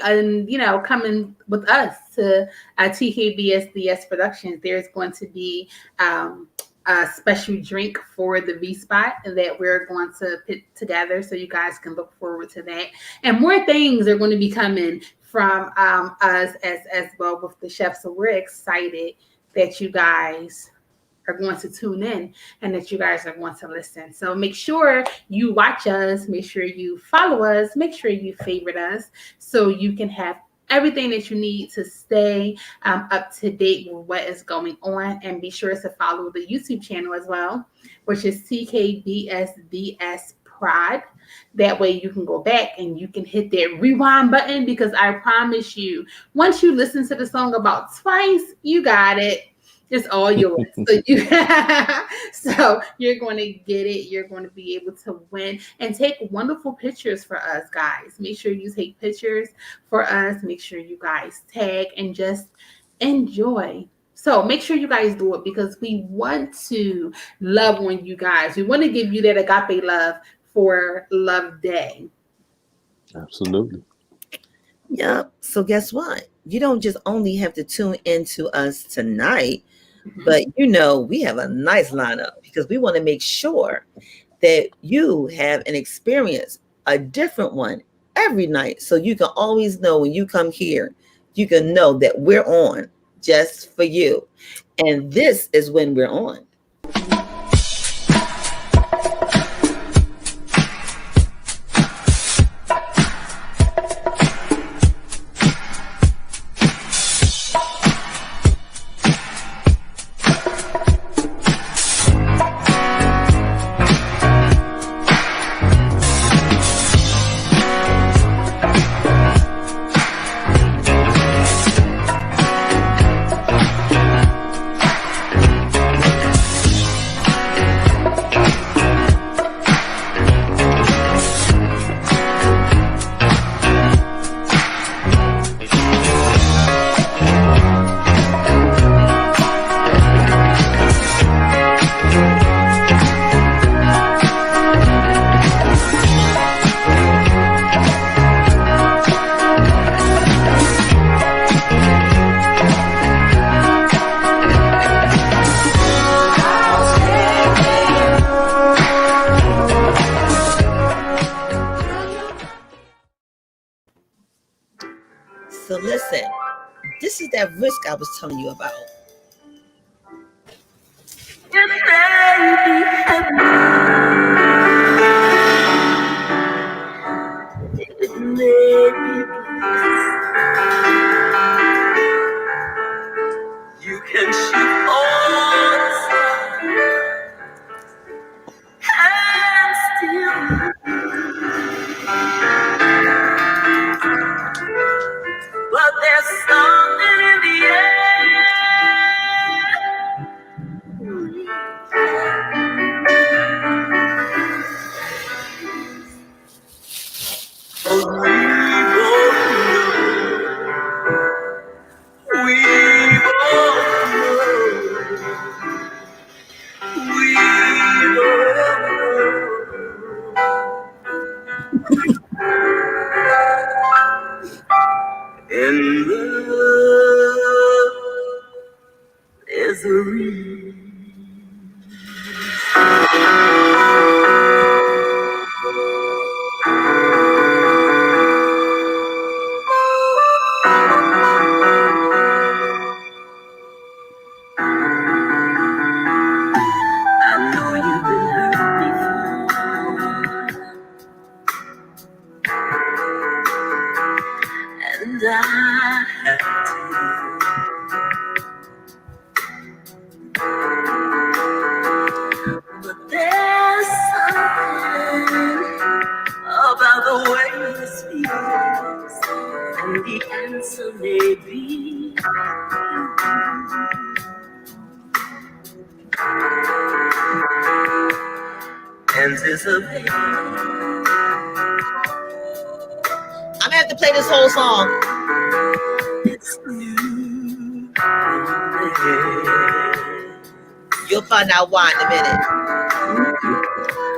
coming with us to TKBSDS Productions, there's going to be a special drink for the V Spot that we're going to put together. So you guys can look forward to that. And more things are going to be coming from us as well with the chef. So we're excited that you guys are going to tune in and that you guys are going to listen. So make sure you watch us, make sure you follow us, make sure you favorite us so you can have everything that you need to stay up to date with what is going on. And be sure to follow the YouTube channel as well, which is TKBSDS Prod. That way you can go back and you can hit that rewind button, because I promise you, once you listen to the song about twice, you got it. It's all yours. So you're going to get it. You're going to be able to win and take wonderful pictures for us, guys. Make sure you take pictures for us. Make sure you guys tag and just enjoy. So make sure you guys do it, because we want to love on you guys. We want to give you that agape love for Love Day. Absolutely. Yep. So guess what? You don't just only have to tune into us tonight, but we have a nice lineup, because we want to make sure that you have an experience, a different one every night. So you can always know when you come here, you can know that we're on just for you. And this is when we're on. So listen, this is that risk I was telling you about. You can shoot all the and still, but there's something in the air. and I have to. But there's something about the way this feels, and the answer may be anticipate. I'm gonna have to play this whole song. It's new. You'll find out why in a minute.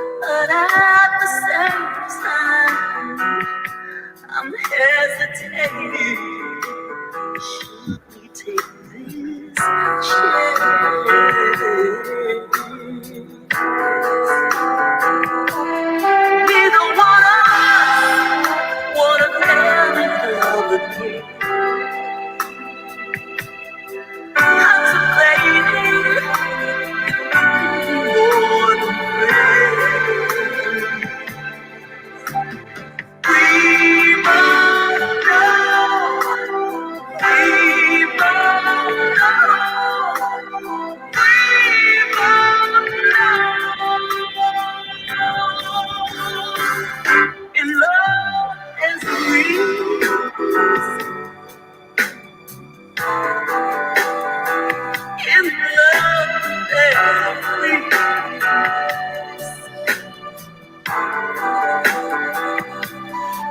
But at the same time, I'm hesitating. Should we take this chance? Neither one of us wanna fall in love again. Contemplating more than friends. We both know. We both know. We both know. In love as we. In love as we.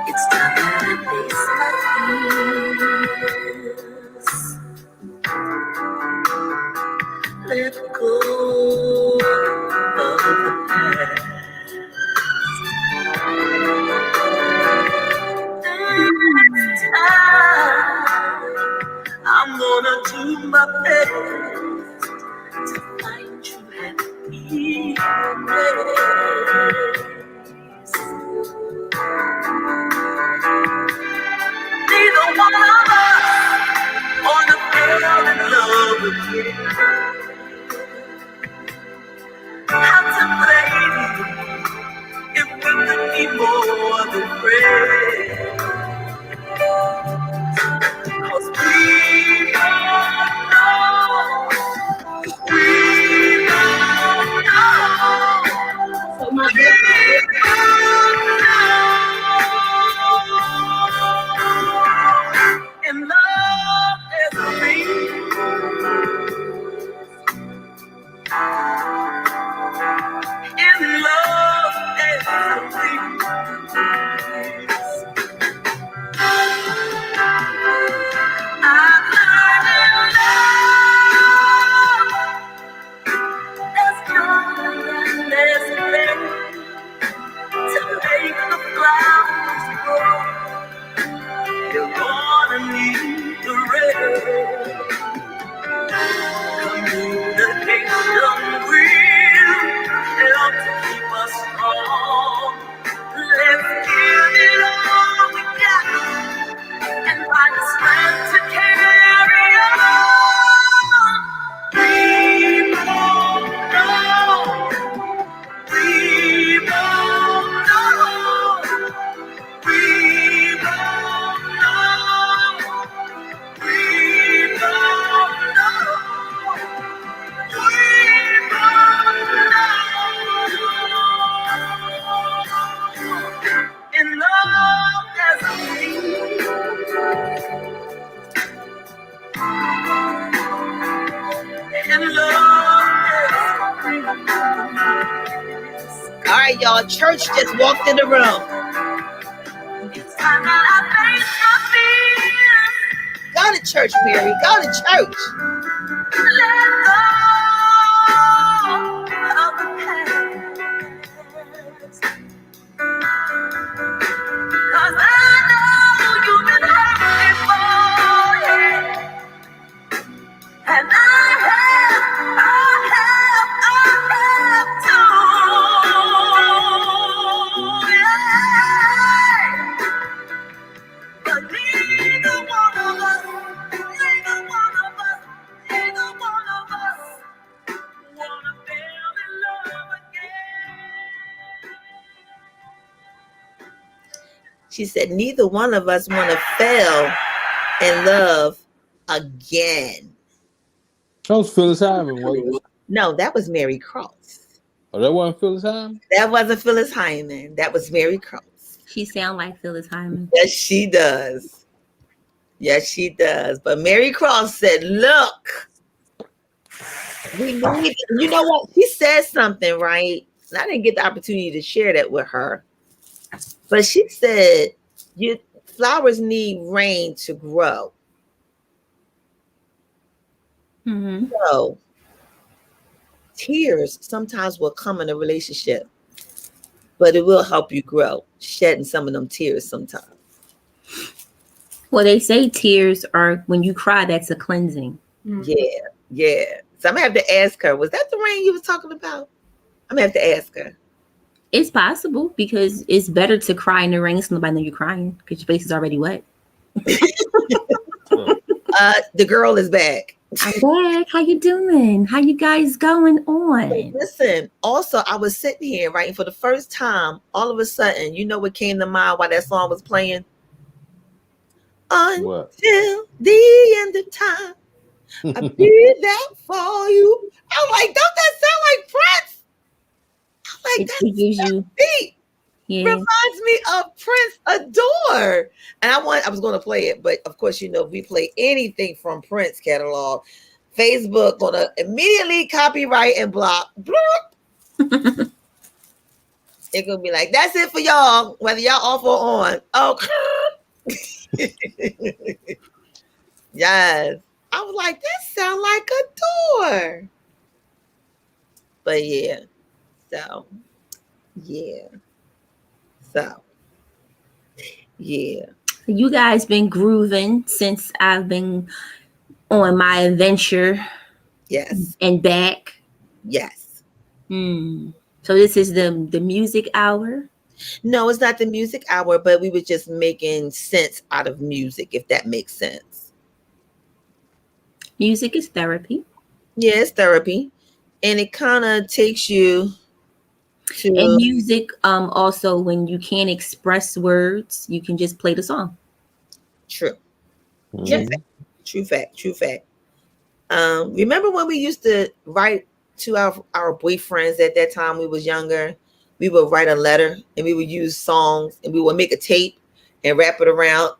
It's time that I face my fears. Let go of the past. This time, I'm gonna do my best to find you happiness. Neither one of us wanna fall in love again. Contemplating if we could be more than friends. 'Cause we don't know. We don't know. So my We don't know. In love as we. In love as we. I've learned in love there's joy and there's pain to make the flowers grow. You're gonna need the rain. Communication will help to keep us strong. Let's give it all we got and find the strength to carry on. We both know. We both know. We both know. We both know. We both know. In love as we. In love as All right, y'all. Church just walked in the room. we. It's time that I face my fears. Go to church, Mary. Go to church. Let go of the past. 'Cause I know you've been hurt before, yeah. And I have too, yeah. But neither one of us wanna fall in love again. She said, neither one of us want to fail in love again. That was Phyllis Hyman, wasn't it? No, that was Mary Cross. Oh, that wasn't Phyllis Hyman? That wasn't Phyllis Hyman. That was Mary Cross. She sound like Phyllis Hyman. Yes, she does. Yes, she does. But Mary Cross said, look, we need, you know what? She said something, right? And I didn't get the opportunity to share that with her. But she said, flowers need rain to grow. Mm-hmm. So tears sometimes will come in a relationship, but it will help you grow, shedding some of them tears sometimes. Well, they say tears are, when you cry, that's a cleansing. Yeah. So I'm gonna have to ask her, was that the rain you was talking about? I'm gonna have to ask her. It's possible, because it's better to cry in the rain so nobody know you're crying, because your face is already wet. The girl is back. I'm back. How you doing? How you guys going on? Hey, listen, also I was sitting here, right, and for the first time, all of a sudden, you know what came to mind while that song was playing? What? Until the end of time, I'll be there for you. I'm like, don't that sound like Prince? I'm like, It gives you, beat. yeah. Reminds me of Prince Adore. And I was going to play it, but of course, you know, if we play anything from Prince catalog, Facebook gonna immediately copyright and block. It's gonna be like, that's it for y'all, whether y'all off or on. Oh, yes. I was like, that sound like Adore. But yeah. So yeah. You guys been grooving since I've been on my adventure. Yes. And back. Yes. So this is the music hour? No, it's not the music hour, but we were just making sense out of music, if that makes sense. Music is therapy. Yeah, it's therapy. And it kind of takes you to... And music, also, when you can't express words, you can just play the song. True. Mm-hmm. True fact. Remember when we used to write to our boyfriends at that time we was younger? We would write a letter and we would use songs and we would make a tape and wrap the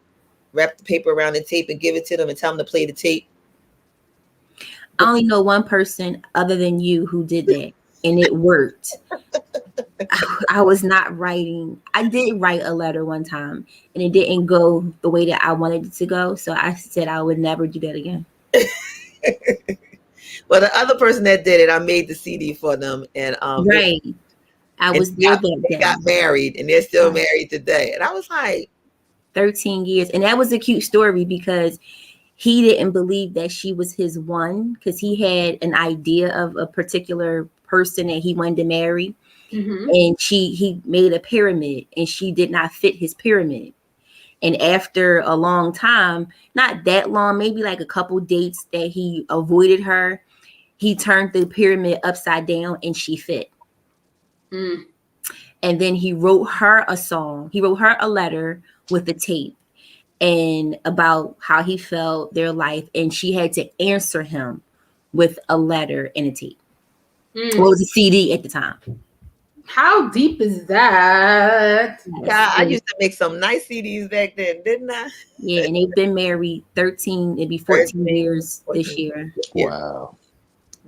paper around the tape and give it to them and tell them to play the tape. I only know one person other than you who did that, and it worked. I was not writing. I did write a letter one time, and it didn't go the way that I wanted it to go. So I said I would never do that again. Well, the other person that did it, I made the CD for them, and right. I was there that day. They got married, and they're still married today. And I was like, 13 years, and that was a cute story because he didn't believe that she was his one, because he had an idea of a particular person that he wanted to marry. Mm-hmm. And he made a pyramid, and she did not fit his pyramid. And after a long time, not that long, maybe like a couple dates that he avoided her, he turned the pyramid upside down and she fit. And then he wrote her a song. He wrote her a letter with a tape and about how he felt, their life. And she had to answer him with a letter and a tape. Well, it was a CD at the time. How deep is that? God, I used to make some nice CDs back then, didn't I? Yeah, and they've been married 13, it'd be 14 years 14. This year. Wow.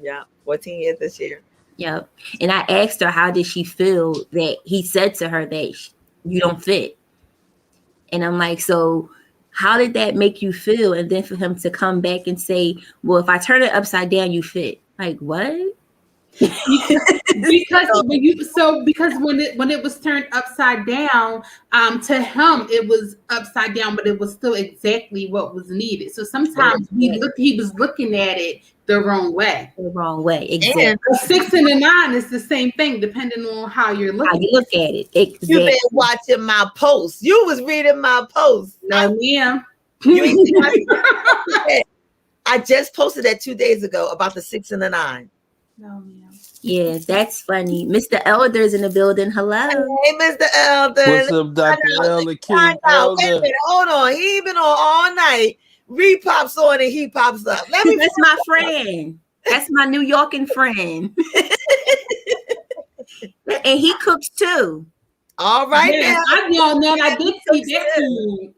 Yeah, 14 years this year. Yep. And I asked her, how did she feel that he said to her that you don't fit? And I'm like, so how did that make you feel? And then for him to come back and say, well, if I turn it upside down, you fit. Like, what? because when it was turned upside down, to him it was upside down, but it was still exactly what was needed. So sometimes he was looking at it the wrong way. The wrong way, exactly. And the 6 and the 9 is the same thing, depending on how you're looking. How you look at it. Exactly. You've been watching my posts. You was reading my posts. No, ma'am. I just posted that 2 days ago about the 6 and the 9. No, ma'am. Yeah, that's funny. Mr. Elder's in the building. Hello. Hey, Mr. Elder. What's up, Dr. Elder? King Elder. Wait a minute, hold on. He ain't been on all night. Ree pops on and he pops up. Let me. That's my friend. That's my New Yorkin friend. And he cooks too. All right Yes, now. I know that. I did see that food.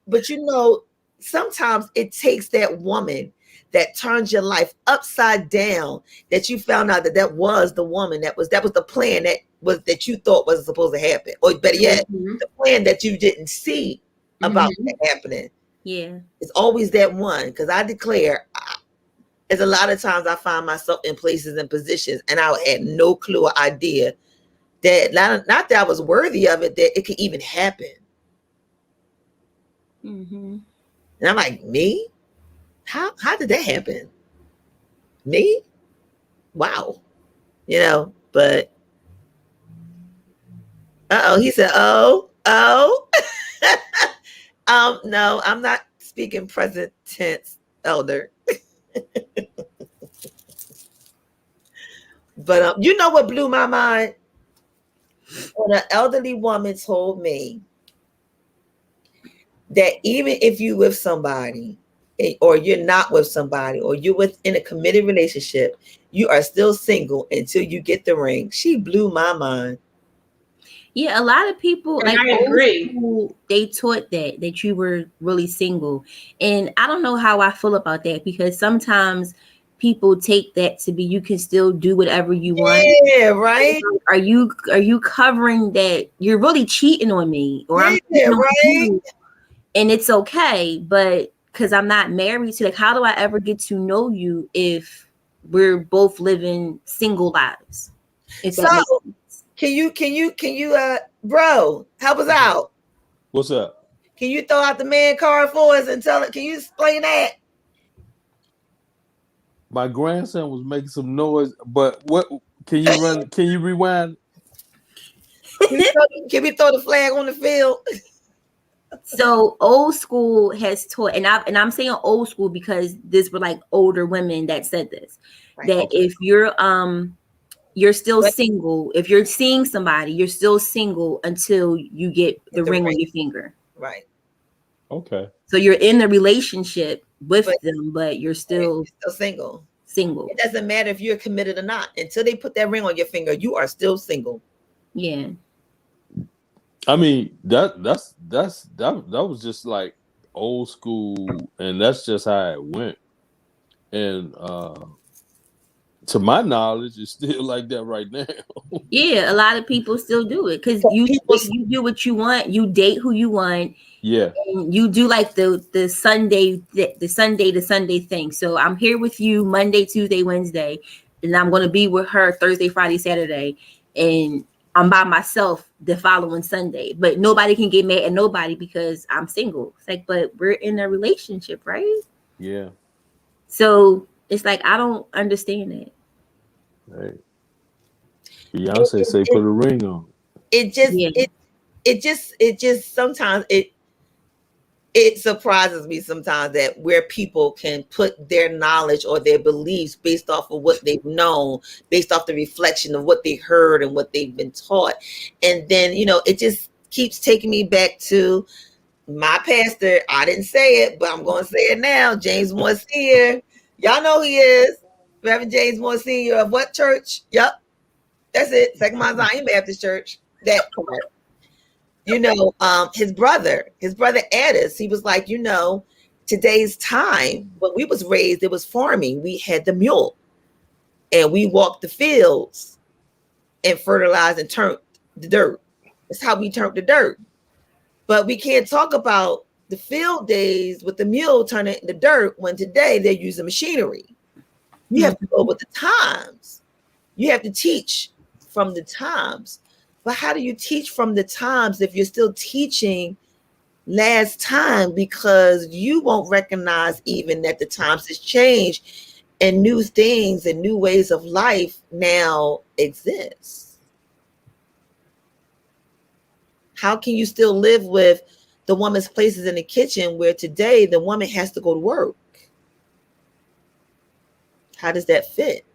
But you know, sometimes it takes that woman that turns your life upside down, that you found out that was the woman, that was the plan that you thought was supposed to happen, or better yet, the plan that you didn't see about that happening. Yeah, it's always that one. Because I declare, there's a lot of times I find myself in places and positions, and I had no clue or idea that not that I was worthy of it, that it could even happen. And I'm like, me? How did that happen? Me? Wow. You know, but he said, oh. No, I'm not speaking present tense, elder. But you know what blew my mind? When an elderly woman told me that even if you with somebody, or you're not with somebody, or you're within a committed relationship, you are still single until you get the ring. She blew my mind. Yeah, a lot of people, And like I agree. school, they taught that you were really single. And I don't know how I feel about that, because sometimes people take that to be you can still do whatever you want. Yeah, right. Are you covering that you're really cheating on me, or I'm Yeah, cheating on right. you, and it's okay, but because I'm not married to, like, how do I ever get to know you if we're both living single lives? If that makes So sense. can you bro, help us out? What's up? Can you throw out the man card for us and tell it? Can you explain that? My grandson was making some noise, but what can you run? Can you rewind? Can we throw the flag on the field? So old school has taught, and I'm saying old school because this were like older women that said this, Right. that Okay. if you're still single, if you're seeing somebody, you're still single until you get the ring on your finger. Right. Okay. So you're in the relationship with them, but you're still single. Single. It doesn't matter if you're committed or not. Until they put that ring on your finger, you are still single. Yeah. I mean, that was just like old school, and that's just how it went. And to my knowledge, it's still like that right now. Yeah, a lot of people still do it because you do what you want, you date who you want. Yeah. And you do like the Sunday thing. So I'm here with you Monday, Tuesday, Wednesday, and I'm gonna be with her Thursday, Friday, Saturday, and I'm by myself the following Sunday. But nobody can get mad at nobody because I'm single. It's like, but we're in a relationship, right? Yeah. So it's like I don't understand that. Hey. Beyonce say put a ring on. It just sometimes it surprises me sometimes that where people can put their knowledge or their beliefs based off of what they've known, based off the reflection of what they heard and what they've been taught. And then, it just keeps taking me back to my pastor. I didn't say it, but I'm going to say it now. James Moore Sr. Y'all know who he is. Reverend James Moore Sr. of what church? Yep. That's it. Second Mount Zion Baptist Church. That part. His brother Addis, he was like, today's time, when we was raised, it was farming. We had the mule and we walked the fields and fertilized and turned the dirt. That's how we turned the dirt. But we can't talk about the field days with the mule turning the dirt when today they're using machinery. You have to go with the times. You have to teach from the times. But how do you teach from the times if you're still teaching last time? Because you won't recognize even that the times has changed and new things and new ways of life now exist. How can you still live with the woman's places in the kitchen where today the woman has to go to work? How does that fit?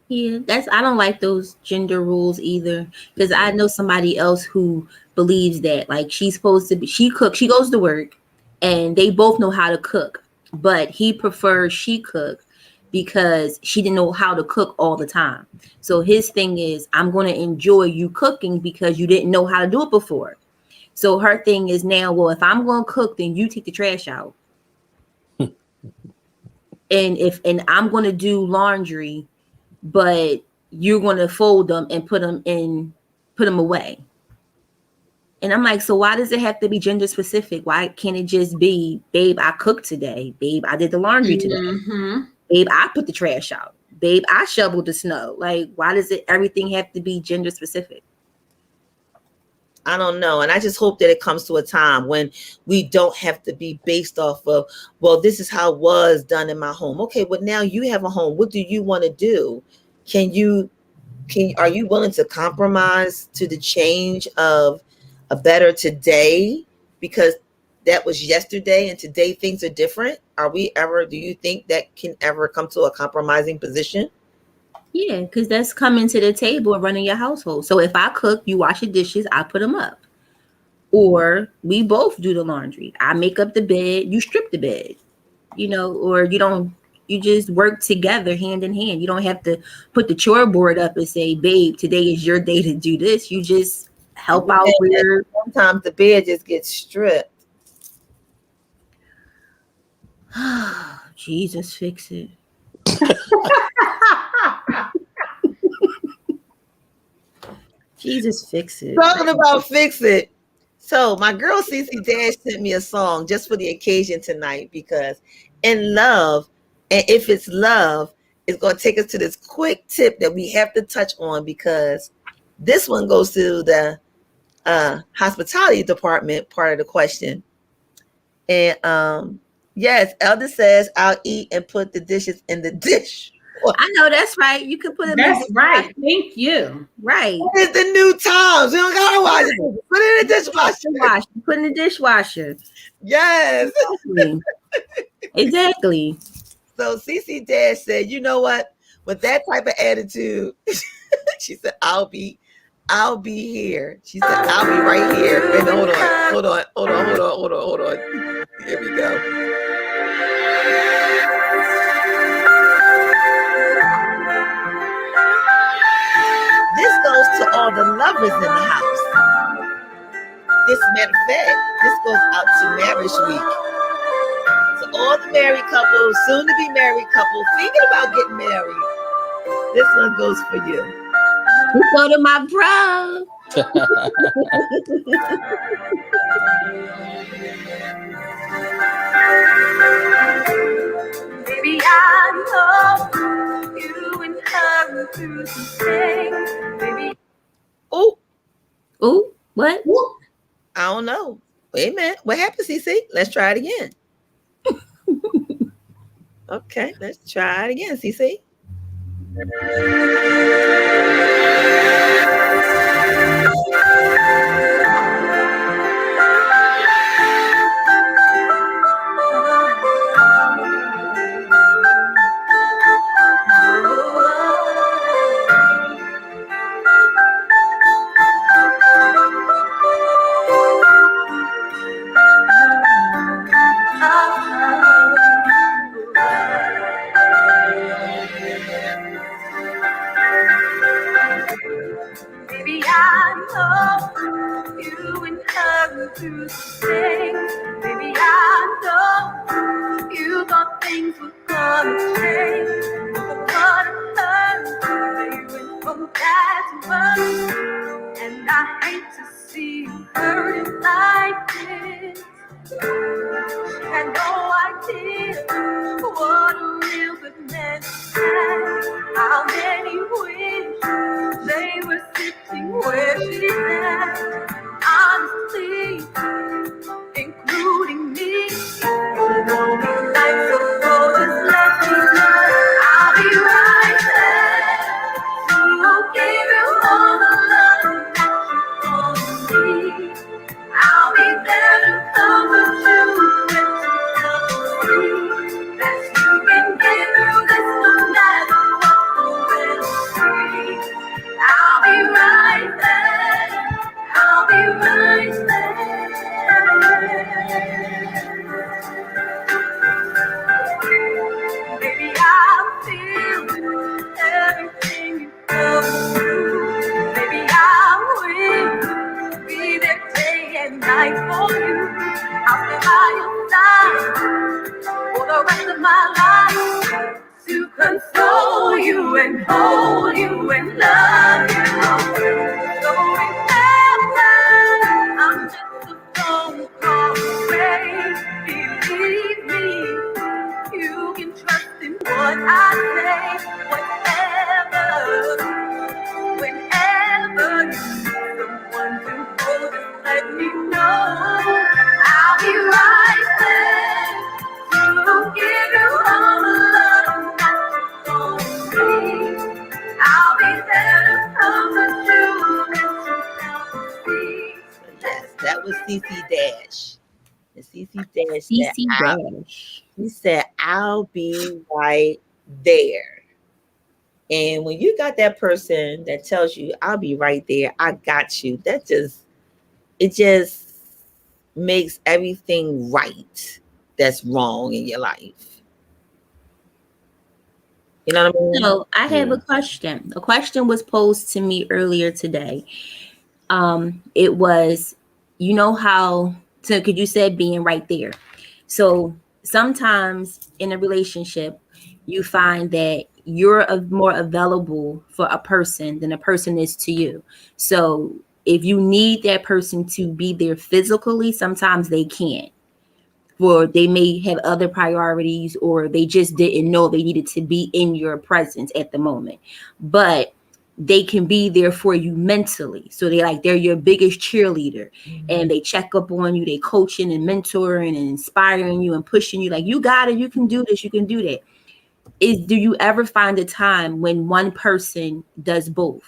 Yeah, that's I don't like those gender rules either because I know somebody else who believes that like she's supposed to be she cooks, she goes to work and they both know how to cook, but he prefers she cook because she didn't know how to cook all the time. So his thing is I'm going to enjoy you cooking because you didn't know how to do it before. So her thing is now, well, if I'm going to cook, then you take the trash out. And I'm going to do laundry, but you're going to fold them and put them away. And I'm like, so why does it have to be gender specific? Why can't it just be, babe, I cooked today, babe, I did the laundry today, babe, I put the trash out, babe, I shoveled the snow? Like, why does it everything have to be gender specific? I don't know. And I just hope that it comes to a time when we don't have to be based off of, well, this is how it was done in my home. Okay, but now you have a home. What do you want to do? Are you willing to compromise to the change of a better today? Because that was yesterday and today things are different. Do you think that can ever come to a compromising position? Yeah, because that's coming to the table and running your household. So if I cook, you wash your dishes, I put them up. Or we both do the laundry. I make up the bed, you strip the bed. Or you just work together hand in hand. You don't have to put the chore board up and say, babe, today is your day to do this. You just help out where sometimes the bed just gets stripped. Jesus, fix it. Jesus, fix it. Talking about fix it. So my girl Cece Dash sent me a song just for the occasion tonight because in love, and if it's love, it's going to take us to this quick tip that we have to touch on because this one goes to the hospitality department part of the question. And yes, Elder says I'll eat and put the dishes in the dish. I know that's right. You can put it. That's right. Thank you. Right. It's the new times. We don't gotta wash it. Put it in the dishwasher. Put in the dishwasher. Yes. Exactly. So Cece Dash said, you know what? With that type of attitude, she said, I'll be here. She said, I'll be right here. And hold on. Here we go. This goes to all the lovers in the house. This matter of fact, this goes out to Marriage Week. So all the married couples, soon to be married couples, thinking about getting married. This one goes for you. You go to my bro. Baby, I know you and her through some things. Baby. Oh, what? I don't know. Wait a minute. What happened, CC? Let's try it again. Okay, let's try it again, CC. Baby, I know you and her through some things. Baby, I know you thought things were gonna change. But what hurt, they went from bad to worse. And I hate to see you hurting like this. Had no idea what a real good man had. How many wish they were sitting where she sat. Honestly, including me. You know me like so cold, just let me know I'll be right there. So give you all the love that you need. I'll be there to comfort you when you tell me that you can get through this no matter what the weather. night for you. I'll stay by your side for the rest of my life, to console you and hold you and love you. So remember, I'm just a phone call away. Believe me, you can trust in what I say. Whatever, whenever you need someone to hold, just let me know. I'll be right there to give you all the love that you're gonna need. I'll be there to comfort you and to help you see. Yes, that was CC Dash. And CC Dash said, CC Dash. he said, I'll be right there. And when you got that person that tells you, I'll be right there, I got you, it just makes everything right that's wrong in your life. You know what I mean? So I have Yeah. a question. A question was posed to me earlier today. It was, you know how, so because you said being right there. So sometimes in a relationship, you find that you're more available for a person than a person is to you. So if you need that person to be there physically, sometimes they can't. Or they may have other priorities, or they just didn't know they needed to be in your presence at the moment. But they can be there for you mentally. So they're your biggest cheerleader, and they check up on you, they coaching and mentoring and inspiring you and pushing you like, you got it, you can do this, you can do that. Do you ever find a time when one person does both?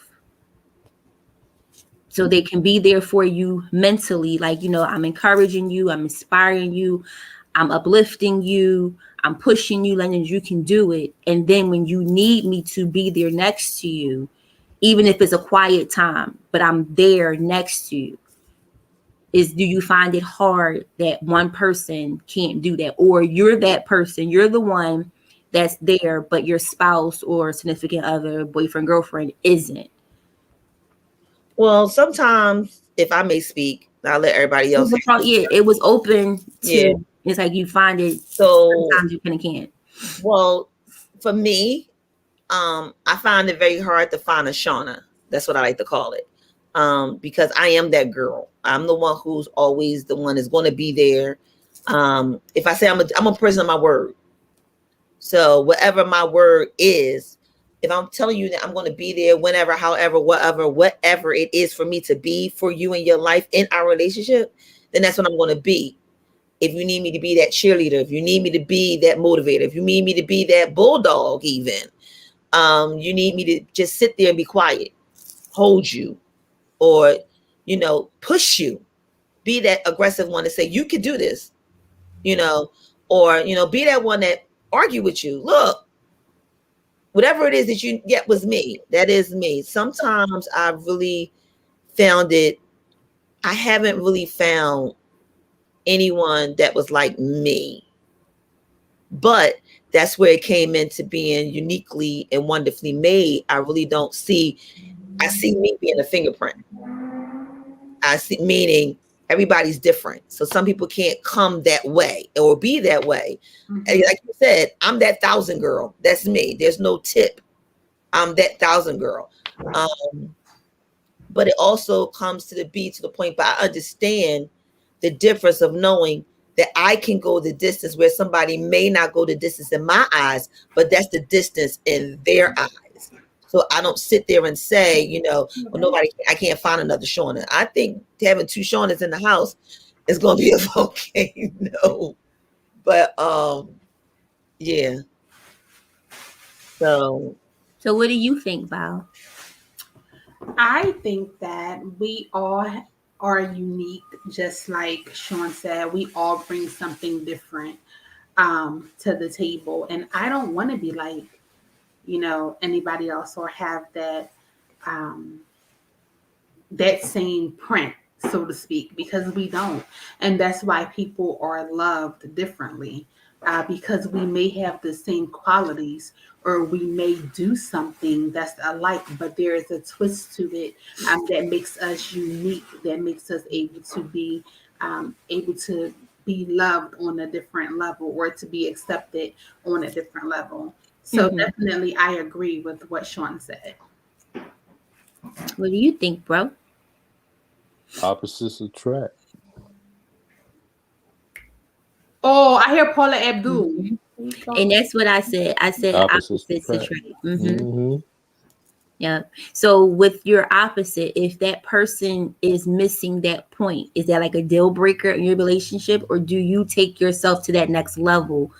So they can be there for you mentally, like, I'm encouraging you, I'm inspiring you, I'm uplifting you, I'm pushing you, letting you can do it. And then when you need me to be there next to you, even if it's a quiet time, but I'm there next to you, do you find it hard that one person can't do that? Or you're that person, you're the one that's there, but your spouse or significant other, boyfriend, girlfriend isn't? Well, sometimes, if I may speak, I'll let everybody else. It was open to, Yeah. it's like you find it, So sometimes you kind of can't. well, for me, I find it very hard to find a Shauna. That's what I like to call it. Because I am that girl. I'm the one who's always the one that's going to be there. If I say I'm a person of my word. So whatever my word is, if I'm telling you that I'm going to be there whenever, however, whatever it is for me to be for you in your life, in our relationship, then that's what I'm going to be. If you need me to be that cheerleader, if you need me to be that motivator, if you need me to be that bulldog, even, you need me to just sit there and be quiet, hold you, or, push you, be that aggressive one to say, you can do this, or, be that one that argue with you. Look, whatever it is that you get was me. That is me. Sometimes I really found it. I haven't really found anyone that was like me, but that's where it came into being uniquely and wonderfully made. I really don't see, I see me being a fingerprint. I see, meaning everybody's different. So some people can't come that way or be that way. And like you said, I'm that 1,000 girl. That's me. There's no tip. I'm that 1,000 girl. But it also comes to the point, but I understand the difference of knowing that I can go the distance where somebody may not go the distance in my eyes, but that's the distance in their eyes. So I don't sit there and say, well, I can't find another Shauna. I think having 2 Shaunas in the house is going to be a volcano. But yeah. So what do you think, Val? I think that we all are unique, just like Sean said. We all bring something different to the table, and I don't want to be like anybody else or have that that same print, so to speak, because we don't, and that's why people are loved differently. because we may have the same qualities or we may do something that's alike, but there is a twist to it that makes us unique, that makes us able to be loved on a different level or to be accepted on a different level. So definitely I agree with what Sean said. What do you think, bro? Opposites attract. Oh, I hear Paula Abdul. And that's what I said. I said Opposites opposites attract. attract. Yeah. So with your opposite, if that person is missing that point, is that like a deal breaker in your relationship, or do you take yourself to that next level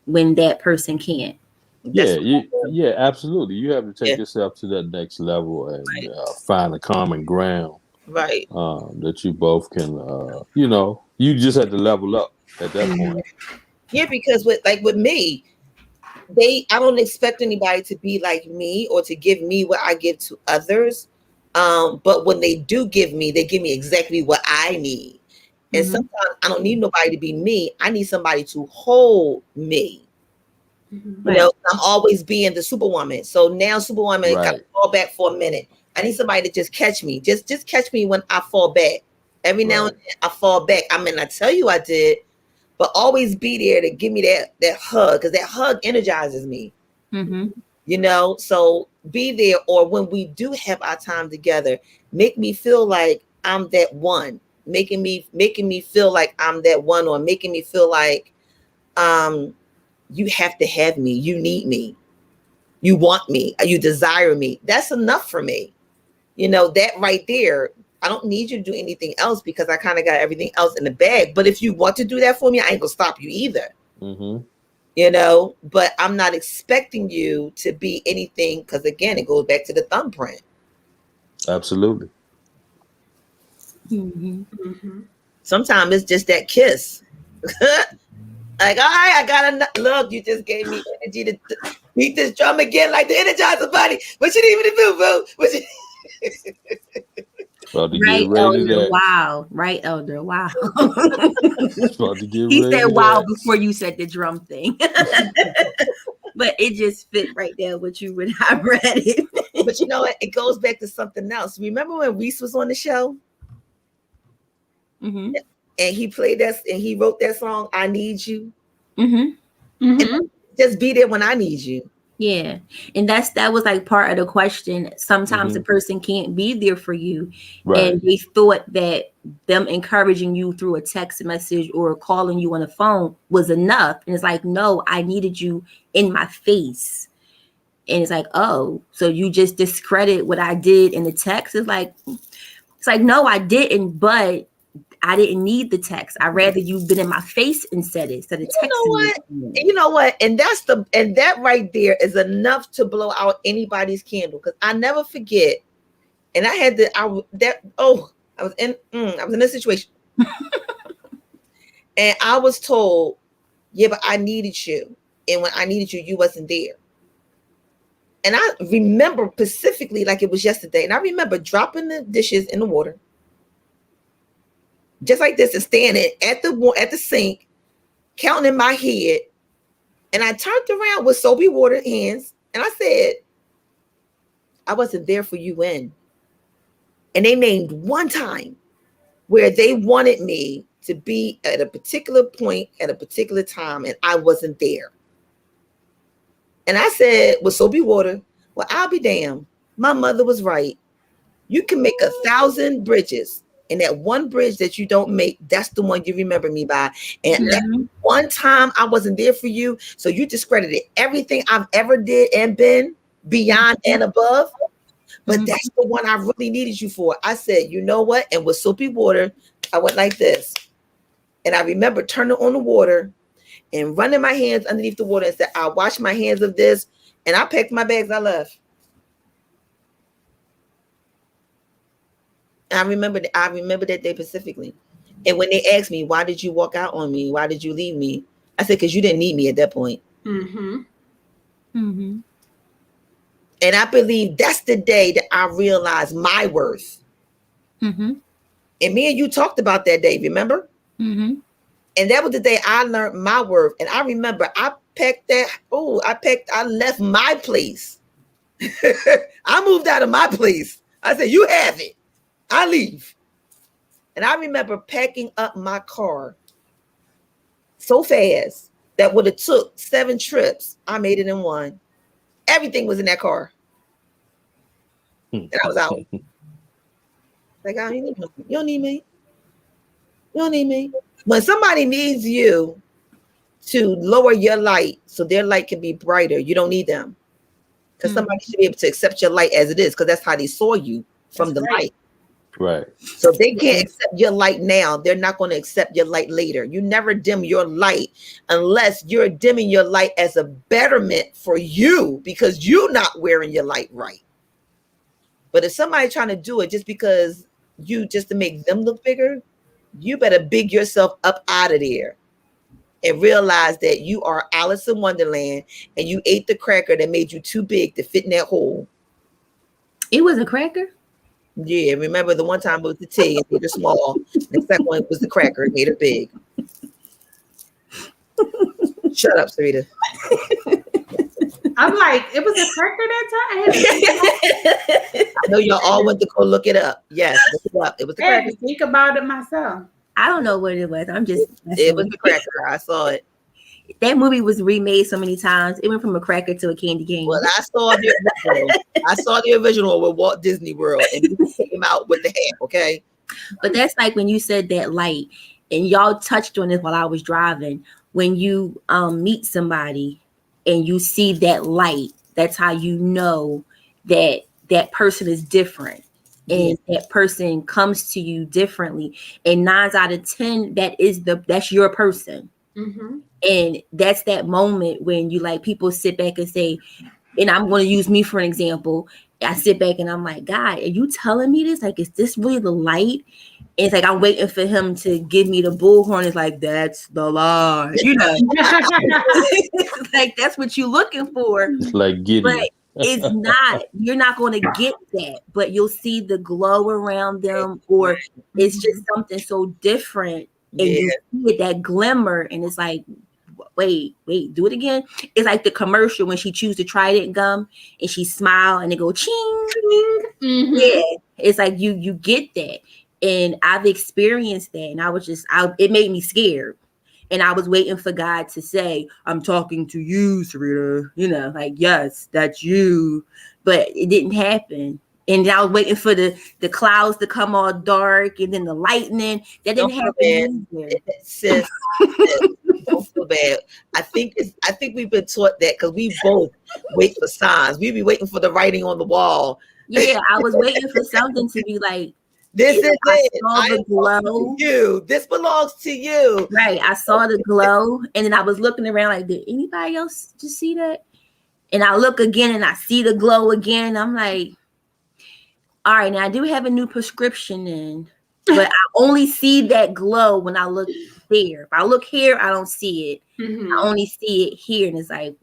when that person can't? Yeah, yeah, absolutely. You have to take Yeah. yourself to that next level and find a common ground Right. that you both can, you just have to level up at that point. Yeah, because with me, I don't expect anybody to be like me or to give me what I give to others. But when they do give me, they give me exactly what I need. And sometimes I don't need nobody to be me. I need somebody to hold me. You know, I'm always being the superwoman. So now superwoman got to Right. fall back for a minute. I need somebody to just catch me. Just catch me when I fall back. Every now and then I fall back. I mean, I tell you I did, but always be there to give me that hug, because that hug energizes me. You know, so be there. Or when we do have our time together, make me feel like I'm that one, making me feel like I'm that one, or making me feel like you have to have me, you need me, you want me, you desire me. That's enough for me. You know, that right there. I don't need you to do anything else because I kind of got everything else in the bag. But if you want to do that for me, I ain't gonna stop you either. You know, but I'm not expecting you to be anything, because again, it goes back to the thumbprint. Absolutely. Sometimes it's just that kiss. Like, all right, I got enough. Look, you just gave me energy to beat this drum again, like the Energizer Bunny. What you need me to do, boo? What you... About to Right, get ready Elder. to that. Wow. Right, Elder. Wow. About to get He ready said to wow that. before you said the drum thing. But it just fit right there with you when I read it. But you know what? It goes back to something else. Remember when Reese was on the show? And he played that, and he wrote that song, I Need You. Just be there when I need you. Yeah. And that was like part of the question. Sometimes the person can't be there for you. And they thought that them encouraging you through a text message or calling you on the phone was enough. And it's like, no, I needed you in my face. And it's like, oh, so you just discredit what I did in the text? It's like, no, I didn't, but I didn't need the text. I'd rather you've been in my face and said it instead of texting me. You know what? And that right there is enough to blow out anybody's candle. Because I never forget. And I had I was in a situation. And I was told, yeah, but I needed you. And when I needed you, you wasn't there. And I remember specifically like it was yesterday. And I remember dropping the dishes in the water, just like this, and standing at the sink, counting in my head. And I turned around with soapy water hands, and I said, I wasn't there for you when. And they named one time where they wanted me to be at a particular point at a particular time, and I wasn't there. And I said, with soapy water, well, I'll be damned. My mother was right. You can make 1,000 bridges, and that one bridge that you don't make, that's the one you remember me by. And that one time I wasn't there for you, so you discredited everything I've ever did and been beyond and above. But that's the one I really needed you for. I said, you know what? And with soapy water, I went like this. And I remember turning on the water and running my hands underneath the water and said, I'll wash my hands of this. And I packed my bags, I left. I remember that day specifically. And when they asked me, why did you walk out on me? Why did you leave me? I said, because you didn't need me at that point. And I believe that's the day that I realized my worth. And me and you talked about that day, remember? And that was the day I learned my worth. And I remember I left my place. I moved out of my place. I said, you have it. I leave. And I remember packing up my car so fast that would have took 7 trips. I made it in 1. Everything was in that car. And I was out. Like, I don't need you. You don't need me. You don't need me. When somebody needs you to lower your light so their light can be brighter, you don't need them. Because somebody should be able to accept your light as it is, because that's how they saw you from the light. Right. So if they can't accept your light now, they're not going to accept your light later. You never dim your light unless you're dimming your light as a betterment for you because you're not wearing your light right. But if somebody's trying to do it just because just to make them look bigger, you better big yourself up out of there and realize that you are Alice in Wonderland and you ate the cracker that made you too big to fit in that hole. It was a cracker? Yeah, remember the one time it was the tea and made her small. The second one was the cracker and made her big. Shut up, Sarita. I'm like, it was a cracker that time? I know y'all all went to go look it up. Yes, look it up. It was the I had cracker. to think about it myself. I don't know what it was. It was the cracker. I saw it. That movie was remade so many times. It went from a cracker to a candy cane. Well, I saw the original. I saw the original with Walt Disney World, and he came out with the hat. Okay, but that's like when you said that light, and y'all touched on it while I was driving. When you meet somebody and you see that light, that's how you know that that person is different. And that person comes to you differently. And 9 out of 10, that's your person. Mm-hmm. And that's that moment when you like people sit back and say, and I'm going to use me for an example. I sit back and I'm like, God, are you telling me this? Like, is this really the light? And it's like I'm waiting for him to give me the bullhorn. It's like, that's the lie. You know, like that's what you're looking for. Like Gideon. But it's not, you're not going to get that, but you'll see the glow around them, or it's just something so different. And you see it, that glimmer, and it's like, wait, do it again. It's like the commercial when she chews the Trident gum and she smile and it go ching. Mm-hmm. Yeah, it's like you get that, and I've experienced that, and it made me scared, and I was waiting for God to say, "I'm talking to you, Sarita." You know, like yes, that's you, but it didn't happen. And I was waiting for the clouds to come all dark and then the lightning. That didn't happen either. Sis, don't feel bad. I think we've been taught that because we both wait for signs. We be waiting for the writing on the wall. Yeah, I was waiting for something to be like, this is it. I saw the glow. You. This belongs to you. Right. I saw the glow, and then I was looking around like, did anybody else just see that? And I look again and I see the glow again. I'm like, all right, now I do have a new prescription in, but I only see that glow when I look there. If I look here, I don't see it. Mm-hmm. I only see it here, and it's like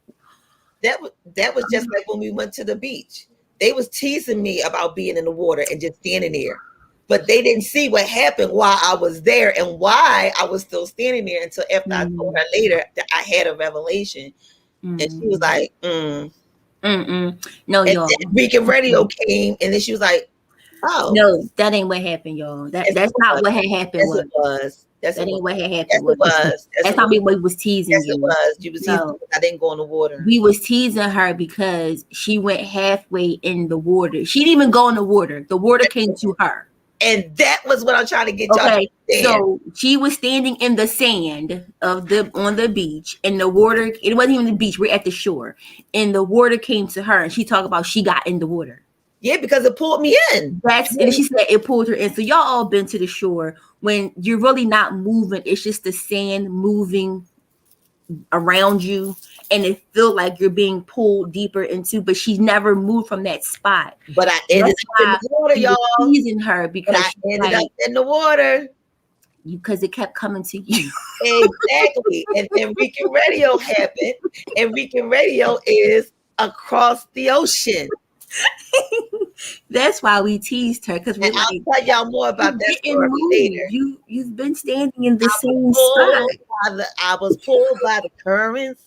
that was just like when we went to the beach. They was teasing me about being in the water and just standing there, but they didn't see what happened while I was there and why I was still standing there until after I told her later that I had a revelation, and she was like, No, and y'all. Rican Radio came, and then she was like, oh no, that ain't what happened, y'all. That's not what had happened. Yes, it was. That ain't what had happened. Yes, it was. That's how we was teasing you. Yes, it was. You was teasing. I didn't go in the water. We was teasing her because she went halfway in the water. She didn't even go in the water. The water came to her. And that was what I'm trying to get y'all to understand. So she was standing in the sand on the beach, and the water, it wasn't even the beach, we're at the shore. And the water came to her, and she talked about she got in the water. Yeah, because it pulled me in. And she said it pulled her in. So y'all all been to the shore when you're really not moving. It's just the sand moving around you, and it feel like you're being pulled deeper into. But she's never moved from that spot. But I ended up in the water, y'all. Teasing her because I ended up in the water because it kept coming to you. Exactly. And Rican Radio happened, and Rican Radio is across the ocean. That's why we teased her, because we're And like, I'll tell y'all more about you that didn't story move. later. You've been standing in the I same was spot. I was pulled by the currents,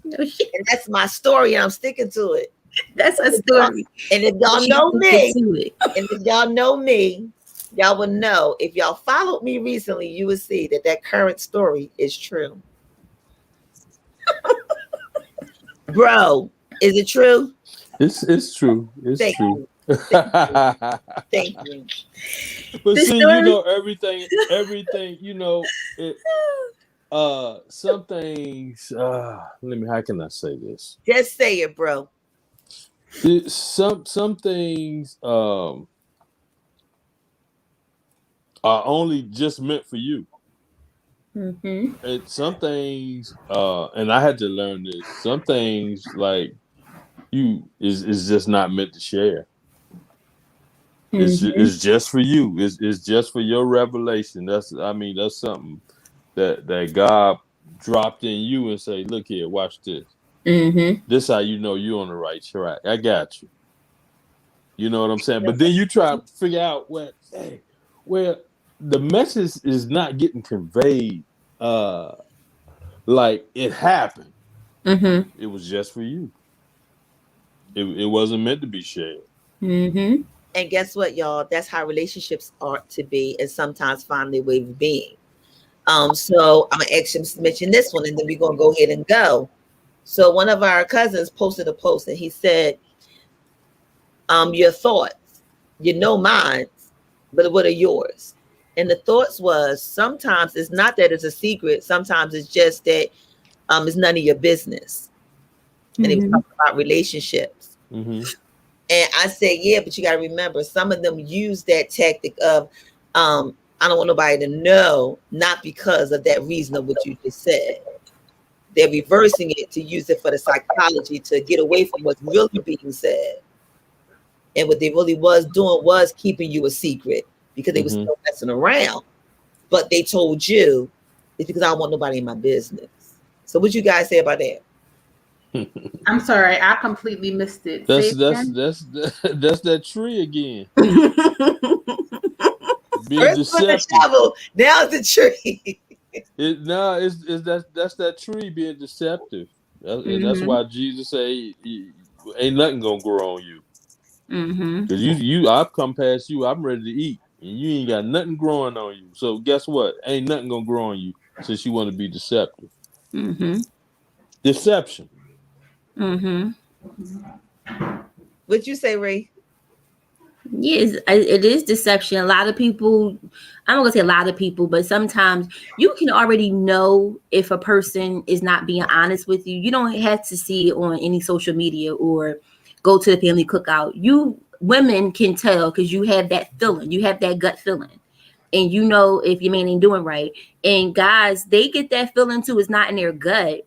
No shit. and that's my story, and I'm sticking to it. That's a story. And if y'all She's know me, sticking to it. and if y'all know me, y'all would know. If y'all followed me recently, you would see that that current story is true. Bro, is it true? It's true. It's Thank true. you. Thank you. But The see, you story. know, everything, you know, it some things let me, how can I say this? Just say it, bro. Some things are only just meant for you. Mm-hmm. And some things and I had to learn this. Some things like you is just not meant to share. Mm-hmm. It's just for you. It's just for your revelation. That's something that God dropped in you and say, look here, watch this. Mm-hmm. This how you know you're on the right track. I got you. You know what I'm saying? But then you try to figure out where the message is not getting conveyed like it happened. Mm-hmm. It was just for you. It wasn't meant to be shared. Mm-hmm. And guess what, y'all? That's how relationships are to be, and sometimes find their way of being. So I'm gonna actually mention this one, and then we're gonna go ahead and go. So one of our cousins posted a post, and he said, your thoughts, you know mine, but what are yours? And the thoughts was sometimes it's not that it's a secret, sometimes it's just that it's none of your business. And he was Mm-hmm. talking about relationships. Mm-hmm. And I said, yeah, but you got to remember, some of them use that tactic of, I don't want nobody to know, not because of that reason of what you just said. They're reversing it to use it for the psychology to get away from what's really being said. And what they really was doing was keeping you a secret because they were Mm-hmm. still messing around. But they told you it's because I don't want nobody in my business. So what you guys say about that? I'm sorry, I completely missed it. Say that's it that's again. that's that's that tree again. Being First with the deceptive. shovel, now the tree. It's that's that tree being deceptive. That's Mm-hmm. why Jesus say, "Ain't nothing gonna grow on you." Mm-hmm. Cause you, I've come past you. I'm ready to eat, and you ain't got nothing growing on you. So guess what? Ain't nothing gonna grow on you since you want to be deceptive. Mm-hmm. Deception. Mm-hmm. What you say, Ray? Yes, it is deception. A lot of people, I'm not gonna say a lot of people, but sometimes you can already know if a person is not being honest with you. You don't have to see it on any social media or go to the family cookout. You women can tell because you have that feeling, you have that gut feeling, and you know if your man ain't doing right. And guys, they get that feeling too. It's not in their gut,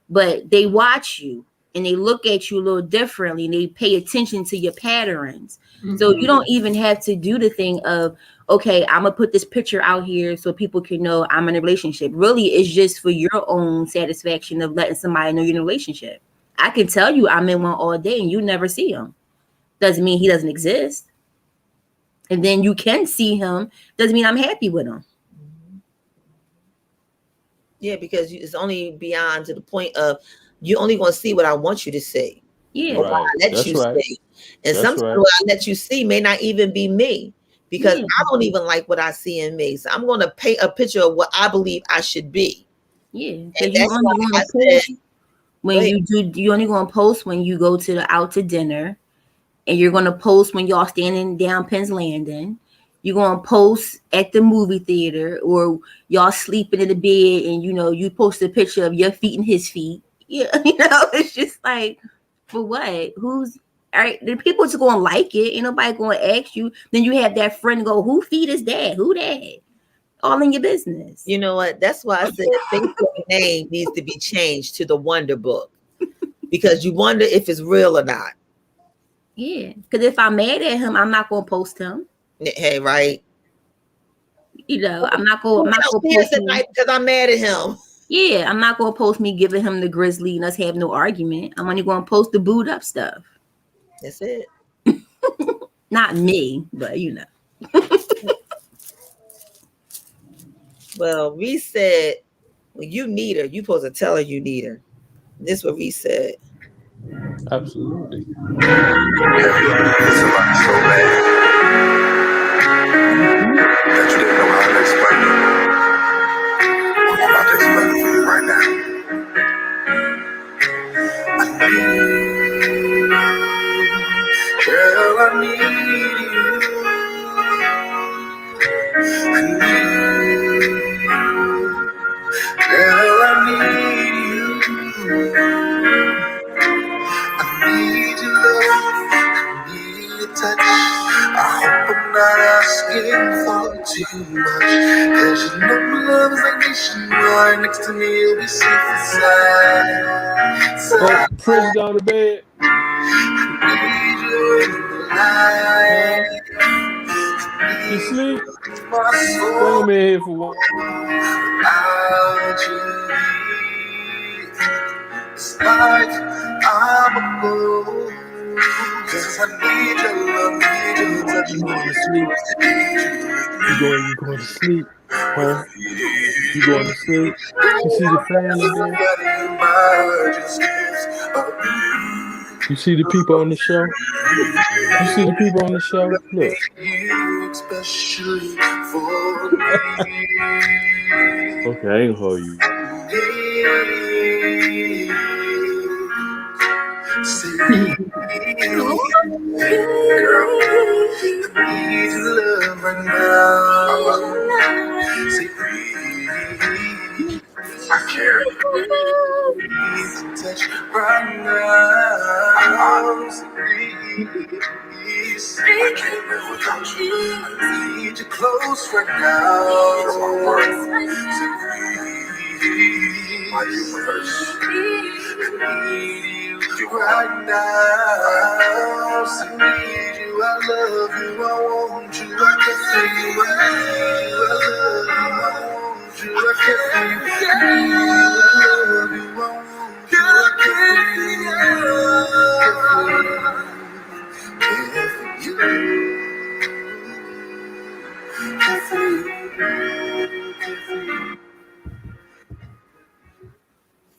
but they watch you and they look at you a little differently and they pay attention to your patterns. So you don't even have to do the thing of, okay, I'm gonna put this picture out here so people can know I'm in a relationship. Really, it's just for your own satisfaction of letting somebody know you're in a relationship. I can tell you I'm in one all day and you never see him. Doesn't mean he doesn't exist. And then you can see him. Doesn't mean I'm happy with him. Yeah, because it's only beyond to the point of you only going to see what I want you to see, Yeah. or what Right. I let That's you right. see. And That's sometimes right. what I let you see may not even be me because Yeah. I don't even like what I see in me. So I'm going to paint a picture of what I believe I should be. Yeah. And Because you that's why only want I to said, post go when ahead. you only going to post when you go to the out to dinner, and you're going to post when y'all standing down Penn's Landing. You're going to post at the movie theater, or y'all sleeping in the bed and you post a picture of your feet and his feet. Yeah, it's just like, for what? Who's all right? The people just going to like it. Ain't nobody going to ask you. Then you have that friend go, who feet is that? Who that? All in your business. You know what? That's why I said Facebook name needs to be changed to the Wonder Book because you wonder if it's real or not. Yeah, because if I'm mad at him, I'm not going to post him. Hey, right? I'm not going. I'm not going to Upstairs post him. tonight because I'm mad at him. Yeah, I'm not gonna post me giving him the grizzly and us having no argument. I'm only gonna post the booed up stuff. That's it. Not me, but you know. Well, Reese said, when you need her, you supposed to tell her you need her. This is what Reese said. Absolutely. Somebody so bad that you didn't know how to explain it. Well, I'm about to explain it for you right now. Girl, I need you. Girl, I need you. I need your love. I need your touch. I hope I'm not asking for too much. Cause you know my love is like nationwide. Next to me, you'll be safe inside. Oh, Prince gone to bed. I need you in the Huh? light. He sleep? My Bring soul him in here for one. out you. It's like I'm a fool. Cause I need your love, need your touch. You going to sleep? You going to sleep? Huh? You going to sleep? You see the fan in there? You see the people on the show? You see the people on the show? Look. You especially for me. Okay, I ain't gonna hold you. See, girl, I need your love right now. Say, breathe. I care. Please touch right now. Say, please. I can't live without you. I need you close right now. That's my word. Say, breathe. My universe. I need you right now. Say, need you. I love you. I want you. I can feel you. I need you. I love you. I want you. I can feel you. I need you. I love you. I want you. I can feel you.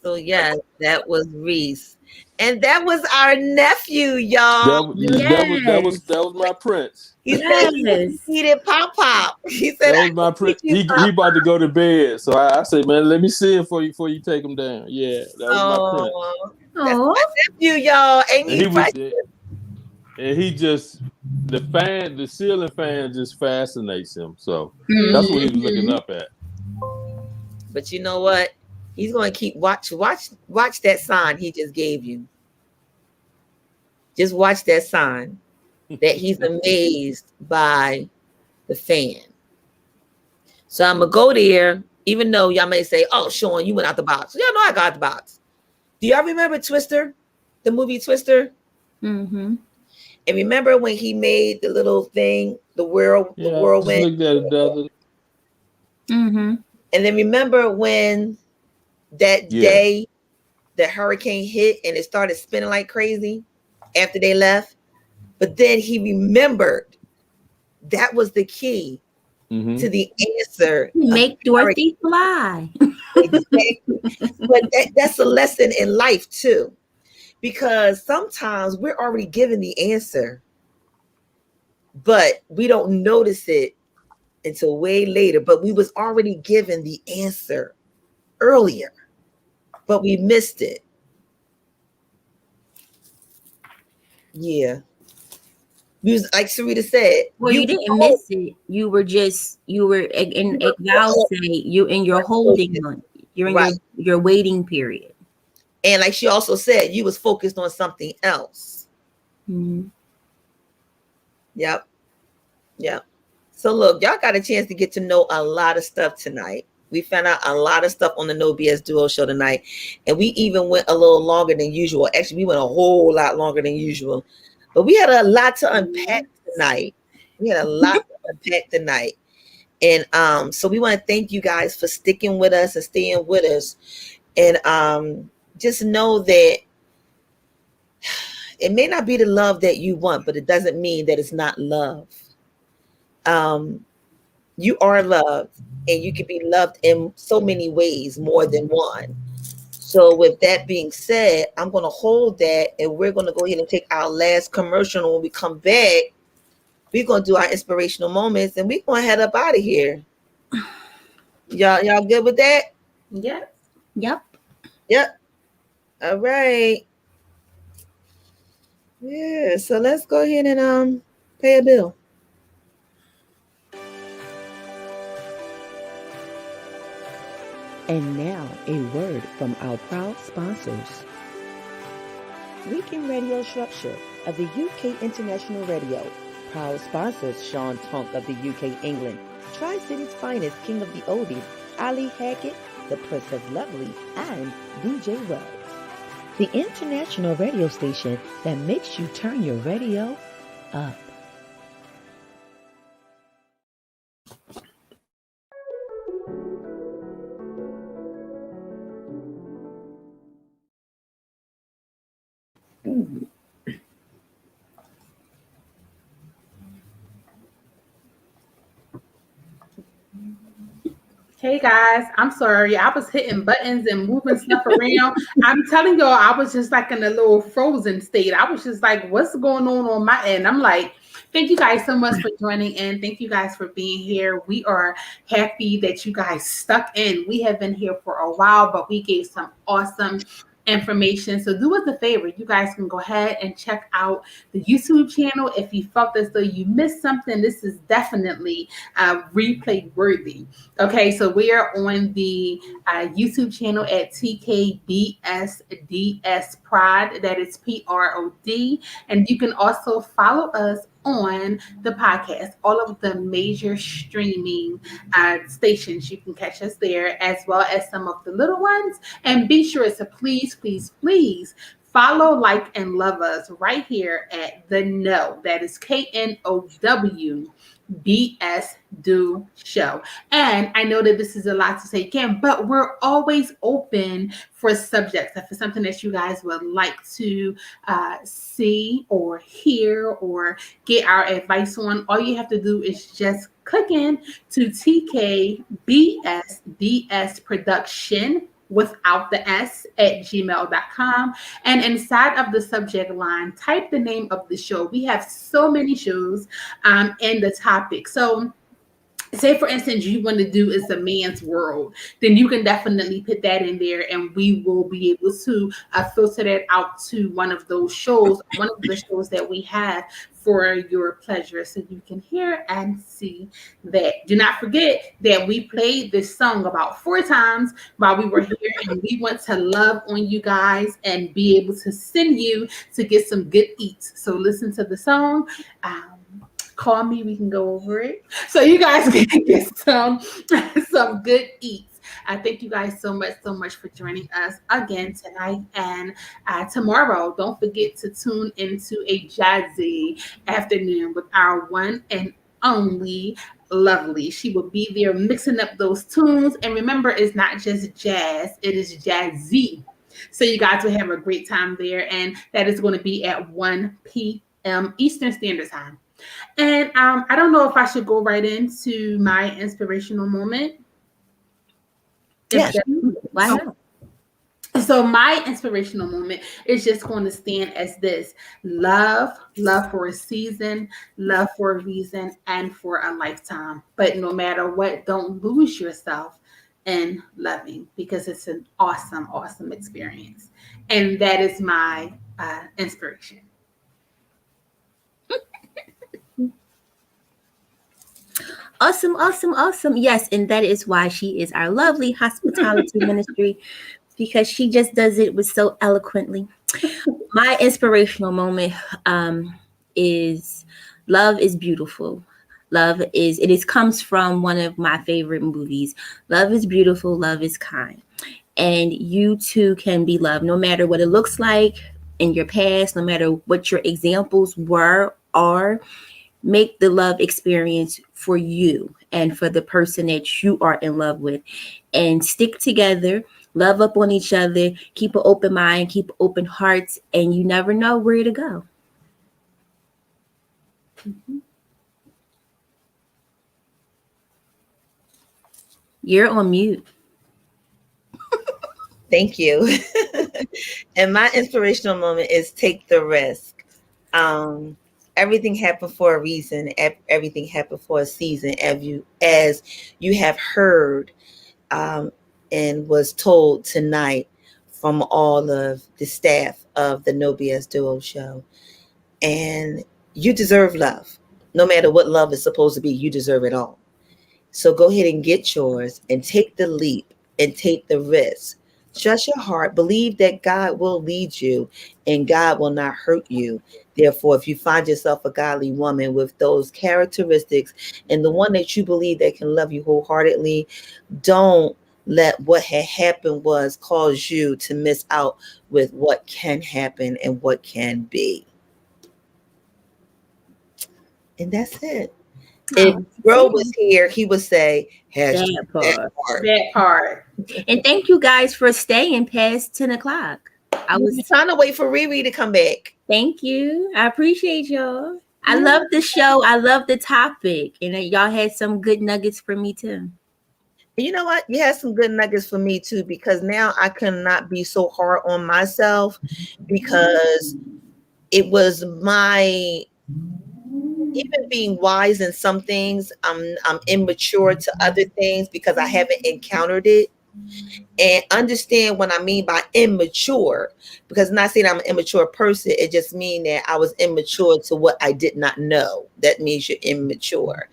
So yes, that was Reese. And that was our nephew, y'all. That was my Prince. He said Yes. he needed pop pop. He said That I was my need Prince. you He pop about to pop. go to bed. So I said, man, let me see him for you before you take him down. Yeah, that was my Prince. Oh, that's Oh. my nephew, y'all. Ain't And he he was precious? and he just the ceiling fan just fascinates him. So that's what he was looking Mm-hmm. up at. But you know what? He's gonna keep watch that sign he just gave you. Just watch that sign that he's amazed by the fan. So I'm gonna go there, even though y'all may say, "Oh, Sean, you went out the box." Y'all know I got the box. Do y'all remember Twister, the movie Twister? Mm-hmm. And remember when he made the little thing, the Yeah, I just whirlwind? looked at it the other. Mm-hmm. And then remember when that Yeah. day the hurricane hit and it started spinning like crazy after they left? But then he remembered that was the key to the answer. Make Dorothy fly. Exactly. But that's a lesson in life too, because sometimes we're already given the answer, but we don't notice it until way later. But we was already given the answer earlier, but we missed it. Yeah. We was, like Sarita said, Well, you didn't miss it. You were in Val say you in your holding on. You're in right. your waiting period. And like she also said, you was focused on something else. Mm-hmm. Yep. Yep. So look, y'all got a chance to get to know a lot of stuff tonight. We found out a lot of stuff on the No BS Duo show tonight. And we even went a little longer than usual. Actually, we went a whole lot longer than usual. But we had a lot to unpack tonight. And so we want to thank you guys for sticking with us and staying with us. And just know that it may not be the love that you want, but it doesn't mean that it's not love. You are loved, and you can be loved in so many ways, more than one. So with that being said, I'm going to hold that, and we're going to go ahead and take our last commercial. And when we come back, we're going to do our inspirational moments, and we're going to head up out of here. Y'all good with that? Yes. Yep. Yep. All right. Yeah, so let's go ahead and pay a bill. And now, a word from our proud sponsors. Weekend Radio Structure of the UK International Radio. Proud sponsors Sean Tonk of the UK England. Tri-City's finest king of the oldies, Ali Hackett, the Princess Lovely, and DJ Wells. The international radio station that makes you turn your radio up. Hey guys, I'm sorry. I was hitting buttons and moving stuff around. I'm telling y'all, I was just like in a little frozen state. I was just like, what's going on my end? I'm like, thank you guys so much for joining in. Thank you guys for being here. We are happy that you guys stuck in. We have been here for a while, but we gave some awesome information. So do us a favor. You guys can go ahead and check out the YouTube channel. If you felt as though you missed something, this is definitely replay worthy. Okay, so we are on the YouTube channel at TKBSDS Prod. That is PROD. And you can also follow us on the podcast, all of the major streaming stations. You can catch us there, as well as some of the little ones. And be sure to please follow, like, and love us right here at The Know. That is KNOW BSDUO Show. And I know that this is a lot to say again, but we're always open for subjects. If it's something that you guys would like to see or hear or get our advice on, all you have to do is just click in to TKBSDS Production without the S at gmail.com. And inside of the subject line, type the name of the show. We have so many shows in the topic. So say, for instance, you want to do It's a Man's World, then you can definitely put that in there, and we will be able to filter that out to one of those shows, one of the shows that we have for your pleasure, so you can hear and see that. Do not forget that we played this song about 4 times while we were here, and we want to love on you guys and be able to send you to get some good eats. So listen to the song. Call me, we can go over it, so you guys can get some good eats. Thank you guys so much for joining us again tonight and tomorrow. Don't forget to tune into a jazzy afternoon with our one and only Lovely. She will be there mixing up those tunes. And remember, it's not just jazz, it is jazzy. So you guys will have a great time there. And that is going to be at 1 p.m. Eastern Standard Time. And I don't know if I should go right into my inspirational moment. Yes. Why not? So my inspirational moment is just going to stand as this: love for a season, love for a reason, and for a lifetime. But no matter what, don't lose yourself in loving, because it's an awesome experience. And that is my inspiration. Awesome. Yes, and that is why she is our lovely hospitality ministry, because she just does it with so eloquently. My inspirational moment is love is beautiful. It comes from one of my favorite movies. Love is beautiful, love is kind. And you too can be loved, no matter what it looks like in your past, no matter what your examples were, are. make the love experience for you and for the person that you are in love with, and stick together, love up on each other, keep an open mind, keep open hearts, and you never know where to go. You're on mute. Thank you. And my inspirational moment is take the risk. Um, Everything happened for a reason. Everything happened for a season. As you have heard um, and was told tonight from all of the staff of the No BS Duo show. And you deserve love. No matter what love is supposed to be, you deserve it all. So go ahead and get yours and take the leap and take the risk. Trust your heart. Believe that God will lead you and God will not hurt you. Therefore, if you find yourself a godly woman with those characteristics and the one that you believe that can love you wholeheartedly, don't let what had happened was cause you to miss out with what can happen and what can be. And that's it. If Oh, Bro was here, he would say, hashtag that that part. part. That part. And thank you guys for staying past 10 o'clock. I We was were trying to wait for Riri to come back. Thank you. I appreciate y'all. I love the show. I love the topic. And y'all had some good nuggets for me too. And you know what? You had some good nuggets for me too, because now I cannot be so hard on myself because it was my even being wise in some things, I'm immature to other things because I haven't encountered it. And understand what I mean by immature, because not saying I'm an immature person, it just means that I was immature to what I did not know. That means you're immature.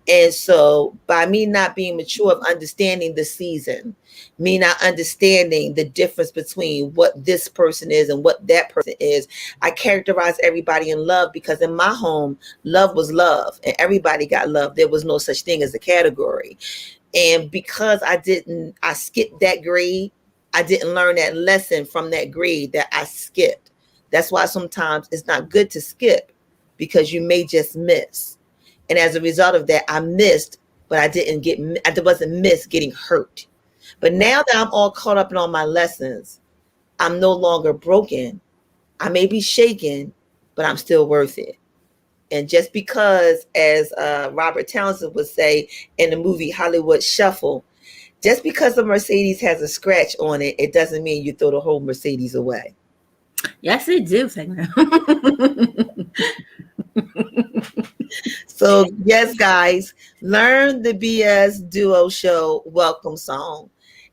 And so by me not being mature of understanding the season, me not understanding the difference between what this person is and what that person is, I characterize everybody in love because in my home, love was love and everybody got love. There was no such thing as a category. And because I skipped that grade, I didn't learn that lesson from that grade that I skipped. That's why sometimes it's not good to skip because you may just miss. And as a result of that, I missed, but I wasn't missed getting hurt. But now that I'm all caught up in all my lessons, I'm no longer broken. I may be shaken, but I'm still worth it. And just because, as Robert Townsend would say in the movie Hollywood Shuffle, just because the Mercedes has a scratch on it, it doesn't mean you throw the whole Mercedes away. Yes, it do. So, yes, guys, learn the BS Duo Show welcome song.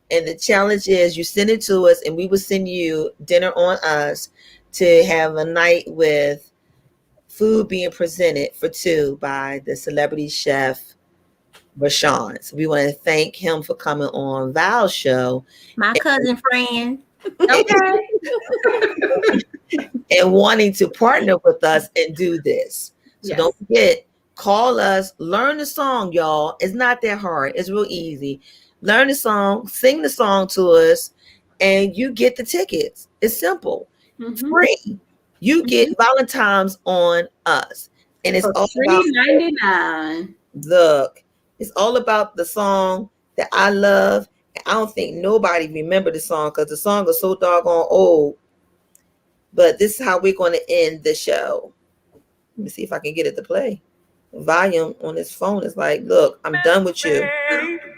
And the challenge is you send it to us and we will send you Dinner on Us to have a night with food being presented for two by the celebrity chef Rashawn. So we want to thank him for coming on Val's show. My cousin friend. Okay. And wanting to partner with us and do this. So Yes. don't forget, call us, learn the song, y'all. It's not that hard. It's real easy. Learn the song, sing the song to us, and you get the tickets. It's simple. Mhm. Free. You get Valentine's on us. And it's For all about $3.99. look, it's all about the song that I love. I don't think nobody remember the song because the song is so doggone old. But this is how we're going to end the show. Let me see if I can get it to play. The volume on this phone is like, look, I'm done with you.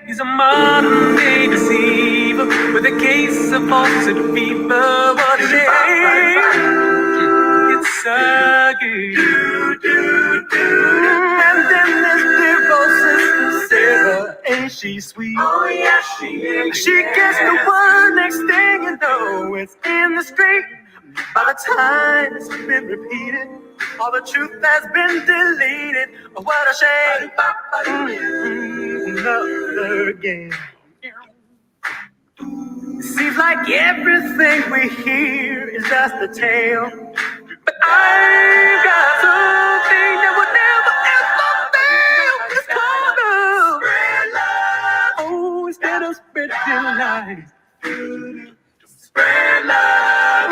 He's a modern day deceiver with a case of false fever. What is it? It's a good. And then there's dear sister Sarah. Ain't she sweet? Oh, yeah, she is. She gets the word, next thing you know, it's in the street. By the time it's been repeated, all the truth has been deleted. Oh, what a shame. Another game. It seems like everything we hear is just a tale. But I got something that would never ever fail. It's called love. Oh, instead of spreading lies. Spread love.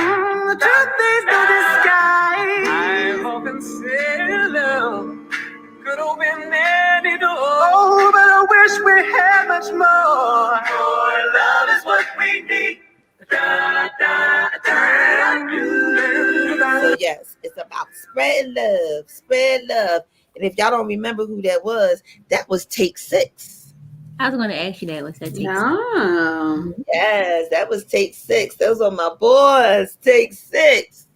The truth is no disguise. I've often said love have much more. More love is what we need. So yes, it's about spreading love, spread love. And if y'all don't remember who that was Take Six. I was going to ask you that. What's that? Yeah. Yes, that was Take Six. Those are my boys. Take Six.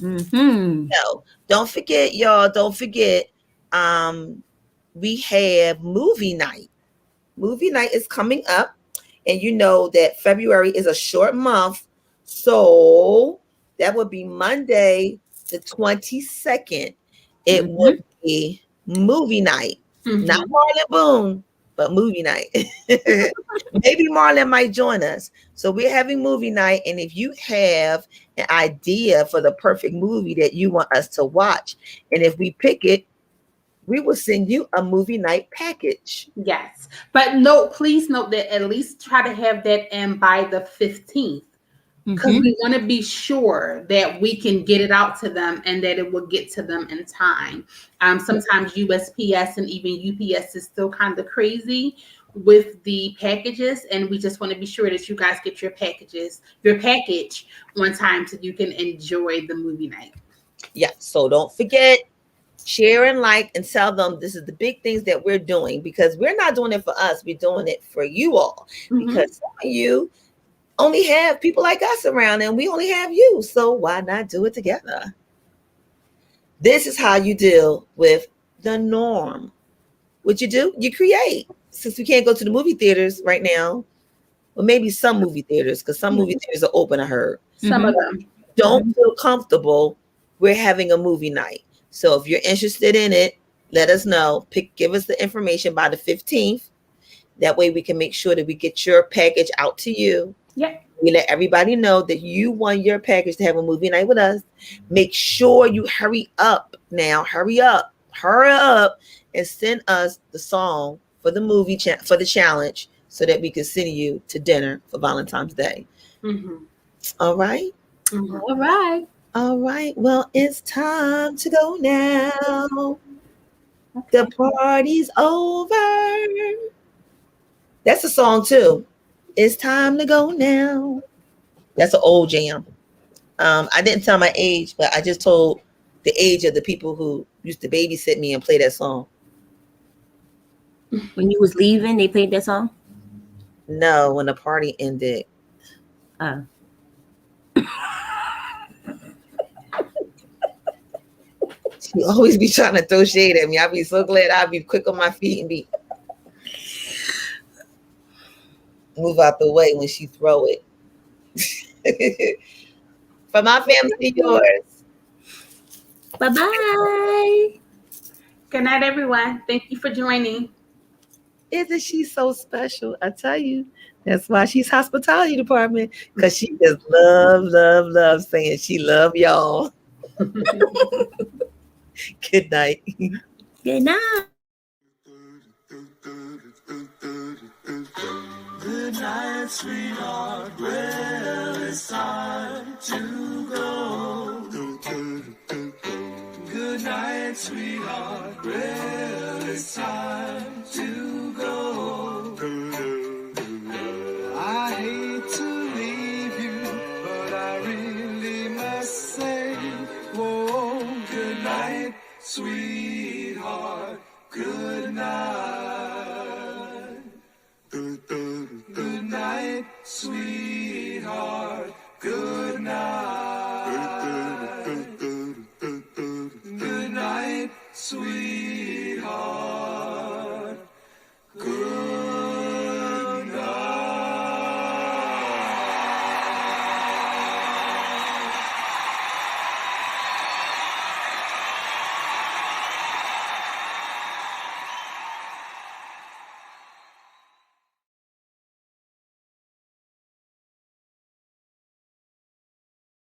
Mm-hmm. No, don't forget, y'all. Don't forget. We have movie night. Movie night is coming up, and you know that February is a short month, so that would be Monday, the 22nd. It would be movie night, not Marlon Boone, but movie night. Maybe Marlon might join us. So we're having movie night, and if you have an idea for the perfect movie that you want us to watch, and if we pick it, we will send you a movie night package. Yes. But no, please note that at least try to have that in by the 15th. Because we want to be sure that we can get it out to them and that it will get to them in time. Sometimes USPS and even UPS is still kind of crazy with the packages, and we just want to be sure that you guys get your package on time so you can enjoy the movie night. Yeah, so don't forget, share and like and tell them this is the big things that we're doing, because we're not doing it for us, we're doing it for you all, because some of you only have people like us around and we only have you, so why not do it together? This is how you deal with the norm. What you do, you create. Since we can't go to the movie theaters right now, well, maybe some movie theaters, because some movie theaters are open, I heard. Some of them don't feel comfortable, we're having a movie night. So if you're interested in it, let us know. Give us the information by the 15th. That way we can make sure that we get your package out to you. Yeah. We let everybody know that you want your package to have a movie night with us. Make sure you hurry up now. Hurry up and send us the song for the movie for the challenge so that we can send you to dinner for Valentine's Day. All right. All right. All right. Well, it's time to go now. The party's over. That's a song too. It's time to go now. That's an old jam. I didn't tell my age, but I just told the age of the people who used to babysit me and play that song. When you was leaving, they played that song? No, when the party ended. She always be trying to throw shade at me. I'd be so glad I'd be quick on my feet and be move out the way when she throw it. From my family to yours. Bye-bye. Good night, everyone. Thank you for joining. Isn't she so special? I tell you, that's why she's hospitality department, because she just love saying she love y'all. Good night. Good night. Good night, sweetheart. Well, it's time to go. Good night, sweetheart. Well, it's time to go. I hate to leave you, but I really must say, oh, good night, sweetheart. Good night. Good night, sweetheart. Good night. Good night, sweetheart.